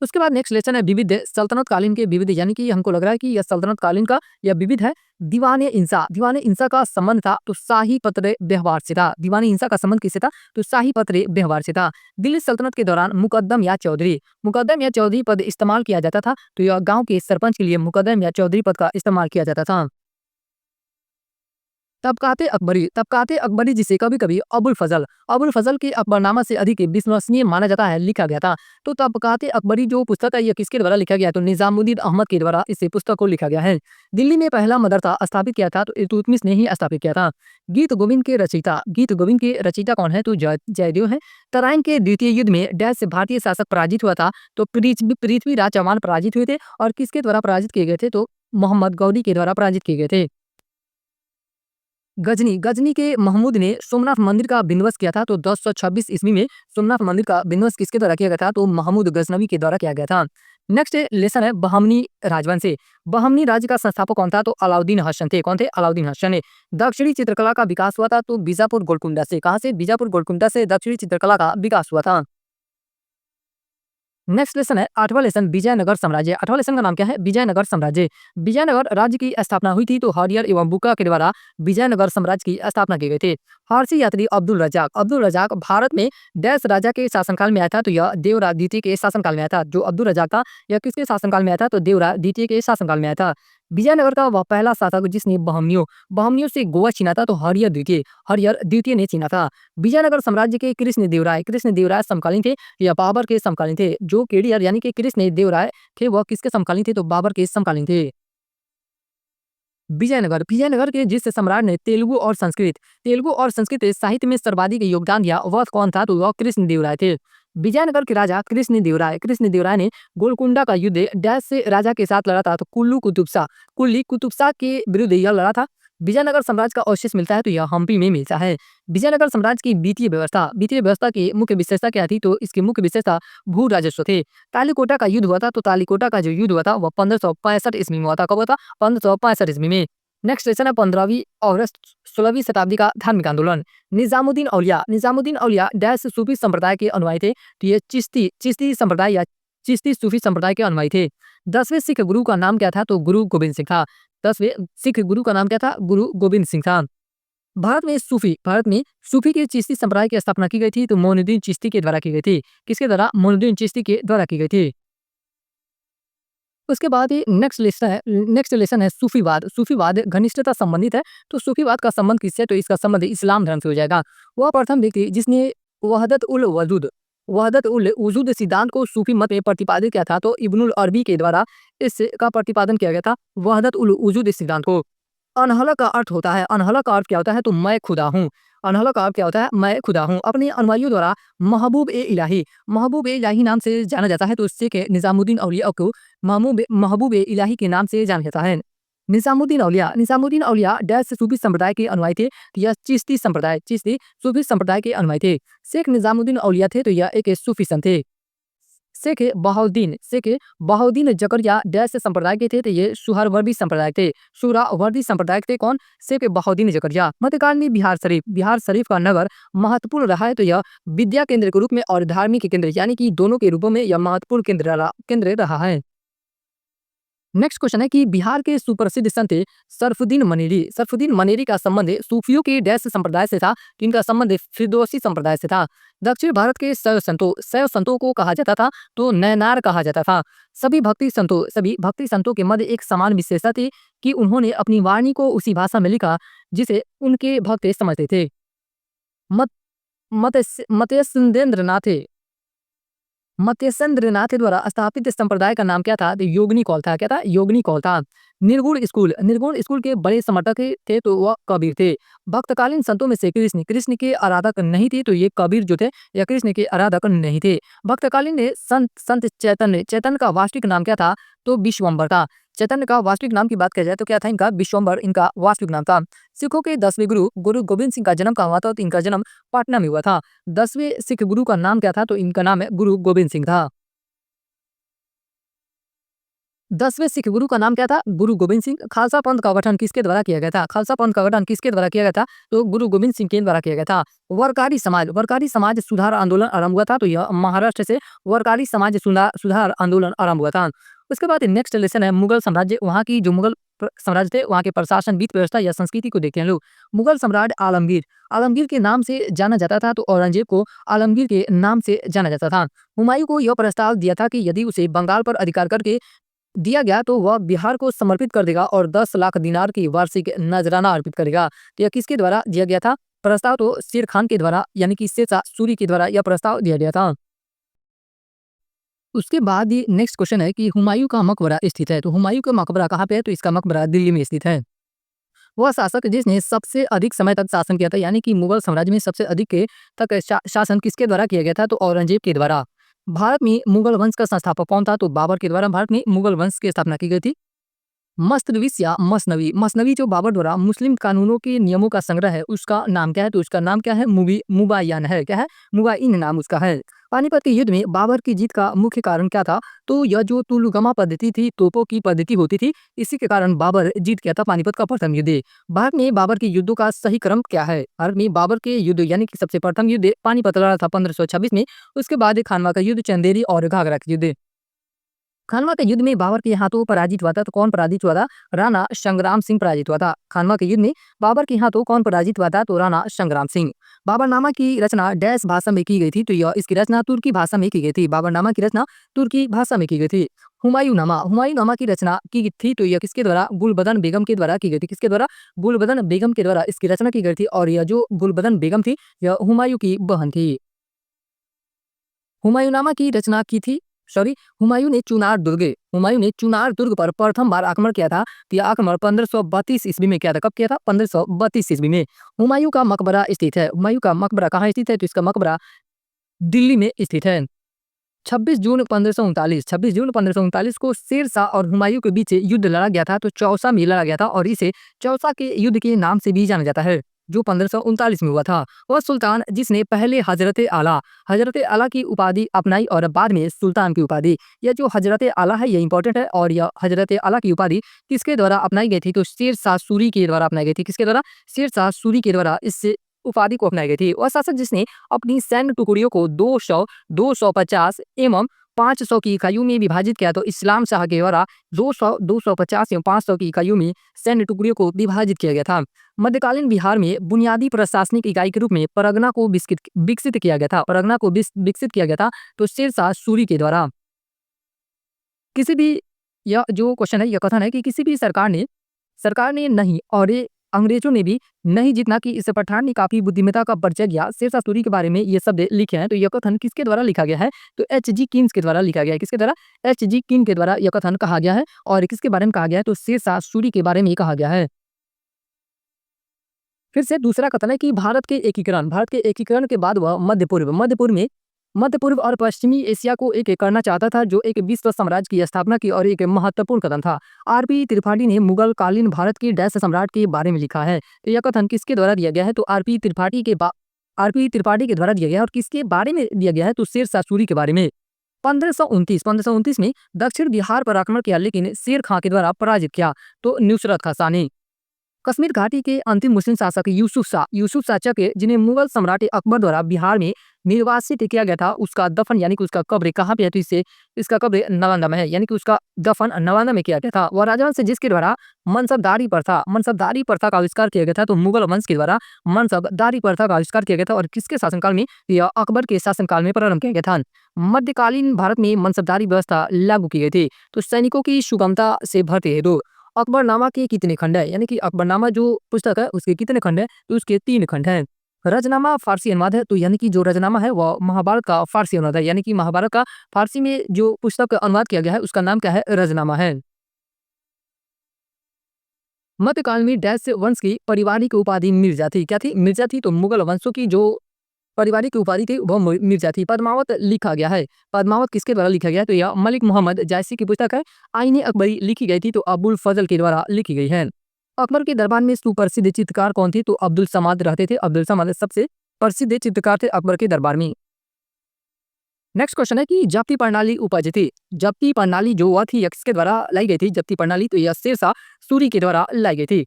उसके बाद नेक्स्ट लेसन है विविध सल्तनत कालीन के विविध, यानी कि हमको लग रहा है कि यह सल्तनत कालीन का यह विविध है। दीवाने इंसा का संबंध था, तो शाही पत्र व्यवहार से था। दीवाने इंसा का संबंध किससे था? तो शाही पत्र व्यवहार से था। दिल्ली सल्तनत के दौरान मुकद्दम या चौधरी पद इस्तेमाल किया जाता था, तो यह गांव के सरपंच के लिए मुकद्दम या चौधरी पद का इस्तेमाल किया जाता था। तबकाते अकबरी जिसे कभी कभी अबुल फजल के अकबरनामा से अधिक विश्वसनीय माना जाता है, लिखा गया था। तो तबकाते अकबरी जो पुस्तक है, यह किसके द्वारा लिखा गया है? तो निजामुद्दीन अहमद के द्वारा इस पुस्तक को लिखा गया है। दिल्ली में पहला मदरसा स्थापित किया था, तो इल्तुतमिश ने ही स्थापित किया था। गीत गोविंद के रचयिता कौन है? तो जयदेव है। तराइन के द्वितीय युद्ध में डैश से भारतीय शासक पराजित हुआ था, तो पृथ्वीराज चौहान पराजित हुए थे। और किसके द्वारा पराजित किए गए थे? तो मोहम्मद गौरी के द्वारा पराजित किए गए थे। गजनी के महमूद ने सोमनाथ मंदिर का विध्वंस किया था, तो 1026 ईस्वी में सोमनाथ मंदिर का विध्वंस किसके द्वारा किया गया था? तो महमूद गजनवी के द्वारा किया गया था। नेक्स्ट लेसन है बहमनी राजवंश से। बहमनी राज्य का संस्थापक कौन था? तो अलाउद्दीन हसन थे। कौन थे? अलाउद्दीन हसन ने। दक्षिणी चित्रकला का विकास हुआ था, तो बीजापुर गोलकुंडा से। कहाँ से? बीजापुर गोलकुंडा से दक्षिणी चित्रकला का विकास हुआ था। नेक्स्ट लेसन है आठवां लेसन विजयनगर साम्राज्य। आठवां लेसन का नाम क्या है? विजयनगर साम्राज्य। विजयनगर राज्य की स्थापना हुई थी, तो हरियर एवं बुका के द्वारा विजयनगर साम्राज्य की स्थापना की गई थी। फारसी यात्री अब्दुल रजाक भारत में डैश राजा के शासनकाल में आया था, तो यह देवराज द्वितीय के शासनकाल में आया था। जो अब्दुल रजाक था, यह किसके शासनकाल में आया था? तो देवराज द्वितीय के शासनकाल में आया था। विजयनगर का वह पहला शासक जिसने बहमियों से गोवा छीना था, तो हरियर द्वितीय ने छीना था। विजयनगर साम्राज्य के कृष्ण देवराय समकालीन थे या बाबर के समकालीन थे? जो केडियर यानी कि कृष्ण देवराय थे, वह किसके समकालीन थे? तो बाबर के समकालीन थे। विजयनगर विजयनगर के जिस सम्राट ने तेलुगु और संस्कृत साहित्य में सर्वाधिक योगदान दिया वह कौन था? तो वह कृष्णदेवराय थे। विजयनगर के राजा कृष्णदेवराय ने गोलकुंडा का युद्ध डैश से राजा के साथ लड़ा था? तो कुल्ली कुतुब शाह के विरुद्ध यह लड़ा था। विजयनगर साम्राज्य का अवशेष मिलता है तो यह हम्पी में मिलता है। विजयनगर साम्राज्य की वित्तीय व्यवस्था की मुख्य विशेषता क्या थी? तो इसकी मुख्य विशेषता भू राजस्व थे। तालीकोटा का युद्ध हुआ था, तो तालीकोटा का जो युद्ध हुआ था वह 1565 ईस्वी में हुआ था। कब हुआ था? 1565 ईस्वी में। नेक्स्ट क्वेश्चन है 15वीं और 16वीं शताब्दी का धार्मिक आंदोलन। निजामुद्दीन औलिया डैश सूफी संप्रदाय के अनुयायी थे। तो ये चिश्ती संप्रदाय या चिश्ती सूफी संप्रदाय के अनुयायी थे। 10वें सिख गुरु का नाम क्या था? तो गुरु गोबिंद सिंह था। 10वें सिख गुरु का नाम क्या था? गुरु गोबिंद सिंह था। भारत में सूफी के चिश्ती संप्रदाय की स्थापना की गई थी, तो मोइनुद्दीन चिश्ती के द्वारा की गई थी। किसके द्वारा? मोइनुद्दीन चिश्ती के द्वारा की गई थी। उसके बाद नेक्स्ट लेसन है सूफीवाद घनिष्ठता संबंधित है। तो सूफीवाद का संबंध किससे? तो इसका संबंध इस्लाम धर्म से हो जाएगा। वह प्रथम व्यक्ति जिसने वहदत उल वजूद सिद्धांत को सूफी मत में प्रतिपादित किया था, तो इब्नुल अरबी के द्वारा इसका प्रतिपादन किया गया था वहदत उल वजूद सिद्धांत को। अनहला का अर्थ क्या होता है? तो मैं खुदा हूँ। अनहला का अर्थ क्या होता है? मैं खुदा हूँ। अपने अनुयायियों द्वारा महबूब ए इलाही नाम से जाना जाता है, तो इससे के निजामुद्दीन औलिया को महबूब ए इलाही के नाम से जाना जाता है। निजामुद्दीन औलिया डैश सूफी संप्रदाय के अनुयायी थे। तो यह चिश्ती सूफी संप्रदाय के अनुयायी थे। शेख निजामुद्दीन औलिया थे, तो यह एक सूफी संत थे। शेख बहाउद्दीन जकरिया डैश संप्रदाय के थे, तो ये सुहरावर्दी संप्रदाय थे। कौन? शेख बहाउद्दीन जकरिया। मध्यकाल में बिहार शरीफ का नगर महत्वपूर्ण रहा है, तो यह विद्या केंद्र के रूप में और धार्मिक केंद्र यानी कि दोनों के रूपों में यह महत्वपूर्ण केंद्र रहा है। नेक्स्ट क्वेश्चन है कि बिहार के सुप्रसिद्ध संत सरफुद्दीन मनेरी का संबंध सूफियों के डैश संप्रदाय से था। इनका संबंध फिरदौसी संप्रदाय से था। दक्षिण भारत के शैव संतों को कहा जाता था, तो नयनार कहा जाता था। सभी भक्ति संतों के मध्य एक समान विशेषता थी कि उन्होंने अपनी वाणी को उसी भाषा में लिखा जिसे उनके भक्त समझते थे। मत मत्येंद्र नाथ द्वारा स्थापित संप्रदाय का नाम क्या था? तो योगिनी कौल था। क्या था? योगिनी कौल था। निर्गुण स्कूल के बड़े समर्थक थे, तो वह कबीर थे। भक्तकालीन संतों में से कृष्ण के आराधक नहीं थे, तो ये कबीर जो थे या कृष्ण के आराधक नहीं थे। भक्तकालीन संत चैतन्य का वास्तविक नाम क्या था? तो विश्वम्भर था। चैतन्य का वास्तविक नाम की बात की जाए तो क्या था? इनका विश्वम्भर इनका वास्तविक नाम था। सिखों के 10वें गुरु गोबिंद सिंह का जन्म कहाँ हुआ था? तो इनका जन्म पटना में हुआ था। 10वें सिख गुरु का नाम क्या था? तो इनका नाम है गुरु गोबिंद सिंह था। 10वें सिख गुरु का नाम क्या था? गुरु गोबिंद सिंह। खालसा पंथ का गठन किसके द्वारा किया गया था? तो गुरु गोबिंद सिंह के द्वारा किया गया था। वर्कारी समाज सुधार आंदोलन आरंभ हुआ था, तो यह महाराष्ट्र से वर्कारी समाज सुधार आंदोलन आरंभ हुआ था। उसके बाद नेक्स्ट लेसन है मुगल साम्राज्य। वहाँ की जो मुगल साम्राज्य थे वहाँ के प्रशासन, वित्त व्यवस्था या संस्कृति को देखते हैं लोग। मुगल सम्राट आलमगीर के नाम से जाना जाता था, तो औरंगजेब को आलमगीर के नाम से जाना जाता था। हुमायूं को यह प्रस्ताव दिया था कि यदि उसे बंगाल पर अधिकार करके दिया गया तो वह बिहार को समर्पित कर देगा और 10 लाख दिनार की वार्षिक नजराना अर्पित करेगा। तो यह किसके द्वारा दिया गया था प्रस्ताव? तो शेर खान के द्वारा यानी कि शेरशाह सूरी के द्वारा यह प्रस्ताव दिया गया था। उसके बाद ये नेक्स्ट क्वेश्चन है कि हुमायूं का मकबरा स्थित है। तो हुमायूं का मकबरा कहाँ पे है? तो इसका मकबरा दिल्ली में स्थित है। वह शासक जिसने सबसे अधिक समय तक शासन किया था, यानी कि मुगल साम्राज्य में सबसे अधिक तक शासन किसके द्वारा किया गया था? तो औरंगजेब के द्वारा। भारत में मुगल वंश का संस्थापक कौन था? तो बाबर के द्वारा भारत में मुगल वंश की स्थापना की गई थी। मस्तनविस या मसनवी जो बाबर द्वारा मुस्लिम कानूनों के नियमों का संग्रह है, उसका नाम क्या है? तो उसका नाम क्या है? मुबायन है। क्या है? मुबाइन नाम उसका है। पानीपत के युद्ध में बाबर की जीत का मुख्य कारण क्या था? तो यह जो तुलगमा पद्धति थी, तोपों की पद्धति होती थी, इसी के कारण बाबर जीत गया था पानीपत का प्रथम युद्ध। भारत में बाबर के युद्धों का सही क्रम क्या है? भारत में बाबर के युद्ध यानी कि सबसे प्रथम युद्ध पानीपत लड़ा था 1526 में। उसके बाद खानवा का युद्ध, चंदेरी और घाघरा का युद्ध। खानवा के युद्ध में बाबर के हाथों पराजित हुआ था, तो कौन पराजित हुआ था? राणा संग्राम सिंह पराजित हुआ था। खानवा के युद्ध में बाबर के हाथों कौन पराजित हुआ था? तो राणा संग्राम सिंह। बाबरनामा की रचना डैश भाषा में की गई थी? तो यह इसकी रचना तुर्की भाषा में की गई थी। बाबरनामा की रचना तुर्की भाषा में की गई थी। हुमायूंनामा की रचना की थी, तो यह किसके द्वारा? गुलबदन बेगम के द्वारा की गई थी। किसके द्वारा? गुलबदन बेगम के द्वारा इसकी रचना की गई थी। और यह जो गुलबदन बेगम थी यह हुमायूं की बहन थी। हुमायूंनामा की रचना की थी हुमायूं ने चुनार दुर्ग पर प्रथम बार आक्रमण किया था। तो यह आक्रमण 1532 ईस्वी में किया था। कब किया था? 1532 ईस्वी में। हुमायूं का मकबरा स्थित है। हुमायूं का मकबरा कहाँ स्थित है? तो इसका मकबरा दिल्ली में स्थित है। 26 जून 1539 को शेर शाह और हुमायूं के बीच युद्ध लड़ा गया था। तो चौसा में लड़ा गया था और इसे चौसा के युद्ध के नाम से भी जाना जाता है, जो 1539 में हुआ था। वह सुल्तान जिसने पहले हजरत आला की उपाधि अपनाई और बाद में सुल्तान की उपाधि। यह जो हजरत आला है यह इंपॉर्टेंट है। और यह हजरत आला की उपाधि किसके द्वारा अपनाई गई थी? तो शेर शाह सूरी के द्वारा अपनाई गई थी। किसके द्वारा? शेर शाह सूरी के द्वारा इस उपाधि को अपनाई गई थी। वह शासक जिसने अपनी सैन्य टुकड़ियों को 200, 250 एवं 500 की इकाइयों में विभाजित किया। तो इस्लाम शाह के द्वारा 200, 250 एवं 500 की इकाइयों में सैन्य टुकड़ियों को विभाजित किया गया था। मध्यकालीन बिहार में बुनियादी प्रशासनिक इकाई के रूप में परगना को विकसित किया गया था। विकसित किया गया था तो शेर शाह सूरी के द्वारा। किसी भी यह जो क्वेश्चन है, यह कथन है कि किसी भी सरकार ने नहीं और ये अंग्रेजों ने भी नहीं, जितना कि इस पठान ने काफी बुद्धिमत्ता का परिचय दिया। शेर शाह सूरी के बारे में ये शब्द लिखे हैं। तो यह कथन किसके द्वारा लिखा गया है? तो H.G. किन्स के द्वारा लिखा गया है। किसके द्वारा? H.G. किन के द्वारा यह कथन कहा गया है। और किसके बारे में कहा गया है? तो शेर शाह सूरी के बारे में कहा गया है। फिर से दूसरा कथन है कि भारत के एकीकरण के बाद वह मध्य पूर्व और पश्चिमी एशिया को एक करना चाहता था, जो एक विश्व साम्राज्य की स्थापना की और एक महत्वपूर्ण कदम था। आर.पी. त्रिपाठी ने मुगल कालीन भारत के डैश सम्राट के बारे में लिखा है। तो यह कथन किसके द्वारा दिया गया है? तो आर.पी. त्रिपाठी के द्वारा दिया गया है। और किसके बारे में दिया गया है? तो शेर शाह सूरी के बारे में। 1529 में दक्षिण बिहार पर आक्रमण किया, लेकिन शेर खां के द्वारा पराजित किया। तो नुसरत खां शाह ने। कश्मीर घाटी के अंतिम मुस्लिम शासक यूसुफ शाह चक, जिन्हें मुगल सम्राट अकबर द्वारा बिहार में निर्वासित किया गया था, उसका दफन यानी कि उसका कब्र कहाँ पे है? तो इसका कब्र नालंदा में है, यानी कि उसका दफन नालंदा में किया गया था। वह राजवंश जिसके द्वारा मनसबदारी प्रथा का आविष्कार किया गया था। तो मुगल वंश के द्वारा मनसबदारी प्रथा का आविष्कार किया गया था। और किसके शासनकाल में? यह अकबर के शासनकाल में प्रारंभ किया गया था। मध्यकालीन भारत में मनसबदारी व्यवस्था लागू की गई थी। तो सैनिकों की सुगमता से भर्ती हेतु अकबरनामा के कितने खंड है? यानी कि अकबरनामा जो पुस्तक है उसके कितने खंड है? तो उसके 3 खंड हैं। रजनामा फारसी अनुवाद है। तो यानी कि जो रजनामा है वह महाभारत का फारसी अनुवाद है। यानी कि महाभारत का फारसी में जो पुस्तक अनुवाद किया गया है उसका नाम क्या है? रजनामा है। मध्यकाल में डैश वंश की पारिवारिक उपाधि मिर्जा थी। क्या थी? मिर्जा थी। तो मुगल वंशों की जो पारिवारिक उपाधि थी वह मिर्जा थी। पद्मावत लिखा गया है। पद्मावत किसके द्वारा लिखा गया है? तो यह मलिक मोहम्मद जायसी की पुस्तक है। आईने अकबरी लिखी गई थी। तो अबुल फजल के द्वारा लिखी गई है। अकबर के दरबार में सुप्रसिद्ध चित्रकार कौन थे? तो अब्दुल समाद रहते थे। अब्दुल समाद सबसे प्रसिद्ध चित्रकार थे अकबर के दरबार में। नेक्स्ट क्वेश्चन है कि जब्ती प्रणाली उपज थी। जब्ती प्रणाली जो हुआ थी किसके द्वारा लाई गई थी? जब्ती प्रणाली तो यह शेर शाह सूरी के द्वारा लाई गई थी।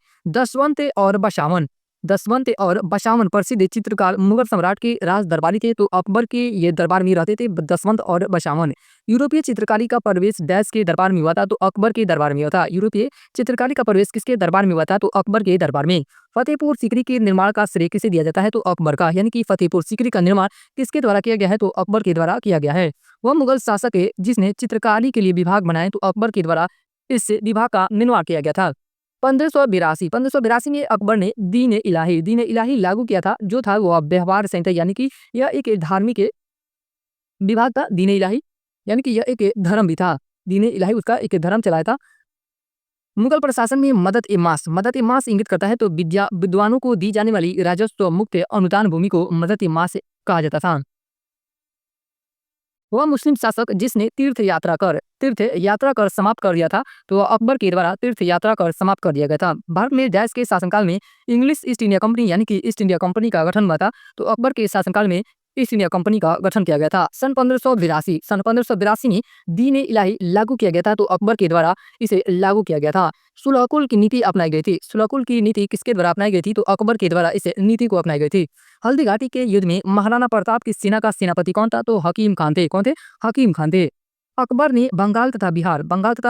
दसवंत और बशावन प्रसिद्ध चित्रकार मुगल सम्राट के राज दरबारी थे। तो अकबर के ये दरबार में रहते थे दसवंत और बशावन। यूरोपीय चित्रकारी का प्रवेश डैश के दरबार में हुआ था। तो अकबर के दरबार में हुआ था। यूरोपीय चित्रकारी का प्रवेश किसके दरबार में हुआ था? तो अकबर के दरबार में। फतेहपुर सीकरी के निर्माण का श्रेय किसे दिया जाता है? तो अकबर का। यानी कि फतेहपुर सीकरी का निर्माण किसके द्वारा किया गया है? तो अकबर के द्वारा किया गया है। वह मुगल शासक है जिसने चित्रकारी के लिए विभाग बनाए। तो अकबर के द्वारा इस विभाग का निर्माण किया गया था। 1582 में अकबर ने दीन इलाही लागू किया था, जो था वो व्यवहार संहिता। यानी कि यह एक धार्मिक विभाग था। दीन इलाही यानी कि यह एक धर्म भी था। दीन इलाही उसका एक धर्म चलाया था। मुगल प्रशासन में मदद ए मास इंगित करता है। तो विद्वानों को दी जाने वाली राजस्व मुक्त अनुदान भूमि को मदद ए मास कहा जाता था। वह मुस्लिम शासक जिसने तीर्थ यात्रा कर समाप्त कर दिया था। तो वह अकबर के द्वारा तीर्थ यात्रा कर समाप्त कर दिया गया था। भारत में डैश के शासनकाल में इंग्लिश ईस्ट इंडिया कंपनी यानी कि ईस्ट इंडिया कंपनी का गठन हुआ था। तो अकबर के शासनकाल में ईस्ट इंडिया कंपनी का गठन किया गया था। सन 1582 में दीन इलाही लागू किया गया था। तो अकबर के द्वारा इसे लागू किया गया था। सुलहकुल की नीति अपनाई गई थी। सुलहकुल की नीति किसके द्वारा अपनाई गई थी? तो अकबर के द्वारा इस नीति को अपनाई गई थी। हल्दी घाटी के युद्ध में महाराणा प्रताप की सेना का सेनापति कौन था? तो हकीम खान थे। कौन थे? हकीम खान थे। अकबर ने बंगाल तथा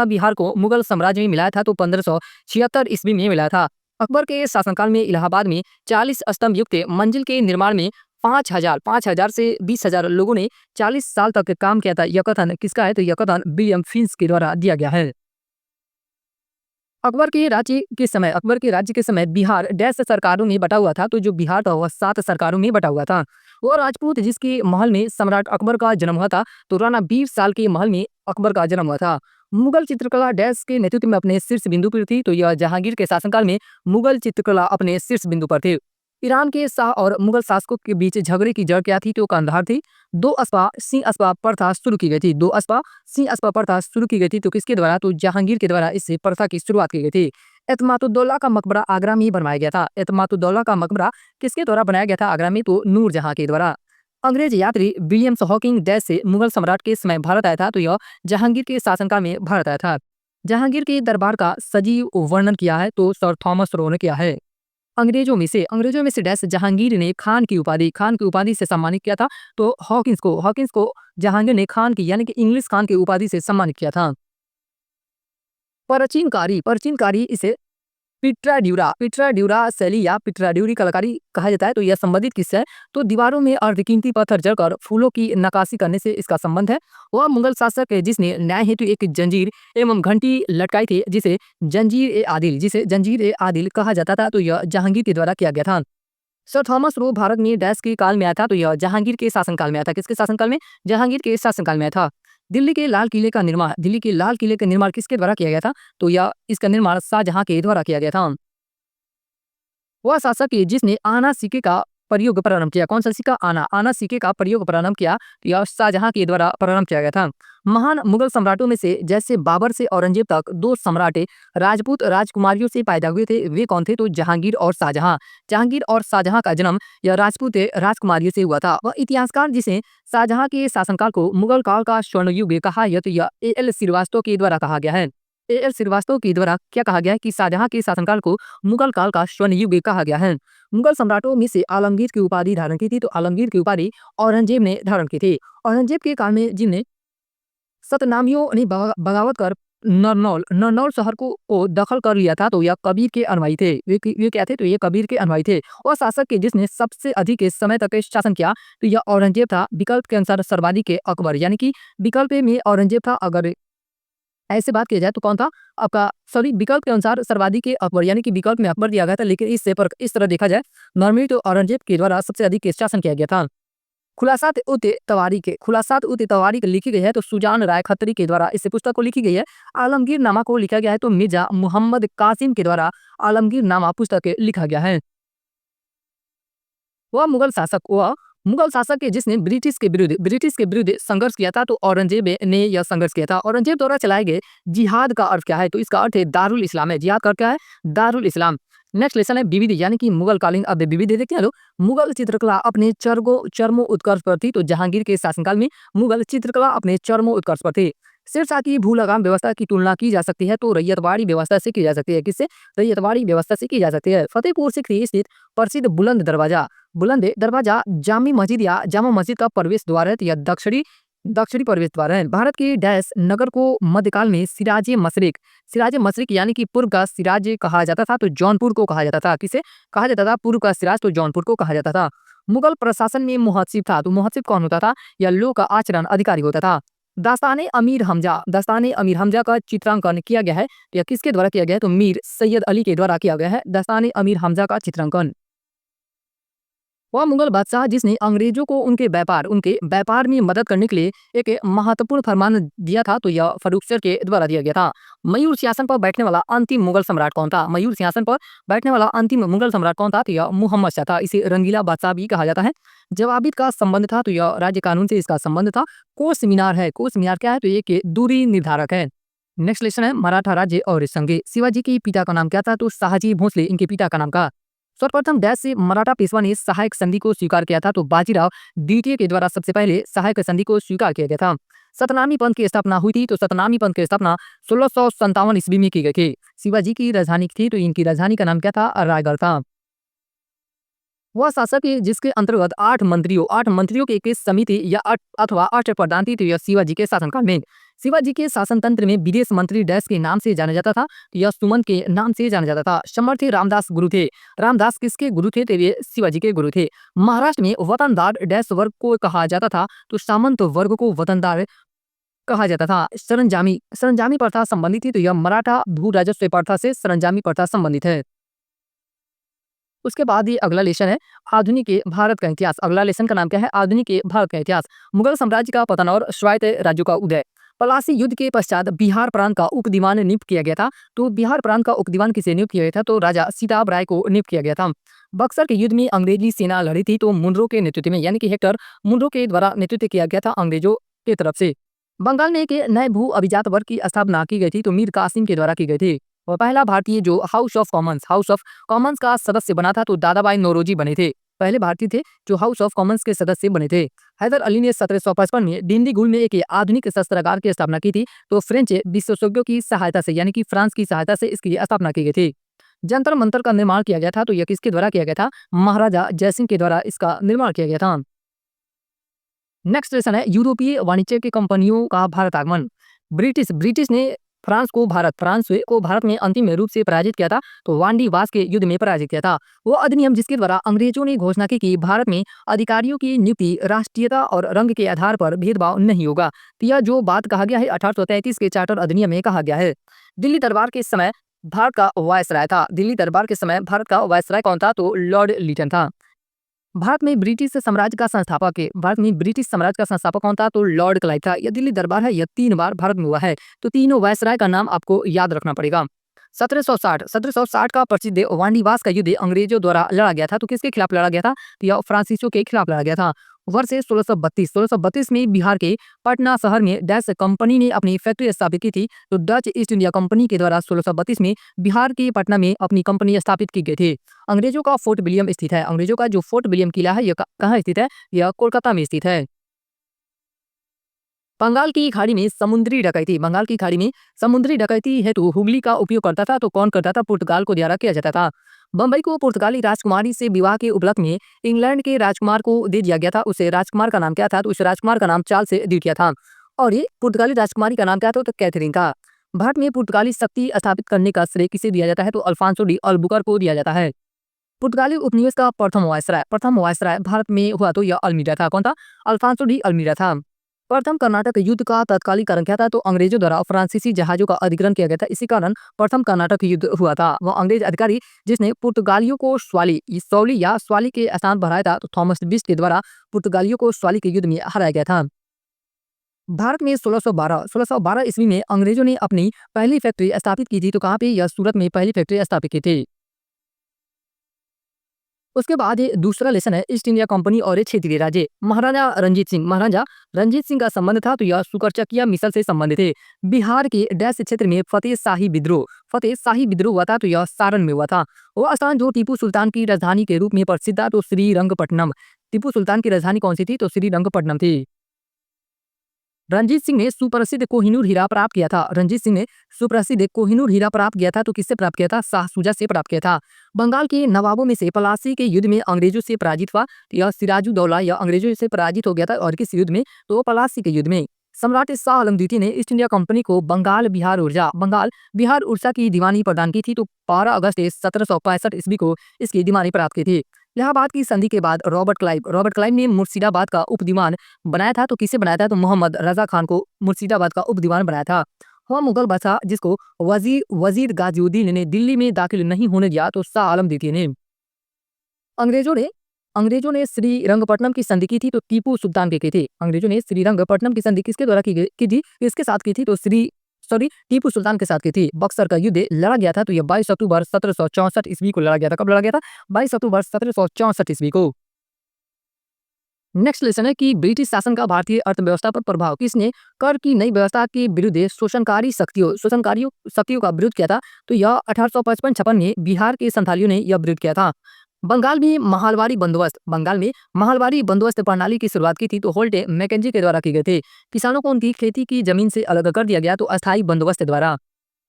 बिहार को मुगल साम्राज्य में मिलाया था। तो 1576 ईस्वी में मिलाया था। अकबर के शासनकाल में इलाहाबाद में 40 स्तंभ युक्त मंजिल के निर्माण में 5,000 से 20,000 लोगों ने 40 साल तक काम किया था। यह कथन किसका है? तो यह कथन विलियम फिंच के द्वारा दिया गया है। अकबर के राज्य के समय बिहार डैश सरकारों में बटा हुआ था। तो जो बिहार था वह 7 सरकारों में बटा हुआ था। वो राजपूत जिसके महल में सम्राट अकबर का जन्म हुआ था, तो राणा 20 साल के महल में अकबर का जन्म हुआ था। मुगल चित्रकला डैश के नेतृत्व में अपने शीर्ष बिंदु पर थी। तो यह जहांगीर के शासनकाल में मुगल चित्रकला अपने शीर्ष बिंदु पर थे। ईरान के शाह और मुगल शासकों के बीच झगड़े की जड़ क्या थी? तो कंधार थी। दो अस्पा सिंह अस्पा प्रथा शुरू की गई थी। दो अस्पा सिंह अस्पा प्रथा शुरू की गई थी। तो किसके द्वारा? तो जहांगीर के द्वारा इस प्रथा की शुरुआत की गई थी। एतमातुद्दौला का मकबरा आगरा में ही बनवाया गया था। एतमातुद्दौला का मकबरा किसके द्वारा बनाया गया था आगरा में? तो नूरजहां के द्वारा। अंग्रेज यात्री विलियम्स हॉकिंग डैश से मुगल सम्राट के समय भारत आया था। तो यह जहांगीर के शासनकाल में भारत आया था। जहांगीर के दरबार का सजीव वर्णन किया है तो सर थॉमस रो ने किया है। अंग्रेजों में से डैश जहांगीर ने खान की उपाधि से सम्मानित किया था। तो हॉकिंस को जहांगीर ने खान की यानी कि इंग्लिश खान की उपाधि से सम्मानित किया था। प्राचीन कारी इसे पिट्राड्यूरा शैली या पिट्राड्यूरी कलाकारी कहा जाता है। तो यह संबंधित किससे है? तो दीवारों में अर्धकीमती पत्थर जड़कर फूलों की नक्काशी करने से इसका संबंध है। वह मुगल शासक है जिसने न्याय हेतु एक जंजीर एवं घंटी लटकाई थी, जिसे जंजीर ए आदिल कहा जाता था। तो यह जहांगीर के द्वारा किया गया था। सर थॉमस रो भारत में डैश के काल में आया था। तो यह जहांगीर के शासनकाल में आया था। किसके शासनकाल में? जहांगीर के शासनकाल में आया था। दिल्ली के लाल किले का निर्माण किसके द्वारा किया गया था? तो यह इसका निर्माण शाहजहां के द्वारा किया गया था। वह शासक है जिसने आना सिक्के का प्रयोग प्रारंभ किया। कौन सा सिक्का? आना सिक्के का प्रयोग प्रारंभ किया। तो यह शाहजहां के द्वारा प्रारंभ किया गया था। महान मुगल सम्राटों में से जैसे बाबर से औरंगजेब तक दो सम्राट राजपूत राजकुमारियों से पैदा हुए थे। वे कौन थे? तो जहांगीर और शाहजहां का जन्म यह राजपूत राजकुमारियों से हुआ था। वह इतिहासकार जिसे शाहजहां के शासनकाल को मुगल काल का स्वर्ण युग कहा यह तो यह A.L. श्रीवास्तव के द्वारा कहा गया है। A.L. श्रीवास्तव के द्वारा क्या कहा गया है कि शाहजहां के शासनकाल को मुगल काल का स्वर्ण युग कहा गया है। मुगल सम्राटों में से आलमगीर की उपाधि धारण की थी। तो आलमगीर की उपाधि औरंगजेब ने धारण की थी। औरंगजेब के काल में जिनने सतनामियों ने बगावत कर नरनौल शहर को दखल कर लिया था। तो यह कबीर के अनुयायी थे। वे क्या थे? तो ये कबीर के अनुयायी थे। और शासक के जिसने सबसे अधिक समय तक शासन किया तो यह औरंगजेब था। विकल्प के अनुसार सर्वाधिक अकबर, यानी कि विकल्प में औरंगजेब था। अगर ऐसे बात की जाए तो कौन था आपका? सॉरी, विकल्प के अनुसार सर्वाधिक अकबर, यानी कि विकल्प में अकबर दिया गया था। लेकिन इस तरह देखा जाए नॉर्मली तो औरंगजेब के द्वारा सबसे अधिक शासन किया गया था। खुलासात उत तवारीख लिखी गई है तो सुजान राय खत्री के द्वारा इस पुस्तक को लिखी गई है। आलमगीर नामा को लिखा गया है तो मिर्जा मोहम्मद कासिम के द्वारा आलमगीर नामा पुस्तक लिखा गया है। वह मुगल शासक है जिसने ब्रिटिश के विरुद्ध संघर्ष किया था। तो औरंगजेब ने यह संघर्ष किया था। औरंगजेब द्वारा चलाए गए जिहाद का अर्थ क्या है? तो इसका अर्थ है दारुल इस्लाम है। जिहाद का अर्थ क्या है? दारुल इस्लाम। नेक्स्ट लेसन है विविध, यानी कि मुगल कालीन। अब विविध देखते हैं लोग। मुगल चित्रकला अपने चरमो उत्कर्ष पर थी। तो जहांगीर के शासनकाल में मुगल चित्रकला अपने चरमो उत्कर्ष पर थी। शेरशाह की भू लगाम व्यवस्था की तुलना की जा सकती है तो रैयतवाड़ी व्यवस्था से की जा सकती है। किससे? रैयतवाड़ी व्यवस्था से की जा सकती है। फतेहपुर सीकरी स्थित प्रसिद्ध बुलंद दरवाजा जामी मस्जिद या जामा मस्जिद का प्रवेश द्वार है। यह दक्षिणी प्रवेश द्वार है। भारत के डैश नगर को मध्यकाल में सिराज मशरिक यानी कि पूर्व का सिराज कहा जाता था। तो जौनपुर को कहा जाता था। किसे कहा जाता था? पूर्व का सिराज, तो जौनपुर को कहा जाता था। मुगल प्रशासन में मुहत्सिब था। तो मुहत्सिब कौन होता था? यह लोक का आचरण अधिकारी होता था। दास्तान अमीर हमजा का चित्रांकन किया गया है। तो यह किसके द्वारा किया गया है? तो मीर सैयद अली के द्वारा किया गया है दास्तान अमीर हमजा का चित्रांकन। वह मुगल बादशाह जिसने अंग्रेजों को उनके व्यापार में मदद करने के लिए एक महत्वपूर्ण फरमान दिया था। तो यह फर्रुखशर के द्वारा दिया गया था। मयूर सिंहासन पर बैठने वाला अंतिम मुगल सम्राट कौन था? तो यह मोहम्मद शाह था। इसे रंगीला बादशाह भी कहा जाता है। जवाबित का संबंध था। तो यह राज्य कानून से इसका संबंध था। कोस मीनार क्या है? तो ये दूरी निर्धारक है। नेक्स्ट लेसन है मराठा राज्य और संघ। शिवाजी के पिता का नाम क्या था? तो शाहजी भोसले इनके पिता का नाम का। सर्वप्रथम डैश से मराठा पेशवा ने सहायक संधि को स्वीकार किया था। तो बाजीराव द्वितीय के द्वारा सबसे पहले सहायक संधि को स्वीकार किया गया था। सतनामी पंथ की स्थापना हुई थी। तो सतनामी पंथ की स्थापना 1657 ईस्वी में की गई थी। शिवाजी की राजधानी थी। तो इनकी राजधानी का नाम क्या था? रायगढ़ था। वह शासक है जिसके अंतर्गत 8 मंत्रियों की एक समिति या अथवा अष्टप्रधान थी। तो यह शिवाजी के शासनकाल में। शिवाजी के शासन तंत्र में विदेश मंत्री डैश के नाम से जाना जाता था। तो यह सुमन के नाम से जाना जाता था। समर्थ रामदास गुरु थे। रामदास किसके गुरु थे? तो ये शिवाजी के गुरु थे। महाराष्ट्र में वतनदार डैश वर्ग को कहा जाता था। तो सामंत वर्ग को वतनदार कहा जाता था। सरंजामी सरंजामी प्रथा संबंधित थी, तो यह मराठा भू राजस्व प्रथा से सरंजामी प्रथा संबंधित है। उसके बाद ये अगला लेसन है आधुनिक भारत का इतिहास। अगला लेसन का नाम क्या है? आधुनिक भारत का इतिहास। मुगल साम्राज्य का पतन और स्वायत्त राज्यों का उदय। पलासी युद्ध के पश्चात बिहार प्रांत का उपदीवान नियुक्त किया गया था। तो बिहार प्रांत का उपदीवान किसे नियुक्त किया गया था? तो राजा सीताब राय को नियुक्त किया गया था। बक्सर के युद्ध में अंग्रेजी सेना लड़ी थी, तो मुनरो के नेतृत्व में, यानी कि हेक्टर मुनरो के द्वारा नेतृत्व किया गया था अंग्रेजों की तरफ से। बंगाल में एक नए भू अभिजात वर्ग की स्थापना की गई थी, तो मीर कासिम के द्वारा की गई थी। और पहला भारतीय जो हाउस ऑफ कॉमन्स का सदस्य बना था, तो दादाबाई नौरोजी बने थे। पहले भारतीय थे जो हाउस ऑफ कॉमन्स के सदस्य बने थे। हैदर अली ने 1755 में डिंडीगुल में एक आधुनिक शस्त्रागार की स्थापना की थी, तो फ्रेंच विशेषज्ञों की सहायता से, यानी कि फ्रांस की सहायता से इसकी स्थापना की गई थी। जंतर मंतर का निर्माण किया गया था, तो यह किसके द्वारा किया गया था? महाराजा जयसिंह के द्वारा इसका निर्माण किया गया था। नेक्स्ट लेसन है यूरोपीय वाणिज्य की कंपनियों का भारत आगमन। ब्रिटिश ने फ्रांस को भारत में अंतिम रूप से पराजित किया था, तो वांडी वास के युद्ध में पराजित किया था। वो अधिनियम जिसके द्वारा अंग्रेजों ने घोषणा की कि भारत में अधिकारियों की नियुक्ति राष्ट्रीयता और रंग के आधार पर भेदभाव नहीं होगा। तो यह जो बात कहा गया है 1833 के चार्टर अधिनियम में कहा गया है। दिल्ली दरबार के समय भारत का वायसराय था। दिल्ली दरबार के समय भारत का वायसराय कौन था? तो लॉर्ड लिटन था। भारत में ब्रिटिश साम्राज्य का संस्थापक कौन था? तो लॉर्ड क्लाइव था। यह दिल्ली दरबार है, यह 3 बार भारत में हुआ है, तो तीनों वायसराय का नाम आपको याद रखना पड़ेगा। 1760 का प्रसिद्ध वांडीवास का युद्ध अंग्रेजों द्वारा लड़ा गया था, तो किसके खिलाफ लड़ा गया था? तो यह फ्रांसीसियों के खिलाफ लड़ा गया था। वर्ष 1632 में बिहार के पटना शहर में डच कंपनी ने अपनी फैक्ट्री स्थापित की थी, तो डच ईस्ट इंडिया कंपनी के द्वारा 1632 में बिहार के पटना में अपनी कंपनी स्थापित की गई थी। अंग्रेजों का फोर्ट विलियम स्थित है। अंग्रेजों का जो फोर्ट विलियम किला है, यह कहाँ स्थित है? यह कोलकाता में स्थित है। बंगाल की खाड़ी में समुद्री डकैती हेतु हुगली का उपयोग करता था, तो कौन करता था? पुर्तगाल को द्वारा किया जाता था। बंबई को पुर्तगाली राजकुमारी से विवाह के उपलक्ष्य में इंग्लैंड के राजकुमार को दे दिया गया था। उसे राजकुमार का नाम क्या था? तो उस राजकुमार का नाम चार्ल्स द्वितीय था। और ये पुर्तगाली राजकुमारी का नाम क्या था? तो कैथरीन था। भारत में पुर्तगाली शक्ति स्थापित करने का श्रेय किसे दिया जाता है? तो अल्फांसो डी अल्बुकर को दिया जाता है। पुर्तगाली उपनिवेश का प्रथम वायसराय भारत में हुआ, तो यह अल्मीरा था। कौन था? अल्फांसो डी अल्मीरा था। प्रथम कर्नाटक युद्ध का तत्कालीन कारण क्या था? तो अंग्रेजों द्वारा फ्रांसीसी जहाजों का अधिग्रहण किया गया था, इसी कारण प्रथम कर्नाटक युद्ध हुआ था। वह अंग्रेज अधिकारी जिसने पुर्तगालियों को स्वाली के स्थान पर हराया था, तो थॉमस बिस्ट के द्वारा पुर्तगालियों को स्वाली के युद्ध में हराया गया था। भारत में 1612 ईस्वी में अंग्रेजों ने अपनी पहली फैक्ट्री स्थापित की थी, तो कहाँ पे? यह सूरत में पहली फैक्ट्री स्थापित की थी। उसके बाद ये दूसरा लेसन है ईस्ट इंडिया कंपनी और ये क्षेत्रीय राज्य। महाराजा रंजीत सिंह का संबंध था, तो यह सुकरचकिया मिसल से संबंधित है। बिहार के डैश क्षेत्र में फतेह शाही विद्रोह हुआ था, तो यह सारण में हुआ था। वह स्थान जो टीपू सुल्तान की राजधानी के रूप में प्रसिद्ध था, तो श्रीरंगपट्टनम। टीपू सुल्तान की राजधानी कौन सी थी? तो श्रीरंगपट्टनम थी। रंजीत सिंह ने सुप्रसिद्ध कोहिनूर हीरा प्राप्त किया था, तो किससे प्राप्त किया था? शाह शुजा से प्राप्त किया था। बंगाल के नवाबों में से पलासी के युद्ध में अंग्रेजों से पराजित हुआ, तो यह सिराजुद्दौला यह अंग्रेजों से पराजित हो गया था। और किस युद्ध में? तो पलासी के युद्ध में। सम्राट शाह आलम द्वितीय ने ईस्ट इंडिया कंपनी को बंगाल बिहार उड़ीसा की दीवानी प्रदान की थी, तो 12 अगस्त 1765 ईस्वी को इसकी दीवानी प्राप्त की थी। इलाहाबाद की संधि के बाद रॉबर्ट क्लाइव ने मुर्शिदाबाद का उपदीवान बनाया था, तो किसे बनाया था? तो मोहम्मद रजा खान को मुर्शिदाबाद का उपदीवान बनाया था। वह मुगल बादशाह जिसको वजीर गाजिउद्दीन ने दिल्ली में दाखिल नहीं होने दिया, तो शाह आलम द्वितीय ने। अंग्रेजों ने श्रीरंगपट्टनम की संधि की थी, तो टीपू सुल्तान के की थी। अंग्रेजों ने श्रीरंगपट्टनम की संधि किसके द्वारा की थी? किसके साथ की थी? तो टीपू सुल्तान के साथ की थी। बक्सर का युद्ध लड़ा गया था, तो यह 22 अक्टूबर 1764 ईस्वी को लड़ा गया था। कब लड़ा गया था? 22 अक्टूबर 1764 ईस्वी को। नेक्स्ट लेसन है कि ब्रिटिश शासन का भारतीय अर्थव्यवस्था पर प्रभाव। किसने कर की नई व्यवस्था के विरुद्ध शोषणकारी शक्तियों का विरोध किया था? तो यह 1855-56 में बिहार के संथालियों ने यह विरोध किया था। बंगाल में महालवारी बंदोबस्त प्रणाली की शुरुआत की थी, तो होल्ट मैकेंजी के द्वारा की गई थी। किसानों को उनकी खेती की जमीन से अलग कर दिया गया, तो अस्थायी बंदोबस्त द्वारा।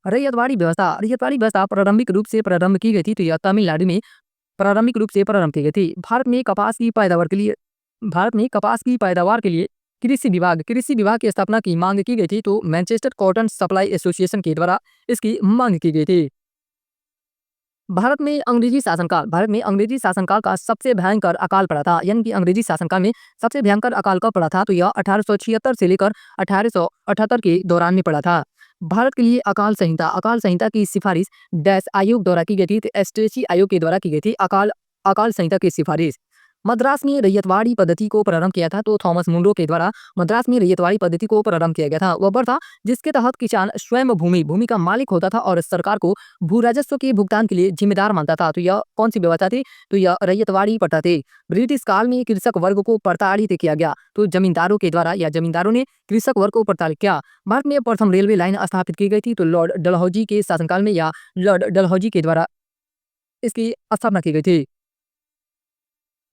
रैयतवाड़ी व्यवस्था प्रारंभिक रूप से प्रारंभ की गई थी, तो यह तमिलनाडु में प्रारंभिक रूप से प्रारंभ की गई थी। भारत में कपास की पैदावार के लिए कृषि विभाग की स्थापना की मांग की गई थी, तो मैनचेस्टर कॉटन सप्लाई एसोसिएशन के द्वारा इसकी मांग की गई थी। भारत में अंग्रेजी शासनकाल का सबसे भयंकर अकाल पड़ा था, यानी कि अंग्रेजी शासनकाल में सबसे भयंकर अकाल कब पड़ा था, तो यह 1876 से लेकर 1878 के दौरान में पड़ा था। भारत के लिए अकाल संहिता की सिफारिश डैश आयोग द्वारा की गई थी, तो एस्ट्रेची आयोग के द्वारा की गई थी अकाल अकाल संहिता की सिफारिश। मद्रास में रैयतवाड़ी पद्धति को प्रारंभ किया था, तो थॉमस मुनरो के द्वारा मद्रास में रैयतवाड़ी पद्धति को प्रारंभ किया गया था। वह वर्ष था जिसके तहत किसान स्वयं भूमि का मालिक होता था और सरकार को भू राजस्व के भुगतान के लिए जिम्मेदार मानता था। तो यह कौन सी व्यवस्था थी, तो यह रैयतवाड़ी प्रथा थी। ब्रिटिश काल में कृषक वर्ग को प्रताड़ित किया गया, तो जमींदारों के द्वारा या जमींदारों ने कृषक वर्ग को प्रताड़ित किया। भारत में प्रथम रेलवे लाइन स्थापित की गई थी, तो लॉर्ड डलहौजी के शासनकाल में या लॉर्ड डलहौजी के द्वारा इसकी स्थापना की गई थी।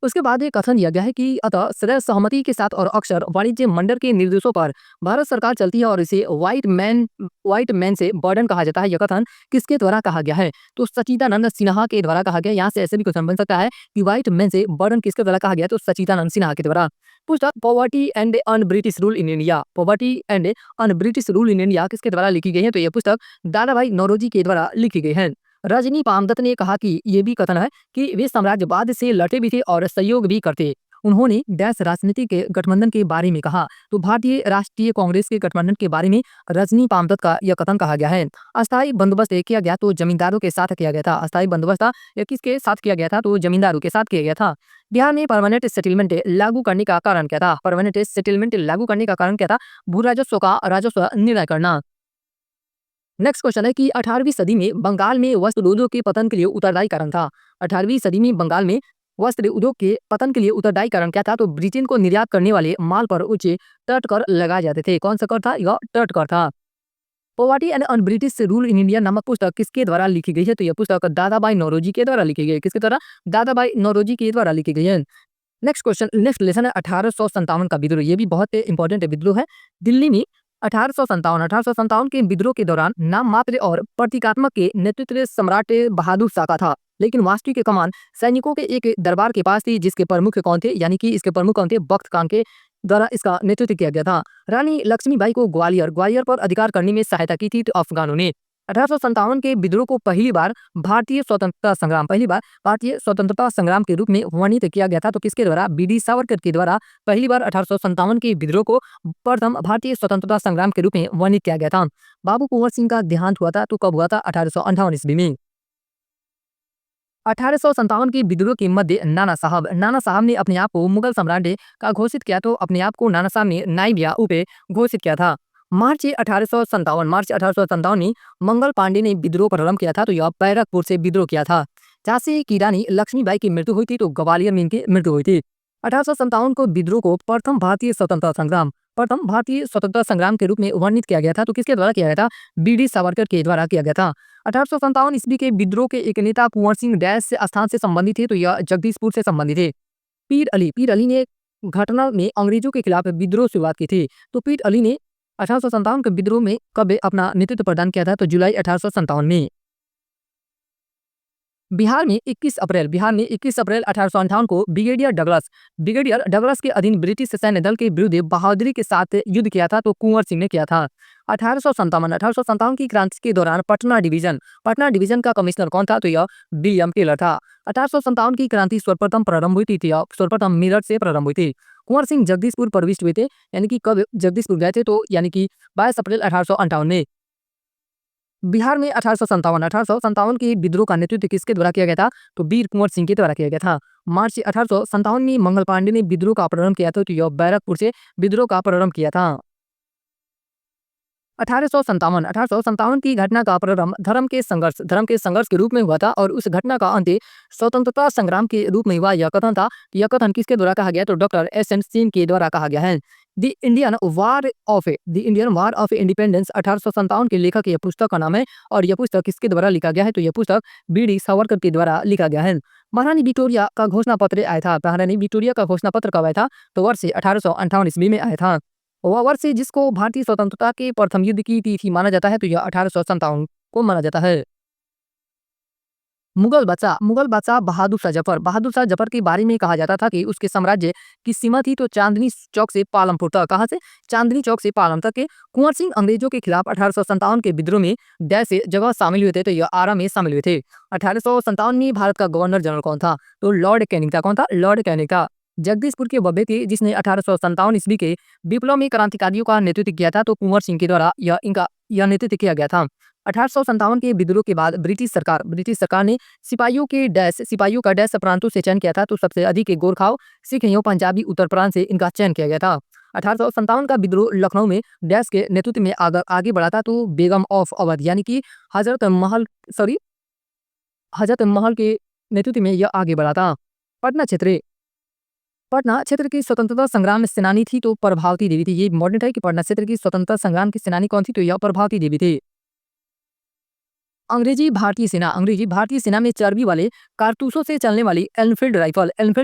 उसके बाद ये कथन दिया गया है कि अतः सदैव सहमति के साथ और अक्सर वाणिज्य मंडल के निर्देशों पर भारत सरकार चलती है और इसे व्हाइट मैन से बर्डन कहा जाता है। यह कथन किसके द्वारा कहा गया है, तो सच्चिदानंद सिन्हा के द्वारा कहा गया। यहाँ से ऐसे भी क्वेश्चन बन सकता है कि व्हाइट मैन से बर्डन किसके द्वारा कहा गया, तो सच्चिदानंद सिन्हा के द्वारा। पुस्तक poverty and un British rule in India, poverty and un British rule in India किसके द्वारा लिखी गई है, तो यह पुस्तक दादा भाई नौरोजी के द्वारा लिखी गई है। रजनी पामदत्त ने कहा कि यह भी कथन है कि वे साम्राज्यवाद से लड़ते भी थे और सहयोग भी करते। उन्होंने डैश राजनीति के गठबंधन के बारे में कहा, तो भारतीय राष्ट्रीय कांग्रेस के गठबंधन के बारे में रजनी पामदत्त का यह कथन कहा गया है। अस्थायी बंदोबस्त किया गया, तो जमींदारों के साथ किया गया था। अस्थायी बंदोबस्त यह किसके साथ किया गया था, तो जमींदारों के साथ किया गया था। बिहार में परमानेंट सेटलमेंट लागू करने का कारण क्या था, परमानेंट सेटलमेंट लागू करने का कारण क्या था, भू राजस्व का राजस्व निर्णय करना। नेक्स्ट क्वेश्चन है कि 18वीं सदी में बंगाल में वस्त्र उद्योग के पतन के लिए उत्तरदायी कारण था। 18वीं सदी में बंगाल में वस्त्र उद्योग के पतन के लिए उत्तरदायी कारण क्या था, तो ब्रिटेन को निर्यात करने वाले माल पर उच्च तट कर लगाए जाते थे। कौन सा कर था, यह तट कर था। Poverty and un British rule in India नामक पुस्तक किसके द्वारा लिखी गई है, तो यह पुस्तक दादाबाई नौरोजी के द्वारा लिखी गई है। किसके द्वारा, दादाबाई नौरोजी के द्वारा लिखी गई है। नेक्स्ट लेसन है 1857 का विद्रोह। ये भी बहुत इंपॉर्टेंट विद्रोह है। दिल्ली में 1857 के विद्रोह के दौरान नाम मात्र और प्रतीकात्मक के नेतृत्व सम्राट बहादुर शाह का था, लेकिन वास्तविक कमान सैनिकों के एक दरबार के पास थी, जिसके प्रमुख कौन थे, यानी कि इसके प्रमुख कौन थे, बख्त खान के द्वारा इसका नेतृत्व किया गया था। रानी लक्ष्मीबाई को ग्वालियर पर अधिकार करने में सहायता की थी, तो अफगानों ने। 1857 के विद्रोह को पहली बार भारतीय स्वतंत्रता संग्राम के रूप में वर्णित किया गया था, तो किसके द्वारा, बी.डी. सावरकर के द्वारा पहली बार 1857 के विद्रोह को प्रथम भारतीय स्वतंत्रता संग्राम के रूप में वर्णित किया गया था। बाबू कुंवर सिंह का देहांत हुआ था, तो कब हुआ था, 1858 ईस्वी में। 1857 के विद्रोह के मध्य नाना साहब ने अपने आप को मुगल सम्राट का घोषित किया, तो अपने आप को नाना साहब ने नाइब या उपे घोषित किया था। मार्च 1857 में मंगल पांडे ने विद्रोह प्रारंभ किया था, तो यह बैरकपुर से विद्रोह किया था। झांसी की रानी लक्ष्मीबाई की मृत्यु हुई थी, तो ग्वालियर में इनकी मृत्यु हुई थी। 1857 को विद्रोह को प्रथम भारतीय स्वतंत्रता संग्राम के रूप में वर्णित किया गया था, तो किसके द्वारा किया गया था, बी.डी. सावरकर के द्वारा किया गया था। 1857 ईस्वी के विद्रोह के एक नेता कुंवर सिंह डैश से स्थान से संबंधित थे, तो यह जगदीशपुर से संबंधित थे। पीर अली ने घटना में अंग्रेजों के खिलाफ विद्रोह शुरुआत की थी, तो पीर अली ने 1857 के विद्रोह में कब अपना नेतृत्व प्रदान किया था, तो जुलाई 1857 में। बिहार में 21 अप्रैल 1858 को ब्रिगेडियर डगलस के अधीन ब्रिटिश सैन्य दल के विरुद्ध बहादुरी के साथ युद्ध किया था, तो कुंवर सिंह ने किया था। 1857 की क्रांति के दौरान पटना डिवीजन का कमिश्नर कौन था, तो यह विलियम टेलर था। 1857 की क्रांति सर्वप्रथम प्रारंभ हुई थी, सर्वप्रथम मेरठ से प्रारंभ हुई थी। कुंवर सिंह जगदीशपुर प्रविष्ट हुए थे, यानी कि कब जगदीशपुर गए थे, तो यानी कि 22 अप्रैल 1858 में। बिहार में 1857 के विद्रोह का नेतृत्व किसके द्वारा किया गया था, तो वीर कुंवर सिंह के द्वारा किया गया था। मार्च 1857 में मंगल पांडे ने विद्रोह का प्रारंभ किया था, तो यह बैरकपुर से विद्रोह का प्रारंभ किया था। 1857 की घटना का प्रारंभ धर्म के संघर्ष के रूप में हुआ था, और उस घटना का अंत स्वतंत्रता संग्राम के रूप में हुआ। यह कथन किसके द्वारा कहा गया, तो डॉक्टर एस.एन. सेन के द्वारा कहा गया है। The Indian war of independence 1857 के लेखक यह पुस्तक का नाम है, और यह पुस्तक किसके द्वारा लिखा गया है, तो यह पुस्तक बी.डी. सावरकर के द्वारा लिखा गया है। महारानी विक्टोरिया का घोषणा पत्र आया था। महारानी विक्टोरिया का घोषणा पत्र कब आया था, तो वर्ष 1858 ईस्वी में आया था। वह वर्ष जिसको भारतीय स्वतंत्रता के प्रथम युद्ध की तिथि माना जाता है, तो यह 1857 को माना जाता है। मुगल बादशाह बहादुर शाह जफर के बारे में कहा जाता था कि उसके साम्राज्य की सीमा थी तो चांदनी चौक से पालमपुर तक। कहाँ से? चांदनी चौक से पालम तक के। कुंवर सिंह अंग्रेजों के खिलाफ 1857 के विद्रोह में डैश से जगह शामिल हुए थे, तो यह आरा में शामिल हुए थे। 1857 में भारत का गवर्नर जनरल कौन था? तो लॉर्ड कैनिंग था। कौन था? लॉर्ड कैनिंग था। जगदीशपुर के बब्बे थे जिसने 1857 ईस्वी के विप्लव में क्रांतिकारियों का नेतृत्व किया था, तो कुंवर सिंह के द्वारा यह नेतृत्व किया गया था। 1857 के विद्रोह के बाद ब्रिटिश सरकार ने सिपाहियों का डैश प्रांतों से चयन किया था, तो सबसे अधिक गोरखाओं, सिख एवं पंजाबी उत्तर प्रांत से इनका चयन किया गया था। 1857 का विद्रोह लखनऊ में डैश के नेतृत्व में आगे बढ़ा था, तो बेगम ऑफ अवध यानी कि हजरत महल के नेतृत्व में यह आगे बढ़ा था। पटना क्षेत्र की स्वतंत्रता संग्राम में सेनानी थी, तो प्रभावती देवी थी। ये इंपॉर्टेंट है कि पटना क्षेत्र की स्वतंत्रता संग्राम की सेनानी कौन थी? तो यह प्रभावती देवी थी। अंग्रेजी भारतीय सेना में चर्बी वाले कारतूसों से चलने वाली एनफील्ड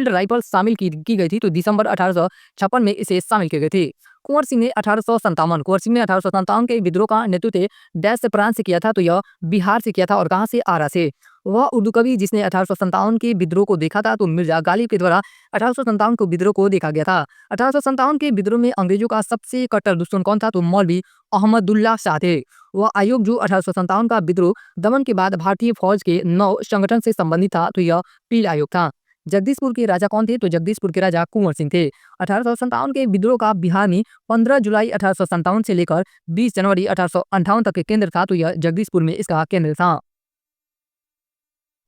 राइफल शामिल की गई थी, तो दिसंबर 1856 में इसे शामिल किए गए थे। कुंवर सिंह ने 1857 के विद्रोह का नेतृत्व डैश प्रांत से किया था, तो यह बिहार से किया था। और कहाँ से? आरा से। वह उर्दू कवि जिसने 1857 के विद्रोह को देखा था, तो मिर्जा गालिब के द्वारा 1857 को विद्रोह को देखा गया था। 1857 के विद्रोह में अंग्रेजों का सबसे कट्टर दुश्मन कौन था? तो मौलवी अहमदुल्ला शाह थे। वह आयोग जो 1857 का विद्रोह दमन के बाद भारतीय फौज के नौ संगठन से संबंधित था, तो यह पील आयोग था। जगदीशपुर के राजा कौन थे? तो जगदीशपुर के राजा कुंवर सिंह थे। 1857 के विद्रोह का बिहार में 15 जुलाई 1857 से लेकर 20 जनवरी 1858 तक के केंद्र था, तो यह जगदीशपुर में इसका केंद्र था।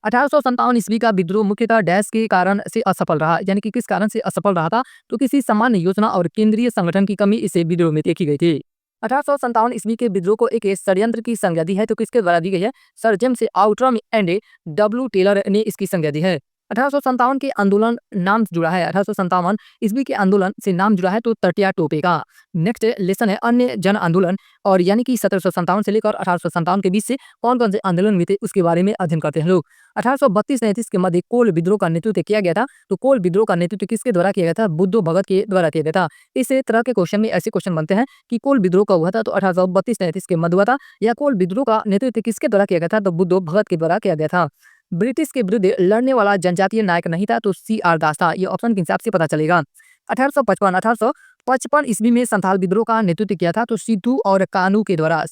1857 ईस्वी का विद्रोह मुख्यतः डैश के कारण से असफल रहा, यानी कि किस कारण से असफल रहा था? तो किसी सामान्य योजना और केंद्रीय संगठन की कमी इसे विद्रोह में देखी गई थी। 1857 ईस्वी के विद्रोह को एक षड्यंत्र की संज्ञा दी है, तो किसके द्वारा दी गई है? Sir James Outram and W Taylor ने इसकी संज्ञा दी है। 1857 के आंदोलन नाम जुड़ा है, 1857 ईस्वी के आंदोलन से नाम जुड़ा है, तो तटिया टोपे का। नेक्स्ट लेसन है अन्य जन आंदोलन, और यानी कि 1757 से लेकर 1857 के बीच से कौन कौन से आंदोलन हुए थे उसके बारे में अध्ययन करते हैं लोग। 1832-33 के मध्य कोल विद्रोह का नेतृत्व किया गया था, तो कोल विद्रोह का नेतृत्व किसके द्वारा किया गया था? बुद्धो भगत के द्वारा किया गया था। इस तरह के क्वेश्चन में ऐसे क्वेश्चन बनते हैं कि कोल विद्रोह कब हुआ था? तो 1832-33 के मध्य हुआ था। या कोल विद्रोह का नेतृत्व किसके द्वारा किया गया था? तो बुद्धो भगत के द्वारा किया गया था। ब्रिटिश के विरुद्ध लड़ने वाला जनजातीय नायक नहीं था, तो CR दास था। ये ऑप्शन के हिसाब से पता चलेगा। 1855 ईस्वी में संथाल विद्रोह का नेतृत्व किया था, तो सिद्धू और कानू के द्वारा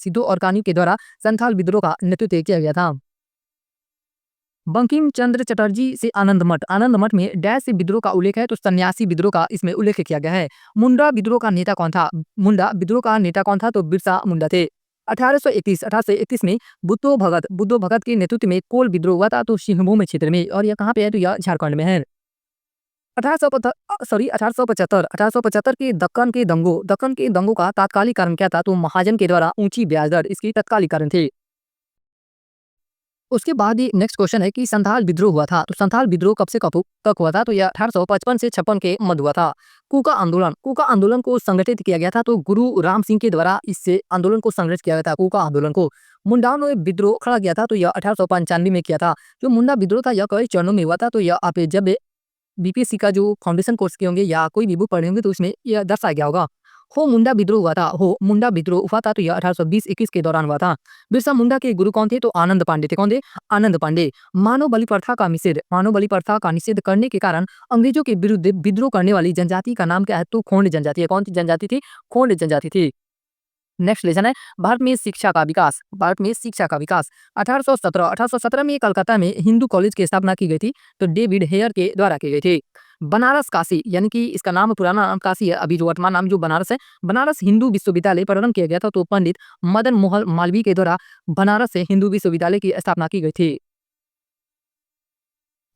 संथाल विद्रोह का नेतृत्व किया गया था। बंकिम चंद्र चटर्जी से आनंद मठ में डैश से विद्रोह का उल्लेख है, तो सन्यासी विद्रोह का इसमें उल्लेख किया गया है। मुंडा विद्रोह का नेता कौन था? तो बिरसा मुंडा थे। 1831 में बुद्धो भगत के नेतृत्व में कोल विद्रोह हुआ था, तो सिंहभूम क्षेत्र में। और यह कहाँ पे है? तो यह झारखंड में है। 1875 के दक्कन के दंगों का तात्कालिक कारण क्या था? तो महाजन के द्वारा ऊंची ब्याज दर इसकी तात्कालिक कारण थे। उसके बाद ही नेक्स्ट क्वेश्चन है कि संथाल विद्रोह हुआ था, तो संथाल विद्रोह कब से कब तक हुआ था? तो यह 1855 से 56 के मध्य हुआ था। कूका आंदोलन को संगठित किया गया था, तो गुरु राम सिंह के द्वारा इससे आंदोलन को संगठित किया गया था। कूका आंदोलन को मुंडाओं ने विद्रोह खड़ा किया था, तो यह 1895 में किया था। जो मुंडा विद्रोह था यह कई चरणों में हुआ था, तो यह आप जब बीपीएससी का जो फाउंडेशन कोर्स के होंगे या कोई भी बुक पढ़े होंगे तो उसमें यह दर्शाया गया होगा। हो मुंडा विद्रोह हुआ था, तो यह 1820-21 के दौरान हुआ था। बिरसा मुंडा के गुरु कौन थे? तो आनंद पांडे थे। कौन थे? आनंद पांडे। मानव बलि प्रथा का निषेध करने के कारण अंग्रेजों के विरुद्ध विद्रोह करने वाली जनजाति का नाम क्या है? तो खोंड जनजाति है। कौन सी जनजाति थी? खोंड जनजाति थी। नेक्स्ट लेसन है भारत में शिक्षा का विकास। 1817 में कलकत्ता में हिंदू कॉलेज की स्थापना की गई थी, तो डेविड हेयर के द्वारा की गई थी। बनारस काशी, यानी कि इसका नाम पुराना नाम काशी है, अभी जो वर्तमान नाम जो बनारस है, बनारस हिंदू विश्वविद्यालय प्रारंभ किया गया था, तो पंडित मदन मोहन मालवीय के द्वारा बनारस से हिंदू विश्वविद्यालय की स्थापना की गई थी।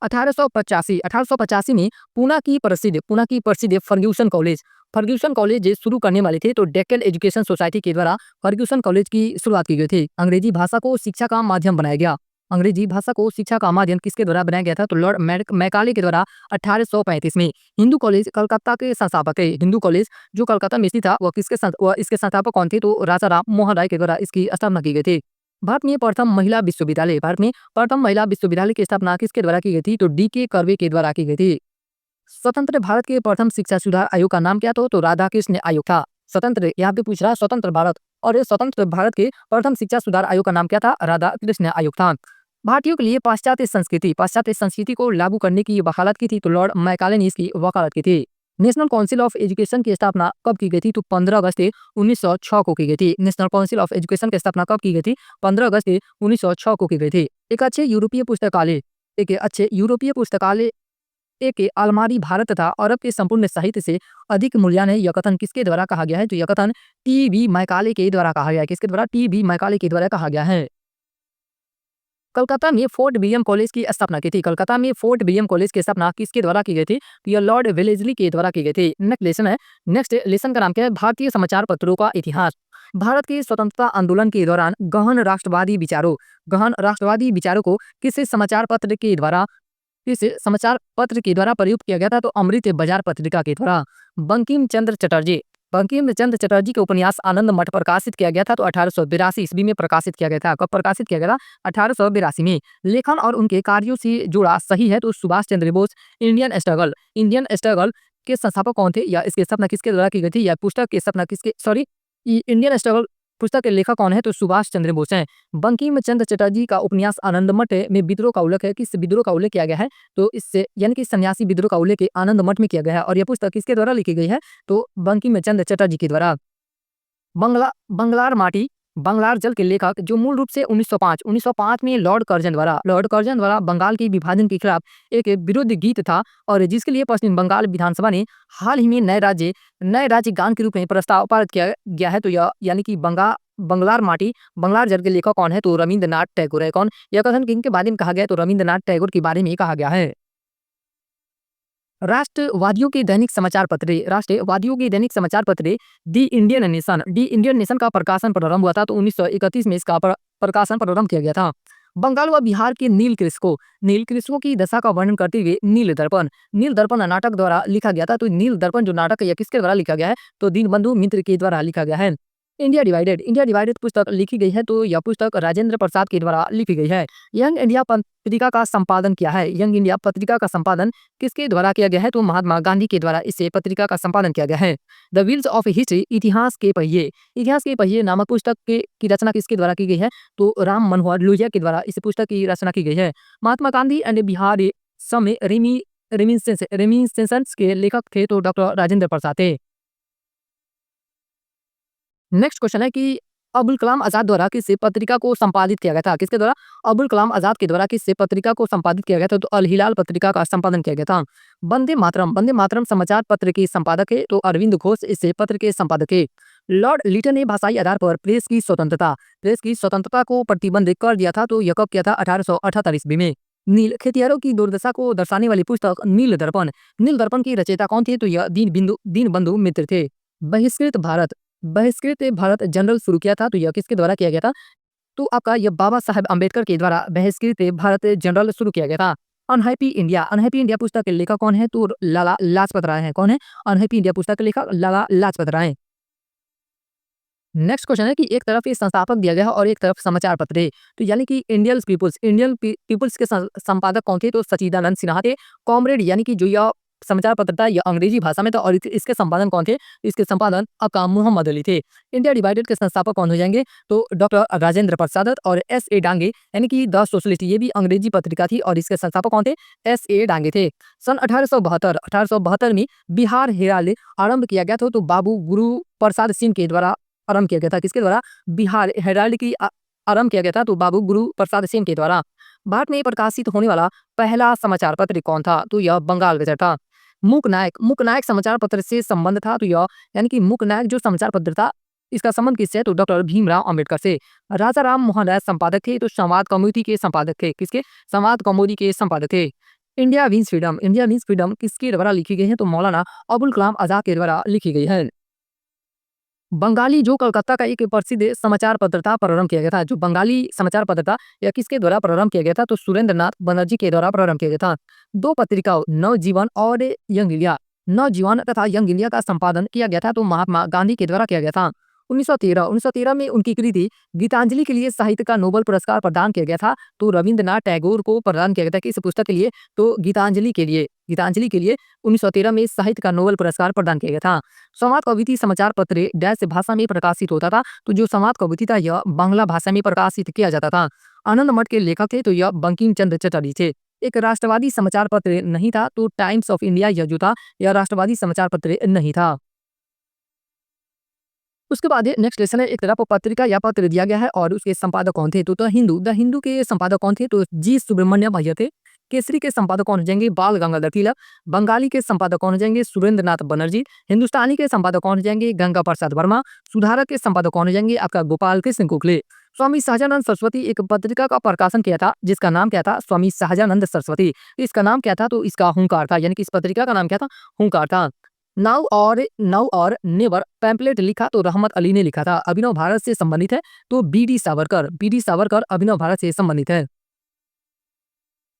1885 में पूना की प्रसिद्ध फर्ग्यूसन कॉलेज शुरू करने वाले थे, तो डेक्कन एजुकेशन सोसाइटी के द्वारा फर्ग्यूसन कॉलेज की शुरुआत की गई थी। अंग्रेजी भाषा को शिक्षा का माध्यम बनाया गया। किसके द्वारा बनाया गया था? तो लॉर्ड मैकाले के द्वारा 1835 में। हिंदू कॉलेज कलकत्ता के संस्थापक थे। हिंदू कॉलेज जो कलकत्ता में स्थित था वह इसके संस्थापक कौन थे? तो राजा राम मोहन राय के द्वारा इसकी स्थापना की गई थी। भारत में प्रथम महिला विश्वविद्यालय की स्थापना किसके द्वारा की गई थी? तो DK कर्वे के द्वारा की गई थी। स्वतंत्र भारत के प्रथम शिक्षा सुधार आयोग का नाम क्या था? तो राधाकृष्ण आयोग था। स्वतंत्र, यहाँ पे पूछ रहा है स्वतंत्र भारत, और ये स्वतंत्र भारत के प्रथम शिक्षा सुधार आयोग का नाम क्या था? राधाकृष्ण आयोग था। भारतीयों के लिए पाश्चात्य संस्कृति को लागू करने की वकालत की थी, तो लॉर्ड मैकाले ने इसकी वकालत की थी। नेशनल काउंसिल ऑफ एजुकेशन की स्थापना कब की गई थी? तो 15 अगस्त 1906 को की गई थी। नेशनल काउंसिल ऑफ एजुकेशन की स्थापना कब की गई थी? 15 अगस्त 1906 को की गई थी। एक अच्छे यूरोपीय पुस्तकालय एक अलमारी भारत तथा अरब के संपूर्ण साहित्य से अधिक मूल्यवान है, यह कथन किसके द्वारा कहा गया है? तो यह कथन टी बी मैकाले के द्वारा कहा गया है। किसके द्वारा? टी बी मैकाले के द्वारा कहा गया है। कलकत्ता में फोर्ट विलियम कॉलेज की स्थापना की थी। कलकत्ता में फोर्ट विलियम कॉलेज की स्थापना किसके द्वारा की गई थी? तो यह लॉर्ड वेलेस्ली के द्वारा की गई थी। नेक्स्ट लेसन का नाम क्या है? भारतीय समाचार पत्रों का इतिहास। भारत के स्वतंत्रता आंदोलन के दौरान गहन राष्ट्रवादी विचारों को किस समाचार पत्र के द्वारा प्रयुक्त किया गया था? तो अमृत बाजार पत्रिका के द्वारा। बंकिम चंद्र चटर्जी के उपन्यास आनंद मठ प्रकाशित किया गया था, तो 1882 ईस्वी में प्रकाशित किया गया था। कब प्रकाशित किया गया था? 1882 में। लेखन और उनके कार्यों से जुड़ा सही है तो सुभाष चंद्र बोस। इंडियन स्ट्रगल के संस्थापक कौन थे या इसकी स्थापना किसके द्वारा की गई थी? या पुस्तक की स्थापना किसके सॉरी इंडियन स्ट्रगल पुस्तक के लेखक कौन है? तो सुभाष चंद्र बोस हैं। बंकिम चंद्र चटर्जी का उपन्यास आनंद मठ में विद्रोह का उल्लेख है। किस विद्रोह का उल्लेख किया गया है? तो इससे यानी कि सन्यासी विद्रोह का उल्लेख आनंद मठ में किया गया है। और यह पुस्तक किसके द्वारा लिखी गई है? तो बंकिम चंद्र चटर्जी के द्वारा। बंगला बंगलार माटी बंगलार जल के लेखक जो मूल रूप से 1905 में लॉर्ड कर्जन द्वारा बंगाल के विभाजन के खिलाफ एक विरोध गीत था, और जिसके लिए पश्चिम बंगाल विधानसभा ने हाल ही में नए राज्य गान के रूप में प्रस्ताव पारित किया गया है। तो यह यानी कि बंगलार माटी बंगलार जल के लेखक कौन है? तो रविंद्रनाथ टैगोर है। कौन? यह कथन किनके बारे में कहा गया है? तो रविंद्रनाथ टैगोर के बारे में कहा गया है। राष्ट्रवादियों के दैनिक समाचार पत्र दी इंडियन नेशन का प्रकाशन प्रारंभ हुआ था, तो 1931 में इसका प्रकाशन प्रारंभ किया गया था। बंगाल व बिहार के नील कृषकों की दशा का वर्णन करते हुए नील दर्पण नाटक द्वारा लिखा गया था। तो नील दर्पण जो नाटक है यह किसके द्वारा लिखा गया है? तो दीनबंधु मित्र के द्वारा लिखा गया है। इंडिया डिवाइडेड पुस्तक लिखी गई है, तो यह पुस्तक राजेंद्र प्रसाद के द्वारा लिखी गई है। यंग इंडिया पत्रिका का संपादन क्या है? यंग इंडिया पत्रिका का संपादन किसके द्वारा किया गया है? तो महात्मा गांधी के द्वारा इसे पत्रिका का संपादन किया गया है। द व्हील्स ऑफ हिस्ट्री इतिहास के पहिए नामक पुस्तक की रचना किसके द्वारा की गई है? तो राम मनोहर लोहिया के द्वारा इस पुस्तक की रचना की गई है। महात्मा गांधी एंड बिहार समय रेमिनिसेंस के लेखक थे, तो डॉक्टर राजेंद्र प्रसाद थे। नेक्स्ट क्वेश्चन है कि अबुल कलाम आजाद द्वारा किस पत्रिका को संपादित किया गया था? किसके द्वारा? अबुल कलाम आजाद के द्वारा किस पत्रिका को संपादित किया गया था? तो अल हिलाल पत्रिका का संपादन किया गया था। वंदे मातरम समाचार पत्र के संपादक है, तो अरविंद घोष इस पत्र के संपादक है। लॉर्ड लिटन ने भाषाई आधार पर प्रेस की स्वतंत्रता को प्रतिबंध कर दिया था, तो यह कब किया था? 1878 ईस्वी में। नील खेतिहरों की दुर्दशा को दर्शाने वाली पुस्तक नील दर्पण की रचयिता कौन थे? तो यह दीनबंधु मित्र थे। बहिष्कृत भारत जनरल शुरू किया था, तो यह किसके द्वारा किया गया था? तो आपका यह बाबा साहेब अम्बेडकर के द्वारा बहिष्कृत भारत जनरल शुरू किया गया था। अनहैप्पी इंडिया पुस्तक के लेखक कौन है? तो लाला लाजपत राय है। कौन है? अनहैप्पी इंडिया पुस्तक के लेखक लाला लाजपत राय। नेक्स्ट क्वेश्चन है कि एक तरफ ये संस्थापक दिया गया है और एक तरफ समाचार पत्र है, तो यानी कि इंडियन पीपुल्स के संपादक कौन थे? तो सच्चिदानंद सिन्हा थे। कॉमरेड यानी कि जो यह समाचार पत्र था यह अंग्रेजी भाषा में था, और इसके संपादन कौन थे? इसके संपादन आपका मोहम्मद अली थे। इंडिया डिवाइडेड के संस्थापक कौन हो जाएंगे? तो डॉक्टर राजेंद्र प्रसाद और S.A. डांगे यानी कि द सोशलिस्ट, ये भी अंग्रेजी पत्रिका थी, और इसके संस्थापक कौन थे? S.A. डांगे थे। सन 1872 में बिहार हेराल्ड आरंभ किया गया था, तो बाबू गुरु प्रसाद सिंह के द्वारा आरंभ किया गया था। किसके द्वारा? बिहार हेराल्ड की आरंभ किया गया था, तो बाबू गुरु प्रसाद सिंह के द्वारा। भारत में प्रकाशित होने वाला पहला समाचार पत्र कौन था? तो यह बंगाल गजट था। मूकनायक समाचार पत्र से संबंध था, तो यह यानी कि मूकनायक जो समाचार पत्र था इसका संबंध किससे? तो डॉक्टर भीमराव अंबेडकर से। राजा राम मोहन राय संपादक थे, तो संवाद कौमुदी के संपादक थे। किसके? संवाद कौमुदी के संपादक थे। इंडिया विंस फ्रीडम किसके द्वारा लिखी गई है? तो मौलाना अबुल कलाम आजाद के द्वारा लिखी गई है। बंगाली जो कलकत्ता का एक प्रसिद्ध समाचार पत्र था प्रारंभ किया गया था। जो बंगाली समाचार पत्र था यह किसके द्वारा प्रारंभ किया गया था? तो सुरेंद्र नाथ बनर्जी के द्वारा प्रारंभ किया गया था। दो पत्रिकाओं नवजीवन और नवजीवन तथा यंग इंडिया का संपादन किया गया था, तो महात्मा गांधी के द्वारा किया गया था। 1913 में उनकी कृति गीतांजलि के लिए साहित्य का नोबेल पुरस्कार प्रदान किया गया था, तो रविंद्रनाथ टैगोर को प्रदान किया गया था। किस पुस्तक के लिए? तो गीतांजलि के लिए। गीतांजलि के लिए 1913 में साहित्य का नोबेल पुरस्कार प्रदान किया गया था। संवाद कविता समाचार पत्र डैश भाषा में प्रकाशित होता था, तो जो संवाद कविता था यह बांग्ला भाषा में प्रकाशित किया जाता था। आनंद मठ के लेखक थे तो यह बंकिम चंद्र चटर्जी थे। एक राष्ट्रवादी समाचार पत्र नहीं था, तो टाइम्स ऑफ इंडिया यह जो था यह राष्ट्रवादी समाचार पत्र नहीं था। उसके बाद नेक्स्ट लेसन है, एक तरफ पत्रिका या पत्र दिया गया है और उसके संपादक कौन थे, तो द हिंदू के संपादक कौन थे, तो जी सुब्रमण्यम अय्यर थे। केसरी के संपादक कौन हो जाएंगे, बाल गंगाधर तिलक। बंगाली के संपादक कौन हो जाएंगे, सुरेंद्र नाथ बनर्जी। हिंदुस्तानी के संपादक कौन हो जाएंगे, गंगा प्रसाद वर्मा। सुधारक के संपादक कौन हो जाएंगे, आपका गोपाल कृष्ण गोखले। स्वामी सहजानंद सरस्वती एक पत्रिका का प्रकाशन किया था जिसका नाम क्या था, स्वामी सहजानंद सरस्वती। इसका नाम क्या था, तो इसका हुंकार था, यानी कि इस पत्रिका का नाम क्या था, हुंकार था। नाउ और नेवर पैम्पलेट लिखा तो रहमत अली ने लिखा था। अभिनव भारत से संबंधित है तो बी डी सावरकर अभिनव भारत से संबंधित है।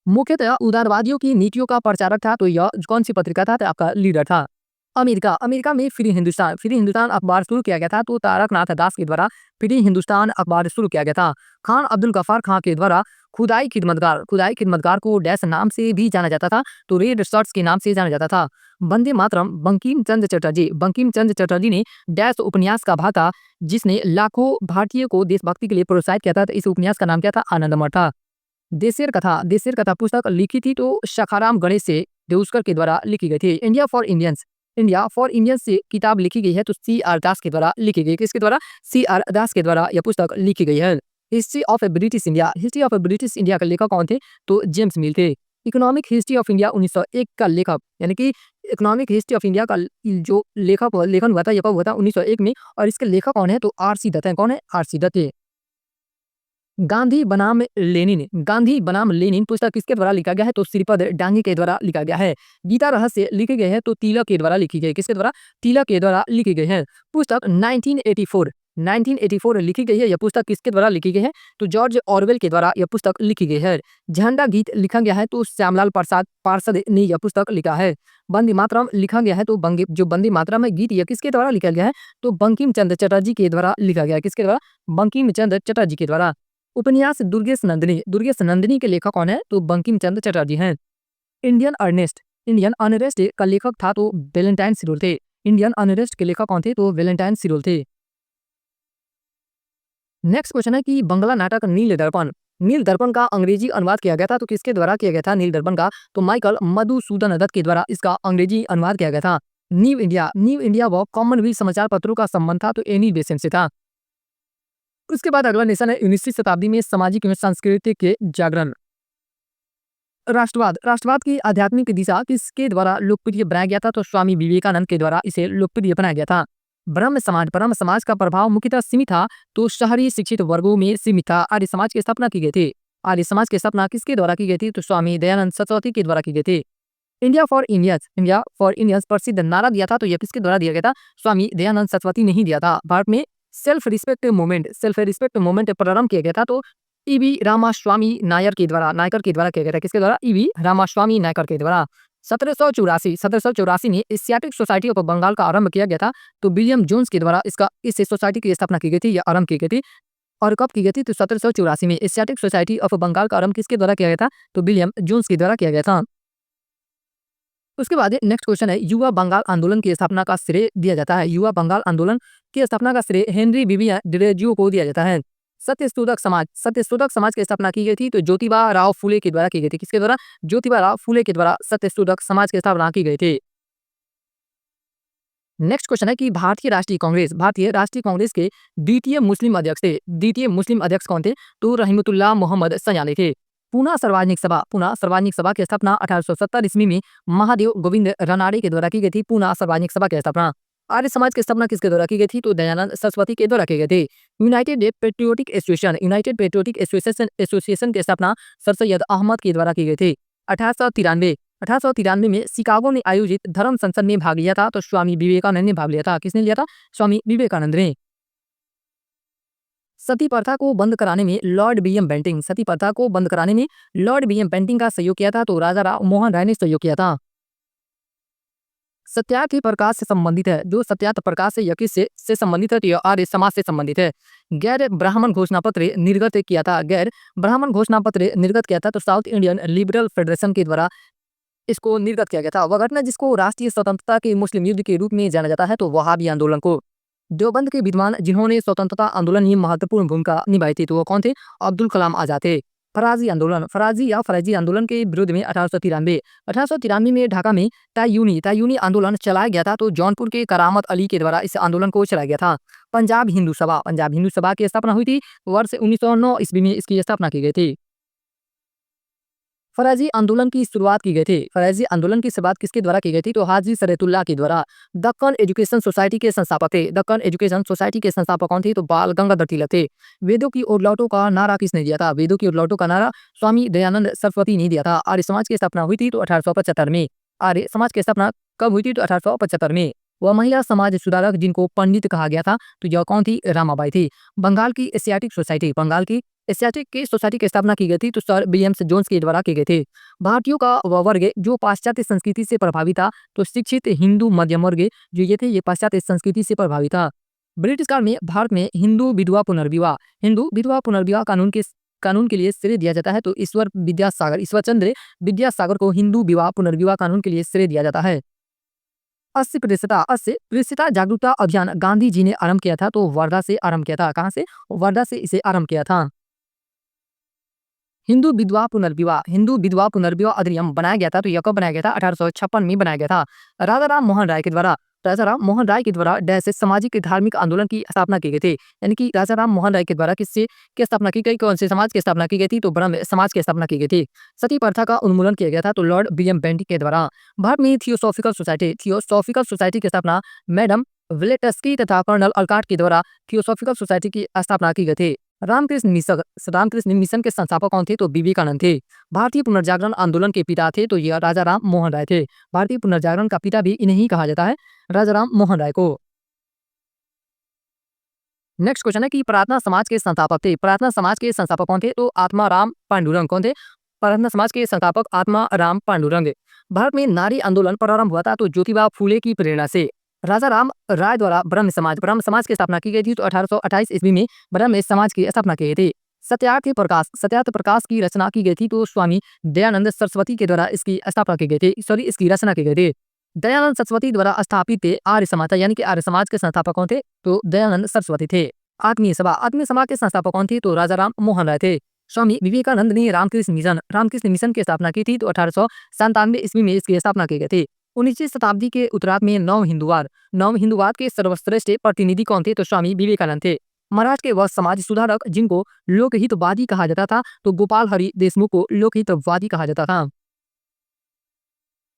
मुख्यतः उदारवादियों की नीतियों का प्रचारक था, तो यह कौन सी पत्रिका था, तो आपका लीडर था। अमेरिका में फ्री हिंदुस्तान अखबार शुरू किया गया था, तो तारकनाथ दास के द्वारा फ्री हिंदुस्तान अखबार शुरू किया गया था। खान अब्दुल गफ्फार खां के द्वारा खुदाई खिदमतगार को डैश नाम से भी जाना जाता था, तो रेड शर्ट्स के नाम से जाना जाता था। वंदे मातरम बंकिम चंद्र चटर्जी ने डैश उपन्यास का भाग था जिसने लाखों भारतीयों को देशभक्ति के लिए प्रोत्साहित किया था, तो इस उपन्यास का नाम क्या था, आनंदमठ था। देशेर कथा पुस्तक लिखी थी तो शाखाराम गणेश से देउस्कर के द्वारा लिखी गई थी। इंडिया फॉर इंडियंस से किताब लिखी गई है, तो सी आर दास के द्वारा लिखी गई। किसके द्वारा, सी आर दास के द्वारा यह पुस्तक लिखी गई है। हिस्ट्री ऑफ ब्रिटिश इंडिया के लेखक कौन थे, तो जेम्स मिल थे। इकोनॉमिक हिस्ट्री ऑफ इंडिया 1901 का लेखक, यानी कि इकोनॉमिक हिस्ट्री ऑफ इंडिया का जो लेखन हुआ था यह कब हुआ था, 1901 में। और इसके लेखक कौन है, तो आर सी दत्त है। कौन है, आर सी दत्त। गांधी बनाम लेनिन पुस्तक किसके द्वारा लिखा गया है, तो श्रीपद डांगी के द्वारा लिखा गया है। गीता रहस्य लिखे गए हैं, तो तिलक के द्वारा लिखी गई। किसके द्वारा, तिलक के द्वारा लिखी गई है। पुस्तक 1984 लिखी गई है। यह पुस्तक किसके द्वारा लिखी गई है, तो जॉर्ज ऑरवेल के द्वारा यह पुस्तक लिखी गई है। झंडा गीत लिखा गया है, तो श्यामलाल प्रसाद पार्षद ने यह पुस्तक लिखा है। वंदे मातरम लिखा गया है, तो वंदे मातरम है गीत यह किसके द्वारा लिखा गया है, तो बंकिम चंद्र चटर्जी के द्वारा लिखा गया है। किसके द्वारा, बंकिम चंद्र चटर्जी के द्वारा। उपन्यास दुर्गेश नंदिनी के लेखक कौन है, तो बंकिम चंद्र चटर्जी हैं। इंडियन अनरेस्ट का लेखक था तो वैलेंटाइन सिरोल थे। इंडियन अनरेस्ट के लेखक कौन थे, तो वैलेंटाइन सिरोल थे। नेक्स्ट क्वेश्चन है कि बंगला नाटक नील दर्पण का अंग्रेजी अनुवाद किया गया था, तो किसके द्वारा किया गया था नील दर्पण का, तो माइकल मधुसूदन दत्त के द्वारा इसका अंग्रेजी अनुवाद किया गया था। न्यू इंडिया व कॉमनवेल्थ समाचार पत्रों का संबंध था, तो एनी बेसेंट से था। उसके बाद अगला नेशन है 19वीं शताब्दी में सामाजिक एवं सांस्कृतिक के जागरण। राष्ट्रवाद की आध्यात्मिक दिशा किसके द्वारा लोकप्रिय बनाया गया था, तो स्वामी विवेकानंद के द्वारा इसे लोकप्रिय बनाया गया था। ब्रह्म समाज का प्रभाव मुख्यतः सीमित था, तो शहरी शिक्षित वर्गों में सीमित था। आर्य समाज की स्थापना की गई थी। आर्य समाज की स्थापना किसके द्वारा की गई थी, तो स्वामी दयानंद सरस्वती के द्वारा की गई थी। इंडिया फॉर इंडियंस प्रसिद्ध नारा दिया था, तो यह किसके द्वारा दिया गया था, स्वामी दयानंद सरस्वती ने ही दिया था। भारत में सेल्फ रिस्पेक्ट मूवमेंट प्रारंभ किया गया था, तो ईवी रामास्वामी नायकर के द्वारा किया गया था। किसके द्वारा, ईवी रामास्वामी नायकर के द्वारा। 1784 में एशियाटिक सोसाइटी ऑफ बंगाल का आरंभ किया गया था, तो विलियम जोन्स के द्वारा इस सोसाइटी की स्थापना की गई थी या आरंभ की गई थी। और कब की गई थी, तो 1784 में एशियाटिक सोसाइटी ऑफ बंगाल का आरंभ किसके द्वारा किया गया था, तो विलियम जोन्स के द्वारा किया गया था। उसके बाद नेक्स्ट क्वेश्चन है, युवा बंगाल आंदोलन की स्थापना का श्रेय दिया जाता है। युवा बंगाल आंदोलन की स्थापना का श्रेय हेनरी विवियन डिरेजियो को दिया जाता है। सत्यशोधक समाज की स्थापना की गई थी, तो ज्योतिबा राव फुले के द्वारा की गई थी। किसके द्वारा, ज्योतिबा राव फुले के द्वारा सत्यशोधक समाज की स्थापना की गई थी। नेक्स्ट क्वेश्चन है कि भारतीय राष्ट्रीय कांग्रेस के द्वितीय मुस्लिम अध्यक्ष कौन थे, तो रहमतुल्लाह मोहम्मद सयानी थे। पूना सार्वजनिक सभा की स्थापना 1870 ईस्वी में महादेव गोविंद रनाड़े के द्वारा की गई थी। पूना सार्वजनिक सभा की स्थापना। आर्य समाज की स्थापना किसके द्वारा की गई थी, तो दयानंद सरस्वती के द्वारा की गई थी। यूनाइटेड पेट्रियोटिक एसोसिएशन की स्थापना सर सैयद अहमद के द्वारा की गई थी। 1893 में शिकागो में आयोजित धर्म संसद में भाग लिया था, तो स्वामी विवेकानंद ने भाग लिया था। किसने लिया था, स्वामी विवेकानंद ने। सती प्रथा को बंद कराने में लॉर्ड बी एम बेंटिंग का सहयोग किया था, तो राजा राम मोहन राय ने सहयोग किया था। सत्यार्थ प्रकाश से संबंधित है। जो सत्यार्थ प्रकाश है यह किससे से संबंधित है, तो यह आर्य समाज से संबंधित है। गैर ब्राह्मण घोषणा पत्र निर्गत किया था, तो साउथ इंडियन लिबरल फेडरेशन के द्वारा इसको निर्गत किया गया था। वह घटना जिसको राष्ट्रीय स्वतंत्रता के मुस्लिम युद्ध के रूप में जाना जाता है, तो वहाबी आंदोलन को। देवबंद के विद्वान जिन्होंने स्वतंत्रता आंदोलन में महत्वपूर्ण भूमिका निभाई थी, तो वो कौन थे? अब्दुल कलाम आजाद थे। फराजी आंदोलन, फराजी या फराजी आंदोलन के विरुद्ध में 1893 में ढाका में तायूनी आंदोलन चलाया गया था। तो जौनपुर के करामत अली के द्वारा इस आंदोलन को चलाया गया था। पंजाब हिंदू सभा की स्थापना हुई थी वर्ष 1909 ईस्वी में इसकी स्थापना की गई थी। फराजी आंदोलन की शुरुआत की गई थी। फराजी आंदोलन की शुरुआत किसके द्वारा की गई थी? तो हाजी शरीयतुल्लाह के द्वारा। दक्कन एजुकेशन सोसाइटी के संस्थापक थे। दक्कन एजुकेशन सोसाइटी के संस्थापक कौन थे? तो बाल गंगाधर तिलक थे। वेदों की ओर लौटो का नारा किसने दिया था? वेदों की ओर लौटो का नारा स्वामी दयानंद सरस्वती ने दिया था। आर्य समाज की स्थापना हुई थी तो 1875 में। आर्य समाज की स्थापना कब हुई थी? तो 1875 में। वह महिला समाज सुधारक जिनको पंडित कहा गया था, तो यह कौन थी? रामाबाई थी। बंगाल की एशियाटिक सोसाइटी की स्थापना की गई थी तो सर विलियम्स जोन्स के द्वारा की गई थी। भारतीयों का वह वर्ग जो पाश्चात्य संस्कृति से प्रभावित था, तो शिक्षित हिंदू मध्यम वर्ग जो ये थे, ये पाश्चात्य संस्कृति से प्रभावित था। ब्रिटिश काल में भारत में हिंदू विधवा पुनर्विवाह कानून के लिए श्रेय दिया जाता है। तो ईश्वरचंद्र विद्यासागर को हिंदू विवाह पुनर्विवाह कानून के लिए श्रेय दिया जाता है। अस्य प्रतिशतता जागरूकता अभियान गांधी जी ने आरंभ किया था, तो वर्धा से आरंभ किया था। कहां से? वर्धा से इसे आरंभ किया था। हिंदू विधवा पुनर्विवाह अधिनियम बनाया गया था, तो यह कब बनाया गया था? 1856 में बनाया गया था। राजा राम मोहन राय के द्वारा डैश सामाजिक धार्मिक आंदोलन की स्थापना की गई थी। यानी कि राजा राम मोहन राय के द्वारा किससे की स्थापना की गई? कौन से समाज की स्थापना की गई थी? तो ब्रह्म समाज की स्थापना की गई थी। सती प्रथा का उन्मूलन किया गया था, तो लॉर्ड विलियम बेंटिक के द्वारा। भारत में थियोसॉफिकल सोसाइटी की स्थापना मैडम ब्लेटस्की तथा कर्नल अल्काट के द्वारा थियोसॉफिकल सोसाइटी की स्थापना की गई थी। रामकृष्ण मिशन के संस्थापक कौन थे? तो विवेकानंद थे। भारतीय पुनर्जागरण आंदोलन के पिता थे, तो यह राजा राम मोहन राय थे। भारतीय पुनर्जागरण का पिता भी इन्हें ही कहा जाता है, राजा राम मोहन राय को। नेक्स्ट क्वेश्चन है कि प्रार्थना समाज के संस्थापक थे। प्रार्थना समाज के संस्थापक कौन थे? तो आत्माराम पांडुरंग। कौन थे? प्रार्थना समाज के संस्थापक आत्माराम पांडुरंग। भारत में नारी आंदोलन प्रारंभ हुआ था, तो ज्योतिबा फूले की प्रेरणा से। राजा राम राय द्वारा ब्रह्म समाज की स्थापना की गई थी, तो 1828 ईस्वी में ब्रह्म समाज की स्थापना की गई थी। सत्यार्थ प्रकाश की रचना की गई थी, तो स्वामी दयानंद सरस्वती के द्वारा इसकी स्थापना की गई थी, इसकी रचना की गई थी। दयानंद सरस्वती द्वारा स्थापित आर्य समाज, यानी कि आर्य समाज के संस्थापक कौन थे? तो दयानंद सरस्वती थे। आत्मीय सभा के संस्थापक कौन थे? तो राजा राम मोहन राय थे। स्वामी विवेकानंद ने रामकृष्ण मिशन की स्थापना की थी, तो 1897 ईस्वी में इसकी स्थापना की गई थी। 19वीं शताब्दी के उत्तरार्ध में नव हिंदुवाद के सर्वश्रेष्ठ प्रतिनिधि कौन थे? तो स्वामी विवेकानंद थे। महाराष्ट्र के वह समाज सुधारक जिनको लोकहितवादी कहा जाता था, तो गोपाल हरि देशमुख को लोकहितवादी कहा जाता था।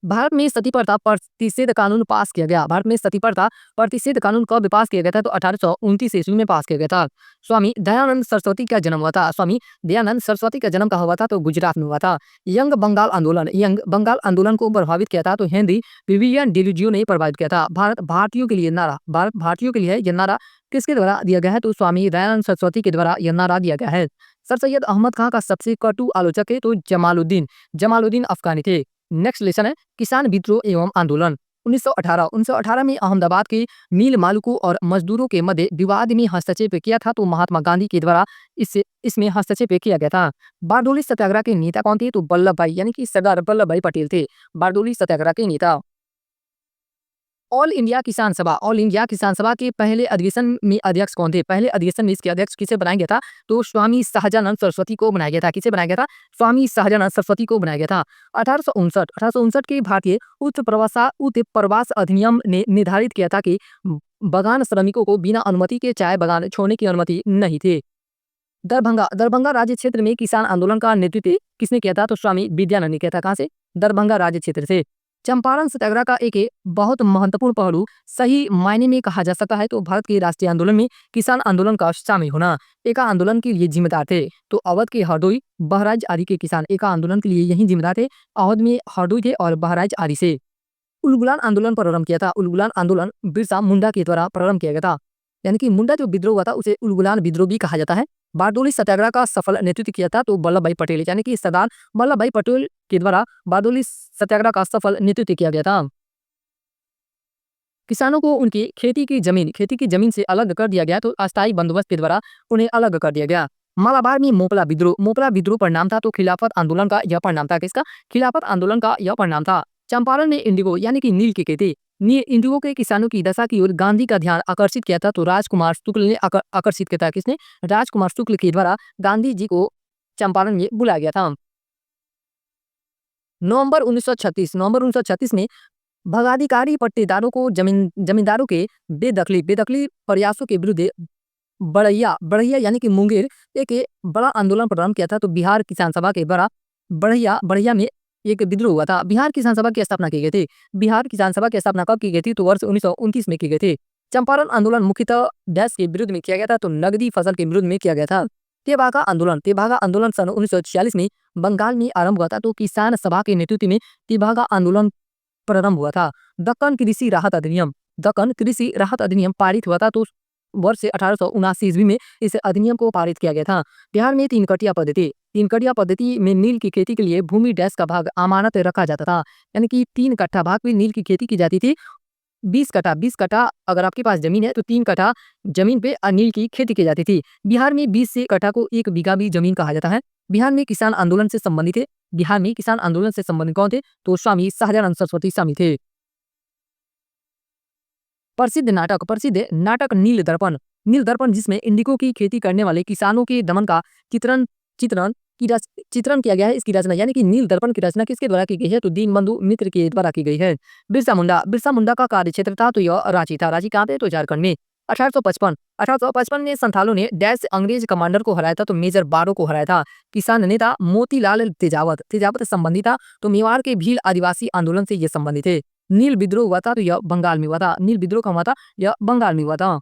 भारत में सती प्रथा प्रतिषेध कानून पास किया गया। भारत में सती प्रथा प्रतिषेध कानून कब पास किया गया था? तो 1829 ईस्वी में पास किया गया था। स्वामी दयानंद सरस्वती का जन्म हुआ था। स्वामी दयानंद सरस्वती का जन्म कहाँ हुआ था? तो गुजरात में हुआ था। यंग बंगाल आंदोलन को प्रभावित किया था, तो हेनरी विवियन डिलीजियो ने प्रभावित किया था। भारत भारतीयों के लिए यह नारा किसके द्वारा दिया गया है? तो स्वामी दयानंद सरस्वती के द्वारा यह नारा दिया गया है। सर सैयद अहमद खां का सबसे कटु आलोचक है, तो जमालुद्दीन अफगानी थे। नेक्स्ट लेसन है किसान विद्रोह एवं आंदोलन। 1918 में अहमदाबाद के मिल मालिकों और मजदूरों के मध्य विवाद में हस्तक्षेप किया था, तो महात्मा गांधी के द्वारा इसमें हस्तक्षेप किया गया था। बारडोली सत्याग्रह के नेता कौन थे? तो वल्लभ भाई, यानी कि सरदार वल्लभ भाई पटेल थे बारडोली सत्याग्रह के नेता। ऑल इंडिया किसान सभा के पहले अधिवेशन में अध्यक्ष कौन थे? पहले अधिवेशन में इसके अध्यक्ष किसे बनाया गया था? तो स्वामी शाहजानंद सरस्वती को बनाया गया था। किसे बनाया गया था? स्वामी शाहजानंद सरस्वती को बनाया गया था। 1859 के भारतीय उच्च प्रवास अधिनियम ने निर्धारित किया था कि बागान श्रमिकों को बिना अनुमति के चाय बागान छोड़ने की अनुमति नहीं थी। दरभंगा राज्य क्षेत्र में किसान आंदोलन का नेतृत्व किसने किया था? तो स्वामी विद्यानंद ने किया था। कहां से? दरभंगा राज्य क्षेत्र से। चंपारण सत्याग्रह का एक बहुत महत्वपूर्ण पहलू सही मायने में कहा जा सकता है, तो भारत के राष्ट्रीय आंदोलन में किसान आंदोलन का शामिल होना। एका आंदोलन के लिए जिम्मेदार थे, तो अवध के हरदोई, बहराइच आदि के किसान एका आंदोलन के लिए यही जिम्मेदार थे। अवध में हरदोई थे और बहराइच आदि से। उलगुलान आंदोलन प्रारंभ किया था। उलगुलान आंदोलन बिरसा मुंडा के द्वारा प्रारंभ किया गया था, यानी कि मुंडा जो विद्रोह हुआ था उसे उलगुलान विद्रोह भी कहा जाता है। बारडोली सत्याग्रह का सफल नेतृत्व किया था, तो वल्लभ भाई पटेल, यानी कि सरदार वल्लभ भाई पटेल के द्वारा बारडोली सत्याग्रह का सफल नेतृत्व किया गया था। किसानों को उनकी खेती की जमीन से अलग कर दिया गया, तो अस्थायी बंदोबस्त के द्वारा उन्हें अलग कर दिया गया। मालाबार में मोपला विद्रोह परिणाम था, तो खिलाफत आंदोलन का यह परिणाम था। किसका? खिलाफत आंदोलन का यह परिणाम था। चंपारण में इंडिगो यानी कि नील की खेती, इंडिगो के किसानों की दशा की ओर गांधी का ध्यान आकर्षित किया था, तो राजकुमार शुक्ल ने आकर्षित किया था। किसने? राजकुमार शुक्ल के द्वारा गांधी जी को चंपारण में बुलाया गया था। नवंबर 1936 में भगाधिकारी पट्टेदारों को जमींदारों के बेदखली प्रयासों के विरुद्ध बढ़ैया यानी कि मुंगेर एक बड़ा आंदोलन प्रारंभ किया था। तो बिहार किसान सभा के द्वारा बढ़ैया में एक विद्रोह हुआ था। बिहार किसान सभा की स्थापना की गई थी। बिहार किसान सभा की स्थापना कब की गई थी? तो वर्ष 1929 में की गई थी। चंपारण आंदोलन मुख्यतः डैश के विरुद्ध में किया गया था, तो नगदी फसल के विरुद्ध में किया गया था। तेभागा आंदोलन सन 1946 में बंगाल में आरंभ हुआ था, तो किसान सभा के नेतृत्व में तेभागा आंदोलन प्रारंभ हुआ था। दक्कन कृषि राहत अधिनियम पारित हुआ था, तो वर्ष 1879 ईस्वी में इस अधिनियम को पारित किया गया था। बिहार में तीन कटिया पद्धति में नील की खेती के लिए भूमि डैश का भाग अमानत रखा जाता था, यानी कि 3 कट्ठा भाग में नील की खेती की जाती थी। 20 कट्ठा अगर आपके पास जमीन है तो 3 कट्ठा जमीन पे नील की खेती की जाती थी। बिहार में 20 से कट्ठा को 1 बीघा भी जमीन कहा जाता है। बिहार में किसान आंदोलन से संबंधित कौन थे? तो स्वामी सहजानंद सरस्वती स्वामी थे। प्रसिद्ध नाटक नील दर्पण जिसमें इंडिगो की खेती करने वाले किसानों के दमन का चित्रण चित्रण चित्रण किया गया है। इसकी रचना यानी कि नील दर्पण की रचना किसके द्वारा की गई है? तो दीनबंधु मित्र के द्वारा की गई है। बिरसा मुंडा का कार्यक्षेत्र था, तो यह रांची था। रांची कहाँ पे? तो झारखंड में। 1855 में संथालों ने डैश अंग्रेज कमांडर को हराया था, तो मेजर बारो को हराया था। किसान नेता मोतीलाल तेजावत संबंधी था, तो मेवाड़ के भील आदिवासी आंदोलन से ये संबंधित थे। नील विद्रोह हुआ था, तो यह बंगाल में हुआ था। नील विद्रोह कहाँ हुआ था? यह बंगाल में हुआ था।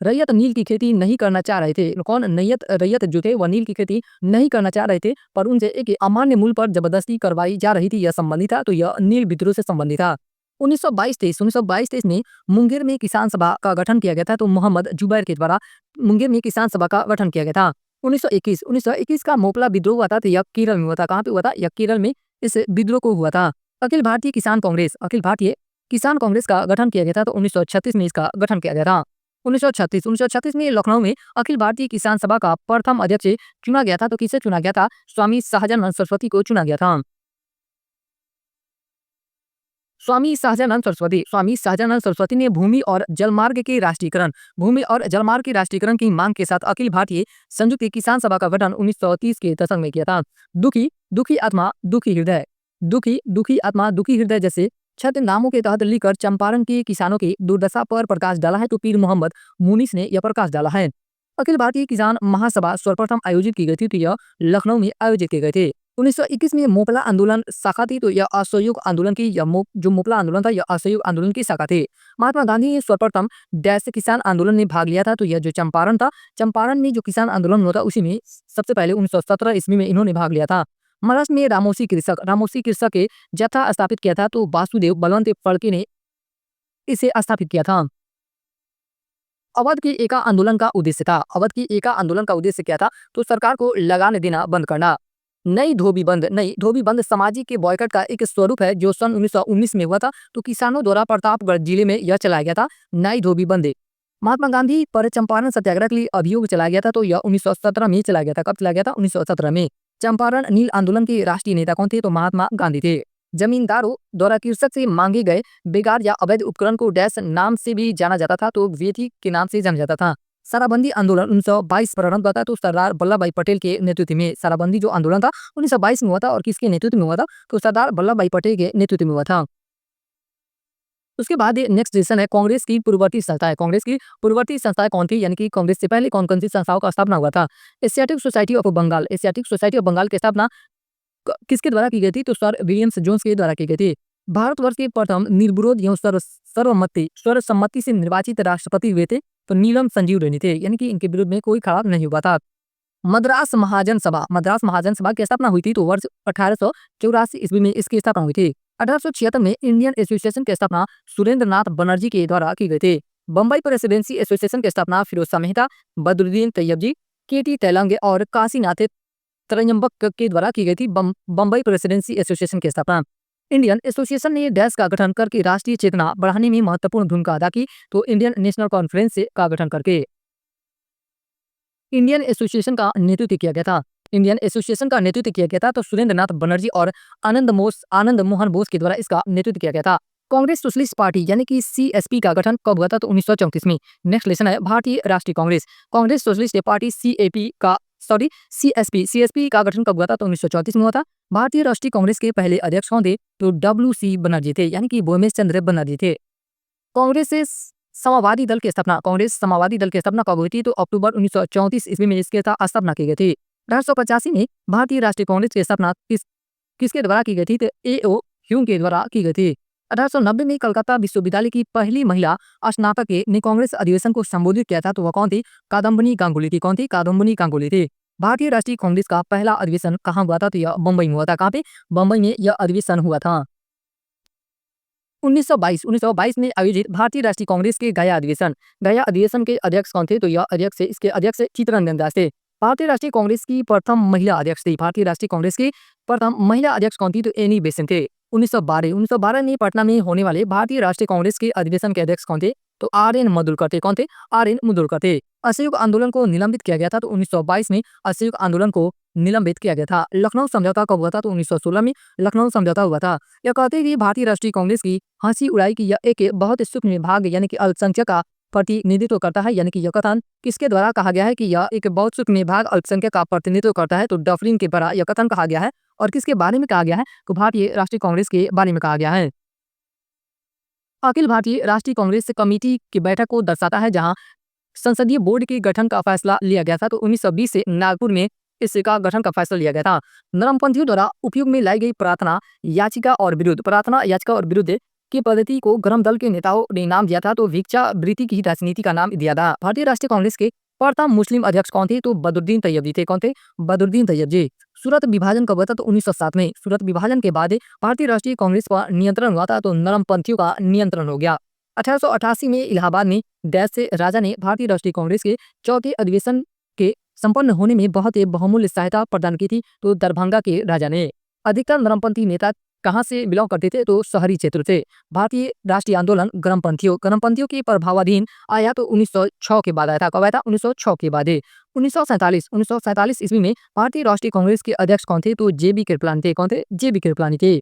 रैयत नील की खेती नहीं करना चाह रहे थे। कौन? रैयत जो थे वह नील की खेती नहीं करना चाह रहे थे, पर उनसे एक अमान्य मूल्य पर जबरदस्ती करवाई जा रही थी, यह संबंधित था। तो यह नील विद्रोह से संबंधित था। 1922-23 में मुंगेर में किसान सभा का गठन किया गया था, तो मोहम्मद जुबैर के द्वारा मुंगेर में किसान सभा का गठन किया गया था। 1921 का मोपला विद्रोह हुआ था, तो यह केरल में हुआ था। कहाँ पे हुआ था? यह केरल में इस विद्रोह को हुआ था। अखिल भारतीय किसान कांग्रेस का गठन किया गया था, तो 1936 में इसका गठन किया गया था। 1936 में लखनऊ में अखिल भारतीय किसान सभा का प्रथम अध्यक्ष चुना गया था, तो किसे चुना गया था? स्वामी सहजानंद सरस्वती को चुना गया था। स्वामी सहजानंद सरस्वती ने भूमि और जलमार्ग के राष्ट्रीयकरण की मांग के साथ अखिल भारतीय संयुक्त किसान सभा का गठन 1930 के दशक में किया था। दुखी आत्मा दुखी हृदय जैसे छद्म नामों के तहत लिखकर चंपारण के किसानों की दुर्दशा पर प्रकाश डाला है, तो पीर मोहम्मद मुनीस ने यह प्रकाश डाला है। अखिल भारतीय किसान महासभा सर्वप्रथम आयोजित की गई थी, तो यह लखनऊ में आयोजित किए गए थे। 1921 में मोपला आंदोलन शाखा थी, तो यह असहयोग आंदोलन की जो मोपला आंदोलन था यह असहयोग आंदोलन की शाखा थी। महात्मा गांधी ने सर्वप्रथम डैश किसान आंदोलन में भाग लिया था, तो यह जो चंपारण था, चंपारण में जो किसान आंदोलन हुआ था उसी में सबसे पहले 1917 ईस्वी में इन्होंने भाग लिया था। महाराष्ट्र में रामोसी कृषक के जत्था स्थापित किया था, तो वासुदेव बलवंत फड़के ने इसे स्थापित किया था। अवध के एका आंदोलन का उद्देश्य क्या था? तो सरकार को लगान देना बंद करना। नई धोबी बंद सामाजिक के बॉयकॉट का एक स्वरूप है, जो सन 1919 में हुआ था, तो किसानों द्वारा प्रतापगढ़ जिले में यह चलाया गया था, नई धोबी बंद। महात्मा गांधी पर चंपारण सत्याग्रह के लिए अभियोग चलाया गया था, तो यह 1917 में चलाया गया था। कब चलाया गया था? 1917 में। चंपारण नील आंदोलन के राष्ट्रीय नेता कौन थे? तो महात्मा गांधी थे। जमींदारों द्वारा कृषक से मांगे गए बेकार या अवैध उपकरण को डैश नाम से भी जाना जाता था, तो वेथी के नाम से जाना जाता था। शराबबंदी आंदोलन 1922 प्रारंभ हुआ था, तो सरदार वल्लभ भाई पटेल के नेतृत्व में शराबबंदी जो आंदोलन था 1922 में हुआ था, और किसके नेतृत्व में हुआ था? तो सरदार वल्लभ भाई पटेल के नेतृत्व में हुआ था। उसके बाद नेक्स्ट सेशन है कांग्रेस की पूर्ववर्ती संस्थाएं कौन थी, यानी कि कांग्रेस से पहले कौन कौन सी संस्थाओं का स्थापना हुआ था? एशियाटिक सोसाइटी ऑफ बंगाल की स्थापना किसके द्वारा की गई थी? तो सर विलियम्स जोन्स के द्वारा की गई थी। भारतवर्ष के प्रथम निर्विरोध एवं सर्वसम्मति से निर्वाचित राष्ट्रपति हुए थे, तो नीलम संजीव रेड्डी थे, यानी कि इनके विरुद्ध में कोई खराब नहीं हुआ था। मद्रास महाजन सभा की स्थापना हुई थी, तो वर्ष 1884 ईस्वी में इसकी स्थापना हुई थी। 1876 में इंडियन एसोसिएशन की स्थापना सुरेंद्र नाथ बनर्जी के द्वारा की गई थी। बम्बई प्रेसिडेंसी एसोसिएशन की स्थापना फिरोज शाह मेहता, बदरुद्दीन तैयबजी, केटी तेलंग और काशीनाथ त्रयंबक के द्वारा की गई थी। बम्बई प्रेसिडेंसी एसोसिएशन की स्थापना। इंडियन एसोसिएशन ने डैश का गठन करके राष्ट्रीय चेतना बढ़ाने में महत्वपूर्ण भूमिका अदा की, तो इंडियन नेशनल कॉन्फ्रेंस का गठन करके। इंडियन एसोसिएशन का नेतृत्व किया गया था। इंडियन एसोसिएशन का नेतृत्व किया गया था तो सुरेंद्र नाथ बनर्जी और आनंद मोहन बोस के द्वारा इसका नेतृत्व किया गया था। कांग्रेस सोशलिस्ट पार्टी यानी कि सीएसपी का गठन कब हुआ था तो 1934 में। नेक्स्ट लेसन है भारतीय राष्ट्रीय Congress. Congress socialist party CSP का गठन कब हुआ था तो 1934 में हुआ था। भारतीय राष्ट्रीय कांग्रेस के पहले अध्यक्ष कौन थे तो डब्ल्यू.सी. बनर्जी थे यानी कि भूमेश चंद्र बनर्जी थे। कांग्रेस समाजवादी दल की स्थापना कब हुई थी तो अक्टूबर 1934 ईस्वी में इसके स्थापना की गई थी। 1885 में भारतीय राष्ट्रीय कांग्रेस की स्थापना किसके द्वारा की गई थी तो ए.ओ. ह्यूम के द्वारा की गई थी। 1890 में कलकत्ता विश्वविद्यालय की पहली महिला स्नातक ने कांग्रेस अधिवेशन को संबोधित किया था तो वह कौन थी कादम्बिनी गांगुली थी। कौन थी कादम्बिनी गांगुली थी। भारतीय राष्ट्रीय कांग्रेस का पहला अधिवेशन कहाँ हुआ था तो यह बम्बई में हुआ था। कहाँ पे बम्बई में यह अधिवेशन हुआ था। 1922 में आयोजित भारतीय राष्ट्रीय कांग्रेस के गया अधिवेशन के अध्यक्ष कौन थे तो यह इसके अध्यक्ष चित्तरंजन दास थे। भारतीय राष्ट्रीय कांग्रेस की प्रथम महिला अध्यक्ष थी। भारतीय राष्ट्रीय कांग्रेस की प्रथम महिला अध्यक्ष कौन थी तो एनी बेसेंट थे। 1912 में पटना में होने वाले भारतीय राष्ट्रीय कांग्रेस के अधिवेशन के अध्यक्ष कौन थे तो आर.एन. मधुरकर थे। कौन थे आर.एन. मधुरकर थे। असहयोग आंदोलन को निलंबित किया गया था तो 1922 में असहयोग आंदोलन को निलंबित किया गया था। लखनऊ समझौता कब हुआ था तो 1916 में लखनऊ समझौता हुआ था। यह कहते हैं कि भारतीय राष्ट्रीय कांग्रेस की हंसी उड़ाई की यह एक बहुत सूक्ष्म विभाग यानी कि अल्पसंख्यक का प्रतिनिधित्व करता है। यानी कि यह कथन किसके द्वारा कहा गया है कि यह एक बहुत सूक्ष्म विभाग अल्पसंख्यक का प्रतिनिधित्व करता है तो डफरिन के द्वारा यह कथन कहा गया है। और किसके बारे में कहा गया है तो भारतीय राष्ट्रीय कांग्रेस के बारे में कहा गया है। अखिल भारतीय राष्ट्रीय कांग्रेस कमेटी की बैठक को दर्शाता है जहां संसदीय बोर्ड के गठन का फैसला लिया गया था तो 1920 से नागपुर में इसका गठन का फैसला लिया गया था। नरमपंथियों द्वारा उपयोग में लाई गई प्रार्थना याचिका और विरुद्ध की पद्धति को गरम दल के नेताओं ने नाम दिया था तो भिक्षावृत्ति की राजनीति का नाम दिया था। भारतीय राष्ट्रीय कांग्रेस के प्रथम मुस्लिम अध्यक्ष कौन थे तो बदरुद्दीन तैयब जी थे। कौन थे बदरुद्दीन तैयब जी। सूरत विभाजन कब हुआ था तो 1907 में। सूरत विभाजन के बाद भारतीय राष्ट्रीय कांग्रेस पर नियंत्रण हुआ था तो नरमपंथियों का नियंत्रण हो गया। 1888 में इलाहाबाद में डैश से राजा ने भारतीय राष्ट्रीय कांग्रेस के चौथे अधिवेशन के संपन्न होने में बहुत ही बहुमूल्य सहायता प्रदान की थी तो दरभंगा के राजा ने। अधिकतर नरमपंथी नेता कहाँ से बिलोंग करते थे तो शहरी क्षेत्र से। भारतीय राष्ट्रीय आंदोलन गरमपंथियों के प्रभावाधीन आया तो 1906 के बाद आया था। कब आया था 1906 के बाद। 1947 ईस्वी में भारतीय राष्ट्रीय कांग्रेस के अध्यक्ष कौन थे तो जे.बी. कृपलानी थे। कौन थे जे.बी. कृपलानी थे।